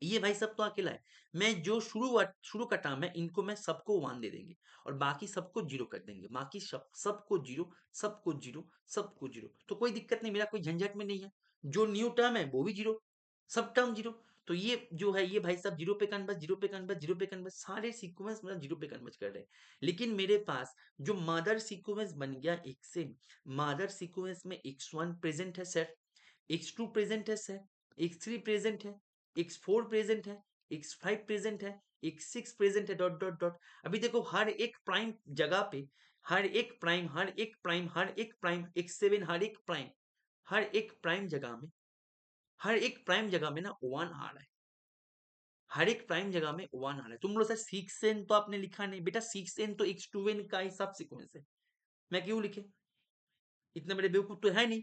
ये भाई सब तो अकेला है। मैं जो शुरू का टर्म है इनको मैं सबको 1 दे देंगे और बाकी सबको 0 कर देंगे, बाकी सबको 0, सबको 0, सबको 0। तो कोई दिक्कत नहीं, मेरा कोई झंझट में नहीं है। जो न्यू टर्म है वो भी 0, सब टर्म 0। तो ये जो है ये भाई सब 0 पे कन्वर्ज, 0 पे कन्वर्ज, 0 पे कन्वर्ज, सारे सीक्वेंस मतलब 0 पे कन्वर्ज कर रहे हैं। लेकिन मेरे पास जो मदर सीक्वेंस बन गया एक से, मदर सीक्वेंस में x1 प्रेजेंट है सर, x2 प्रेजेंट है सर, x3 प्रेजेंट है, x4 प्रेजेंट है, x5 प्रेजेंट है, x6 प्रेजेंट है, डॉट डॉट डॉट। अभी देखो हर एक प्राइम जगह पे, हर एक प्राइम, हर एक प्राइम, हर एक प्राइम, x7, हर एक प्राइम, हर एक प्राइम जगह में, हर एक प्राइम जगह में ना 1 आ रहा है, हर एक प्राइम जगह में 1 आ रहा है। तुम लोग सर 6n तो आपने लिखा नहीं बेटा, 6n तो x2n का ही सब सीक्वेंस है, मैं क्यों लिखे, इतने बड़े बेवकूफ तो है नहीं।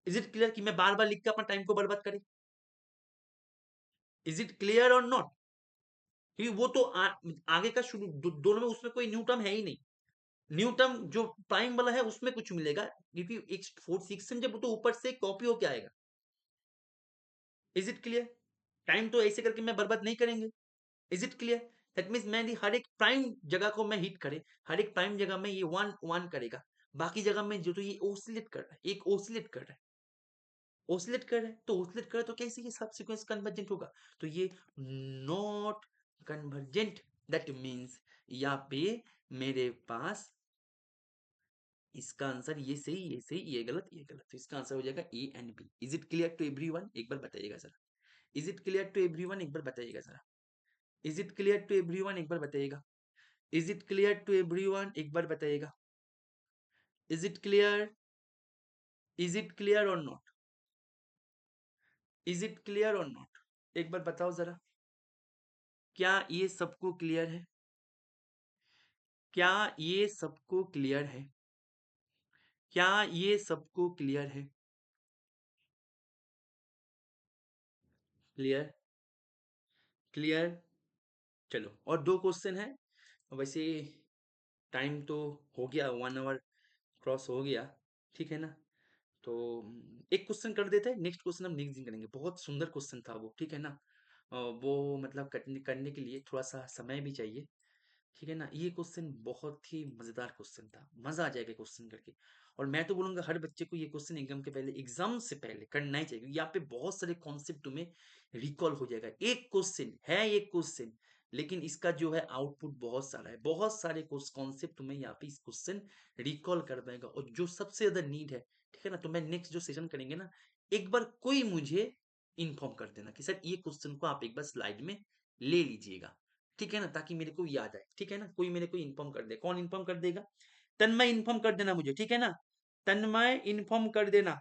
इज इट क्लियर कि मैं बार बार लिख के अपना टाइम को बर्बाद करें? इज इट क्लियर और नॉट? क्योंकि वो तो आगे का शुरू दोनों में उसमें कोई न्यू टर्म है ही नहीं। न्यू टर्म जो प्राइम वाला है उसमें कुछ मिलेगा, क्योंकि एक 4 6 जब तो ऊपर से कॉपी होके आएगा। Is it clear? टाइम तो ऐसे करके मैं बर्बाद नहीं करेंगे। Is it clear? That means मैं हर एक प्राइम जगह को मैं हिट करे, हर एक प्राइम जगह में ये 1 1 करेगा, बाकी जगह में जो तो ये ओसिलेट कर रहा है, एक ओसिलेट कर रहा है, ओसिलेट कर रहा है, तो ओसिलेट कर रहा है तो कैसे ये सब सीक्वेंस कन्वर्जेंट होगा? तो ये नॉट कन्वर्जेंट, दैट मीन्स यहाँ पे मेरे पास इसका आंसर ये सही, ये सही, ये गलत, ये गलत। तो इसका आंसर हो जाएगा a and b. Is it clear to everyone? एक बार बताइएगा जरा। Is it clear to everyone? एक बार बताइएगा जरा। Is it clear to everyone? एक बार बताइएगा। Is it clear to everyone? एक बार बताइएगा। Is it clear? Is it clear और नॉट? इज इट क्लियर और नॉट? एक बार बताओ जरा, क्या ये सबको क्लियर है? क्या ये सबको क्लियर है? क्या ये सबको क्लियर है? क्लियर? क्लियर? चलो और 2 क्वेश्चन है। वैसे टाइम तो हो गया, 1 आवर क्रॉस हो गया, ठीक है ना। तो एक क्वेश्चन कर देते हैं, नेक्स्ट क्वेश्चन हम नेक्स्ट दिन करेंगे। बहुत सुंदर क्वेश्चन था वो, ठीक है ना। वो मतलब करने करने के लिए थोड़ा सा समय भी चाहिए, ठीक है ना। ये क्वेश्चन बहुत ही मजेदार क्वेश्चन था, मजा आ जाएगा क्वेश्चन करके। और मैं तो बोलूंगा हर बच्चे को ये क्वेश्चन एग्जाम के पहले, एग्जाम से पहले करना ही चाहिए, क्योंकि यहाँ पे बहुत सारे कॉन्सेप्ट तुम्हें रिकॉल हो जाएगा। एक क्वेश्चन है, एक क्वेश्चन, लेकिन इसका जो है आउटपुट बहुत सारा है, बहुत सारे कॉन्सेप्ट तुम्हें यहाँ पे इस क्वेश्चन रिकॉल कर पाएगा। और जो सबसे ज्यादा नीड है, ठीक है ना, तो मैं नेक्स्ट जो सेशन करेंगे ना, एक बार कोई मुझे इन्फॉर्म कर देना कि सर ये क्वेश्चन को आप एक बार स्लाइड में ले लीजिएगा, ठीक है ना, ताकि मेरे को याद आए, ठीक है ना। कोई मेरे को इन्फॉर्म कर दे, कौन इन्फॉर्म कर देगा? तन्मय इन्फॉर्म कर देना मुझे, ठीक है ना। तन्मय इन्फॉर्म कर देना,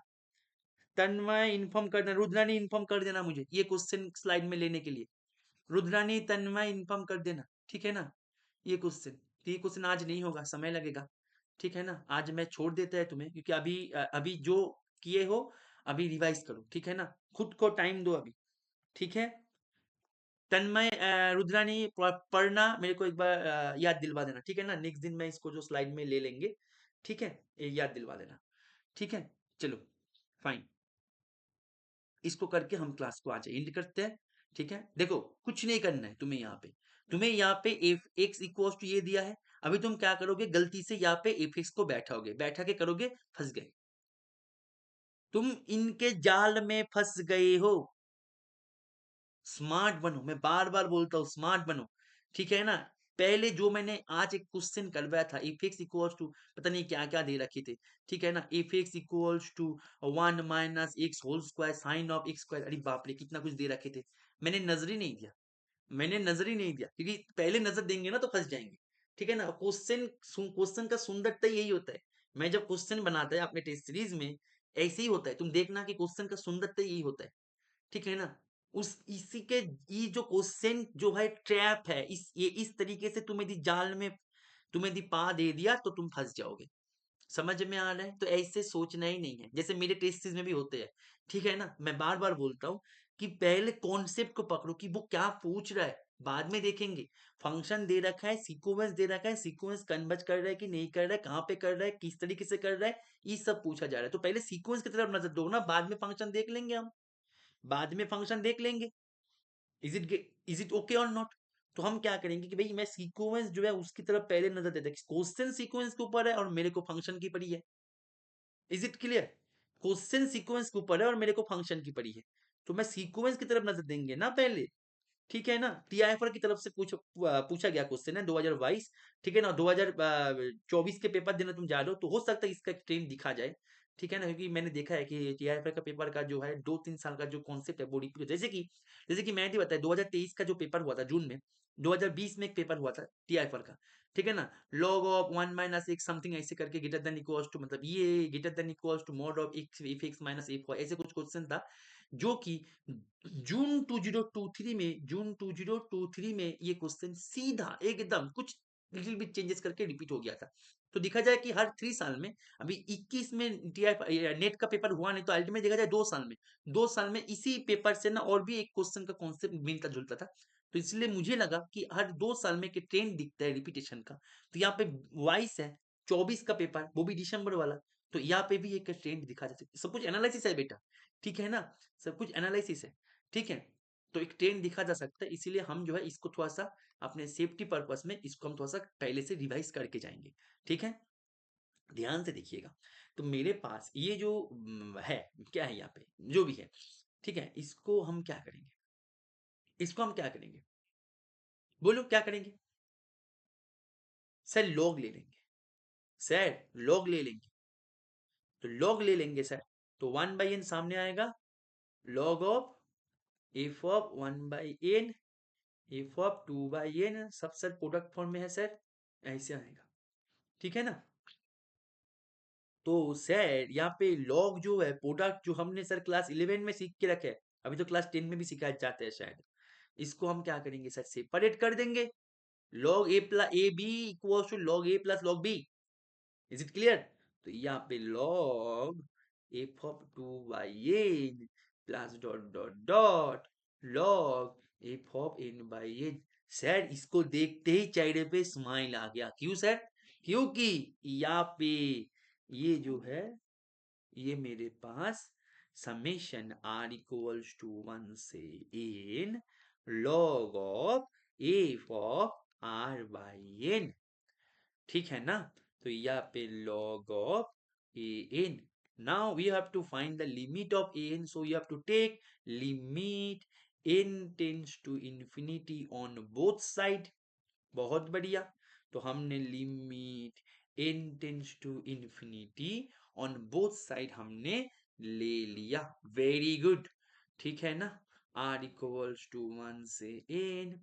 तन्मय इन्फॉर्म कर देना, रुद्रानी इन्फॉर्म कर देना मुझे ये क्वेश्चन स्लाइड में लेने के लिए। रुद्रानी तन्मय इन्फॉर्म कर देना, ठीक है ना। ये क्वेश्चन, तो ये क्वेश्चन आज नहीं होगा, समय लगेगा। ठीक है ना? आज मैं छोड़ देता है तुम्हें, क्योंकि अभी जो किए हो अभी रिवाइज करो, ठीक है ना? खुद को टाइम दो अभी, ठीक है? तन्मय रुद्रानी पढ़ना मेरे को एक बार याद दिलवा देना, ठीक है ना? नेक्स्ट दिन मैं इसको जो स्लाइड में ले लेंगे, ठीक है? ये याद दिलवा देना, ठीक है? चलो, फाइन। इसको करके हम क्लास को आज एंड करते हैं, ठीक है? देखो, कुछ नहीं करना है तुम्हें यहाँ पे। तुम्हें यहाँ पे एफ एक्स इक्वल्स टू ये दिया है। अभी तुम क्या करोगे, गलती से यहाँ पे एफ एक्स को बैठाओगे, बैठा के करोगे, फंस गए। तुम इनके जाल में फंस गए हो। स्मार्ट बनो, मैं बार बार बोलता हूँ स्मार्ट बनो, ठीक है ना? पहले जो मैंने आज एक क्वेश्चन करवाया था, एफ एक्स इक्वल्स टू पता नहीं क्या क्या दे रखे थे, ठीक है ना? F x equals to 1 - x whole square sine of x square, अरे बाप रे कितना कुछ दे रखे थे। मैंने नजर ही नहीं दिया, मैंने नजर ही नहीं दिया, क्योंकि पहले नजर देंगे ना तो फंस जाएंगे, ठीक है ना? क्वेश्चन का सुंदरता यही होता है। मैं जब क्वेश्चन बनाता है अपने टेस्ट सीरीज में, ऐसे ही होता है, तुम देखना कि क्वेश्चन का सुंदरता यही होता है, ठीक है ना? उस इसी के ये जो क्वेश्चन जो है ट्रैप है, इस तरीके से तुम्हें यदि जाल में तुम्हें यदि पा दे दिया तो तुम फंस जाओगे। समझ में आ रहा है? तो ऐसे सोचना ही नहीं है, जैसे मेरे टेस्ट में भी होते हैं, ठीक है ना? मैं बार बार बोलता हूँ कि पहले कॉन्सेप्ट को पकड़ो कि वो क्या पूछ रहा है, बाद में देखेंगे। फंक्शन दे रखा है, सीक्वेंस दे रखा है, सीक्वेंस कन्वर्ज कर रहा है कि नहीं कर रहा है, कहाँ पे कर रहा है, किस तरीके से कर रहा है, ये सब पूछा जा रहा है। तो पहले सीक्वेंस की तरफ नजर दो ना, बाद में फंक्शन देख लेंगे हम, बाद में फंक्शन देख लेंगे। इज इट ओके और नॉट? तो हम क्या करेंगे कि भाई मैं सीक्वेंस जो है उसकी तरफ पहले नजर देता है, क्वेश्चन सीक्वेंस के ऊपर है और मेरे को फंक्शन की पड़ी है। Is it clear? Question sequence के ऊपर है और मेरे को फंक्शन की पड़ी है, तो मैं सीक्वेंस की तरफ नजर देंगे ना पहले, ठीक है ना? टीआईएफआर की तरफ से पूछा गया क्वेश्चन है 2022, ठीक है ना? 2024 के पेपर देने तुम जा रहे हो, तो हो सकता है इसका एक ट्रेंड दिखा जाए, ठीक है ना? क्योंकि मैंने देखा है कि टीआईएफआर का पेपर का जो है 2-3 साल का जो कॉन्सेप्ट है वो रिपीट, जैसे कि मैंने भी बताया 2023 का जो पेपर हुआ था जून में, 2020 में एक पेपर हुआ था टीआईएफआर का, ठीक है ना? लॉग ऑफ 1 - x समथिंग ऐसे करके ग्रेटर देन इक्वल्स टू, मतलब ये greater than equals to mod of x if x minus f ऐसे कुछ क्वेश्चन था, जो कि जून 2023 में ये क्वेश्चन सीधा एकदम कुछ लिटिल बिट चेंजेस करके रिपीट हो गया था। तो देखा जाए कि हर 3 साल में, अभी 21 में टीआई नेट का पेपर हुआ नहीं, तो अल्टीमेट देखा जाए 2 साल में इसी पेपर से ना और भी एक क्वेश्चन का कॉन्सेप्ट मिलता जुलता था। तो इसलिए मुझे लगा कि हर 2 साल में एक ट्रेंड दिखता है रिपीटेशन का, तो यहाँ पे 22 है, 24 का पेपर वो भी दिसंबर वाला, तो यहाँ पे भी एक ट्रेंड दिखा जा सकता है। सब कुछ एनालिसिस है बेटा, ठीक है ना? सब कुछ एनालिसिस है, ठीक है? तो एक ट्रेंड दिखा जा सकता है, इसीलिए हम जो है इसको थोड़ा-सा अपने सेफ्टी पर्पस में इसको हम थोड़ा-सा पहले से रिवाइज़ करके जाएँगे, ठीक है? ध्यान से देखिएगा। तो मेरे पास ये जो है, क्या है यहाँ पे? जो भी है, ठीक है? इसको हम क्या करेंगे? इसको हम क्या करेंगे? बोलो क्या करेंगे? सर लॉग ले लेंगे। सर लॉग ले लेंगे। तो लॉग ले लेंगे सर, तो 1/n सामने आएगा, log of F of 1/n F of 2/n, सब सर प्रोडक्ट फॉर्म में है सर, ऐसे आएगा, ठीक है ना? तो सर यहाँ पे लॉग जो है प्रोडक्ट जो हमने सर क्लास 11 में सीख के रखे है, अभी तो क्लास 10 में भी सिखाए जाते हैं शायद, इसको हम क्या करेंगे सर, सेपरेट कर देंगे। Log a plus a b equals to log a plus log b. Is it clear? तो यहाँ पे log f of 2/n plus dot dot dot log f of n/n। Sir इसको देखते ही चेहरे पे स्माइल आ गया, क्यों सर? क्योंकि यहाँ पे ये जो है, ये मेरे पास समेशन r इक्वल्स टू 1 से n log of F of r/n, ठीक है ना? तो यहाँ पे log of an, now we have to find the limit of an, so you have to take limit n tends to infinity on both side। बहुत बढ़िया। तो हमने limit n tends to infinity on both side हमने ले लिया, वेरी गुड, ठीक है ना? r इक्वल्स टू 1 से n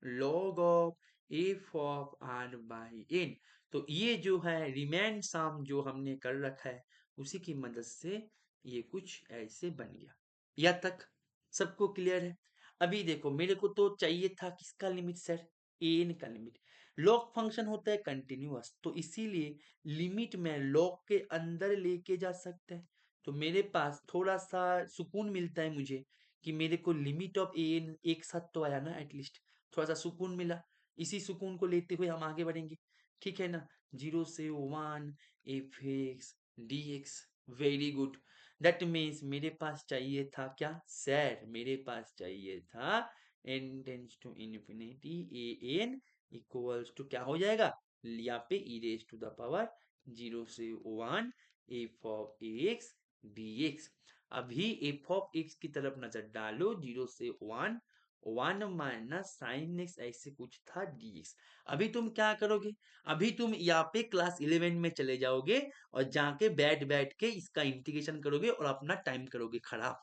log of F of r by n। तो ये जो है रिमेन सम जो हमने कर रखा है, उसी की मदद से ये कुछ ऐसे बन गया। यहाँ तक सबको क्लियर है? अभी देखो मेरे को तो चाहिए था किसका लिमिट सर, एन का लिमिट। लॉग फंक्शन होता है कंटिन्यूअस, तो इसीलिए लिमिट में लॉग के अंदर लेके जा सकते हैं। तो मेरे पास थोड़ा सा सुकून मिलता है मुझे कि मेरे को लिमिट ऑफ एन एक साथ तो आया ना, एटलीस्ट थोड़ा सा सुकून मिला। इसी सुकून को लेते हुए हम आगे बढ़ेंगे, ठीक है ना। 0 से 1 F x d x, very good. That means मेरे पास चाहिए था क्या सर, मेरे पास चाहिए था n tends to infinity a n equals to क्या हो जाएगा, यहाँ पे e raise to the power 0 से 1 f of x d x. अभी एफ ऑफ एक्स की तरफ नजर डालो, 0 से 1 1 माइनस साइन एक्स ऐसे कुछ था dx। अभी तुम क्या करोगे, अभी तुम यहाँ पे क्लास 11 में चले जाओगे और जाके बैठ बैठ के इसका इंटीग्रेशन करोगे और अपना टाइम करोगे खराब।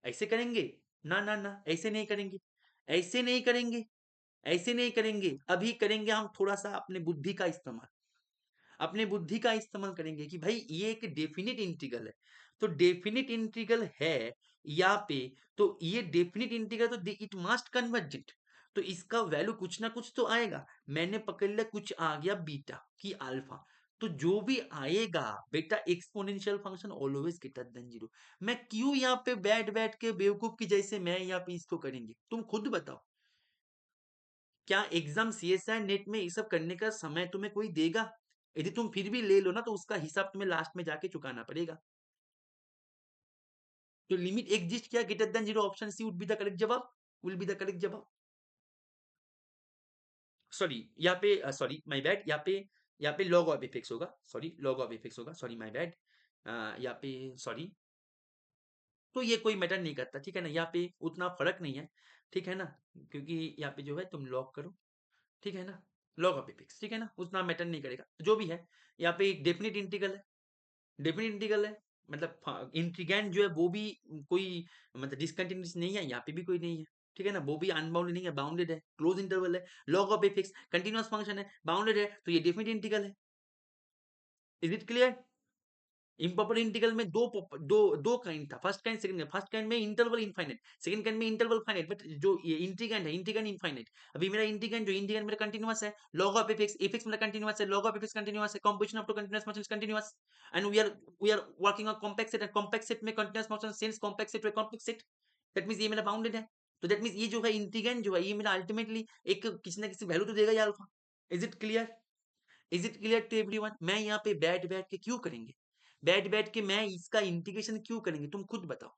ऐसे करेंगे ना ना ना, ऐसे नहीं करेंगे, ऐसे नहीं करेंगे, ऐसे नहीं करेंगे। अभी करेंगे हम थोड़ा सा अपने बुद्धि का इस्तेमाल, अपने बुद्धि का इस्तेमाल करेंगे कि भाई ये एक डेफिनिट इंटीग्रल है, तो डेफिनिट इंटीग्रल है यहाँ पे, तो ये डेफिनिट इंटीग्रल तो इट मस्ट कन्वर्ज इट, तो इसका वैल्यू कुछ ना कुछ तो आएगा। मैंने पकड़ लिया कुछ आ गया बीटा की अल्फा, तो जो भी आएगा बेटा exponential function always greater than 0। मैं क्यों यहाँ पे बैठ बैठ के बेवकूफ की जैसे मैं यहाँ पे इसको करेंगे, तुम खुद बताओ। क्या एग्जाम सीएसआई नेट में ये सब करने का समय तुम्हें कोई देगा? यदि तुम फिर भी ले लो ना तो उसका हिसाब तुम्हें लास्ट में जाके चुकाना पड़ेगा। तो लिमिट एग्जिस्ट किया greater than 0, option c would be the correct जवाब, विल बी द करेक्ट जवाब। सॉरी यहाँ पे सॉरी माय बैड, यहाँ पे लॉग ऑफ एफ होगा, सॉरी लॉग ऑफ एफ होगा, सॉरी माय बैड। यहाँ पे सॉरी, तो ये कोई मैटर नहीं करता, ठीक है ना, यहाँ पे उतना फर्क नहीं है, ठीक है ना, क्योंकि यहाँ पे जो है तुम लॉग करो, ठीक है ना, लॉग ऑफ एफ, ठीक है ना, उतना मैटर नहीं करेगा जो भी है। यहाँ पे एक डेफिनेट इंटीग्रल है, डेफिनेट इंटीग्रल है, मतलब इंटीग्रैंड जो है वो भी कोई मतलब डिसकंटिन्यूअस नहीं है, यहाँ पे भी कोई नहीं है, ठीक है ना, वो भी अनबाउंडेड नहीं है, बाउंडेड है, क्लोज इंटरवल है। Log of F continuous function है, बाउंडेड है, तो ये डेफिनेट इंटीग्रल है। Is it clear? Improper integral में दो काइंड था, first kind second kind. First kind में इंटरवल इनफाइनाइट, सेकंड काइंड में इंटरवल फाइनाइट, बट जो ये इंटीग्रैंड है इंटीग्रैंड इनफाइनाइट। अभी मेरा इंटीग्रैंड जो इंटीग्रैंड मेरा कंटीन्यूअस है, log of fx मेरा कंटीन्यूअस है, log of fx कंटीन्यूअस है, composition of two continuous functions continuous, and we are working on compact set, and compact set में continuous function since compact set compact set, that means ये मेरा बाउंडेड है। तो दैट मींस ये जो है इंटीग्रैंड जो है ये मेरा अल्टीमेटली एक किसी ना किसी वैल्यू तो देगा ये alpha. Is it clear? Is it clear to everyone? मैं यहाँ पे बैठ बैठ के क्यों करेंगे, बैठ बैठ के मैं इसका इंटीग्रेशन क्यों करेंगे, तुम खुद बताओ,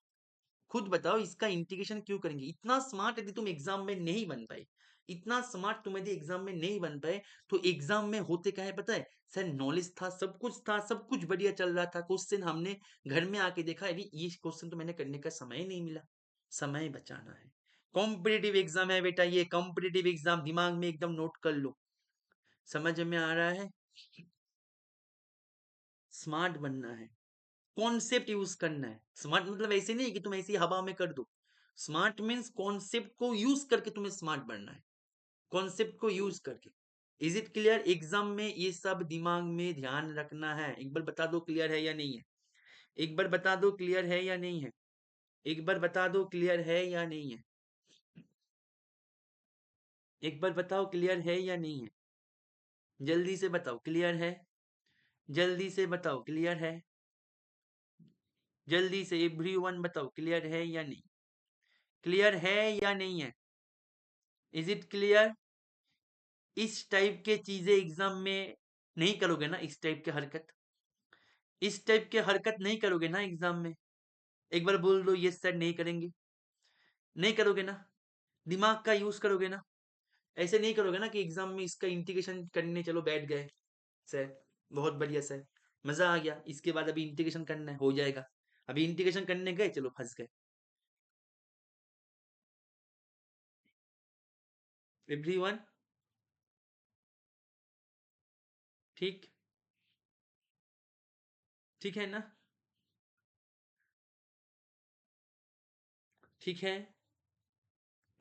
खुद बताओ इसका इंटीग्रेशन क्यों करेंगे। इतना स्मार्ट यदि तुम एग्जाम में नहीं बन पाए, इतना स्मार्ट तुम यदि एग्जाम में नहीं बन पाए, तो एग्जाम में होते क्या है पता है सर, नॉलेज था, सब कुछ था, सब कुछ बढ़िया चल रहा था, क्वेश्चन हमने घर में आके देखा, अरे ये क्वेश्चन तो मैंने करने का समय नहीं मिला। समय बचाना है, कॉम्पिटिटिव एग्जाम है बेटा, ये कॉम्पिटिटिव एग्जाम दिमाग में एकदम नोट कर लो। समझ में आ रहा है? स्मार्ट बनना है, कॉन्सेप्ट यूज करना है। स्मार्ट मतलब ऐसे नहीं कि तुम ऐसी हवा में कर दो, स्मार्ट मीन्स कॉन्सेप्ट को यूज करके तुम्हें स्मार्ट बनना है, कॉन्सेप्ट को यूज करके। Is it clear? एग्जाम में ये सब दिमाग में ध्यान रखना है। एक बार बता दो क्लियर है या नहीं है, एक बार बता दो क्लियर है या नहीं है, एक बार बता दो क्लियर है या नहीं है, एक बार बताओ क्लियर है या नहीं है, जल्दी से बताओ क्लियर है, जल्दी से बताओ क्लियर है, जल्दी से एवरीवन बताओ क्लियर है या नहीं, क्लियर है या नहीं है, इज इट क्लियर? इस टाइप के चीजें एग्जाम में नहीं करोगे ना, इस टाइप के हरकत, इस टाइप के हरकत नहीं करोगे ना एग्जाम में। एक बार बोल दो ये सर नहीं करेंगे, नहीं करोगे ना, दिमाग का यूज करोगे ना, ऐसे नहीं करोगे ना कि एग्जाम में इसका इंटीग्रेशन करने चलो बैठ गए सर, बहुत बढ़िया सर, मजा आ गया, इसके बाद अभी इंटीग्रेशन करना है, हो जाएगा, अभी इंटीग्रेशन करने गए चलो फंस गए। एवरीवन ठीक, ठीक है ना, ठीक है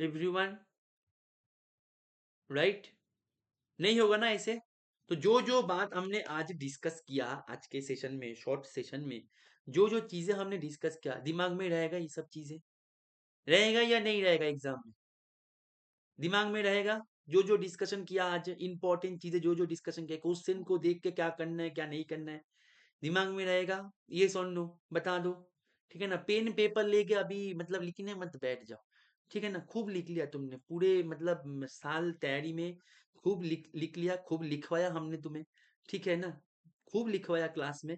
एवरीवन, राइट? नहीं होगा ना ऐसे। तो जो जो बात हमने आज डिस्कस किया आज के सेशन में, शॉर्ट सेशन में, जो जो चीजें हमने डिस्कस किया दिमाग में रहेगा, ये सब चीजें रहेगा या नहीं रहेगा एग्जाम में, दिमाग में रहेगा? जो जो डिस्कशन किया आज, इंपॉर्टेंट चीजें जो जो डिस्कशन किया, क्वेश्चन को देख के क्या करना है क्या नहीं करना है दिमाग में रहेगा। ये सुन लो, बता दो। ठीक है ना, पेन पेपर लेके अभी मतलब लिखने मत बैठ जाओ। ठीक है ना, खूब लिख लिया तुमने पूरे मतलब साल तैयारी में, खूब लिख लिख लिया, खूब लिखवाया हमने तुम्हें। ठीक है ना, खूब लिखवाया क्लास में।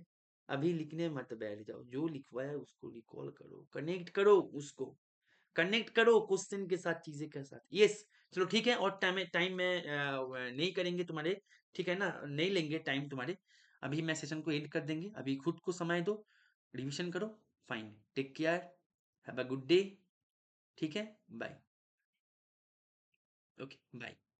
अभी लिखने मत बैठ जाओ, जो लिखवाया उसको रिकॉल करो, कनेक्ट करो उसको, कनेक्ट करो क्वेश्चन के साथ, चीजें के साथ। यस, चलो ठीक है, और टाइम टाइम में नहीं करेंगे तुम्हारे, ठीक है ना, नहीं लेंगे टाइम तुम्हारे। अभी मैं सेशन को एंड कर देंगे, अभी खुद को समय दो, रिवीजन करो। Fine, take care, have a good day. ठीक है, बाय। Okay, bye.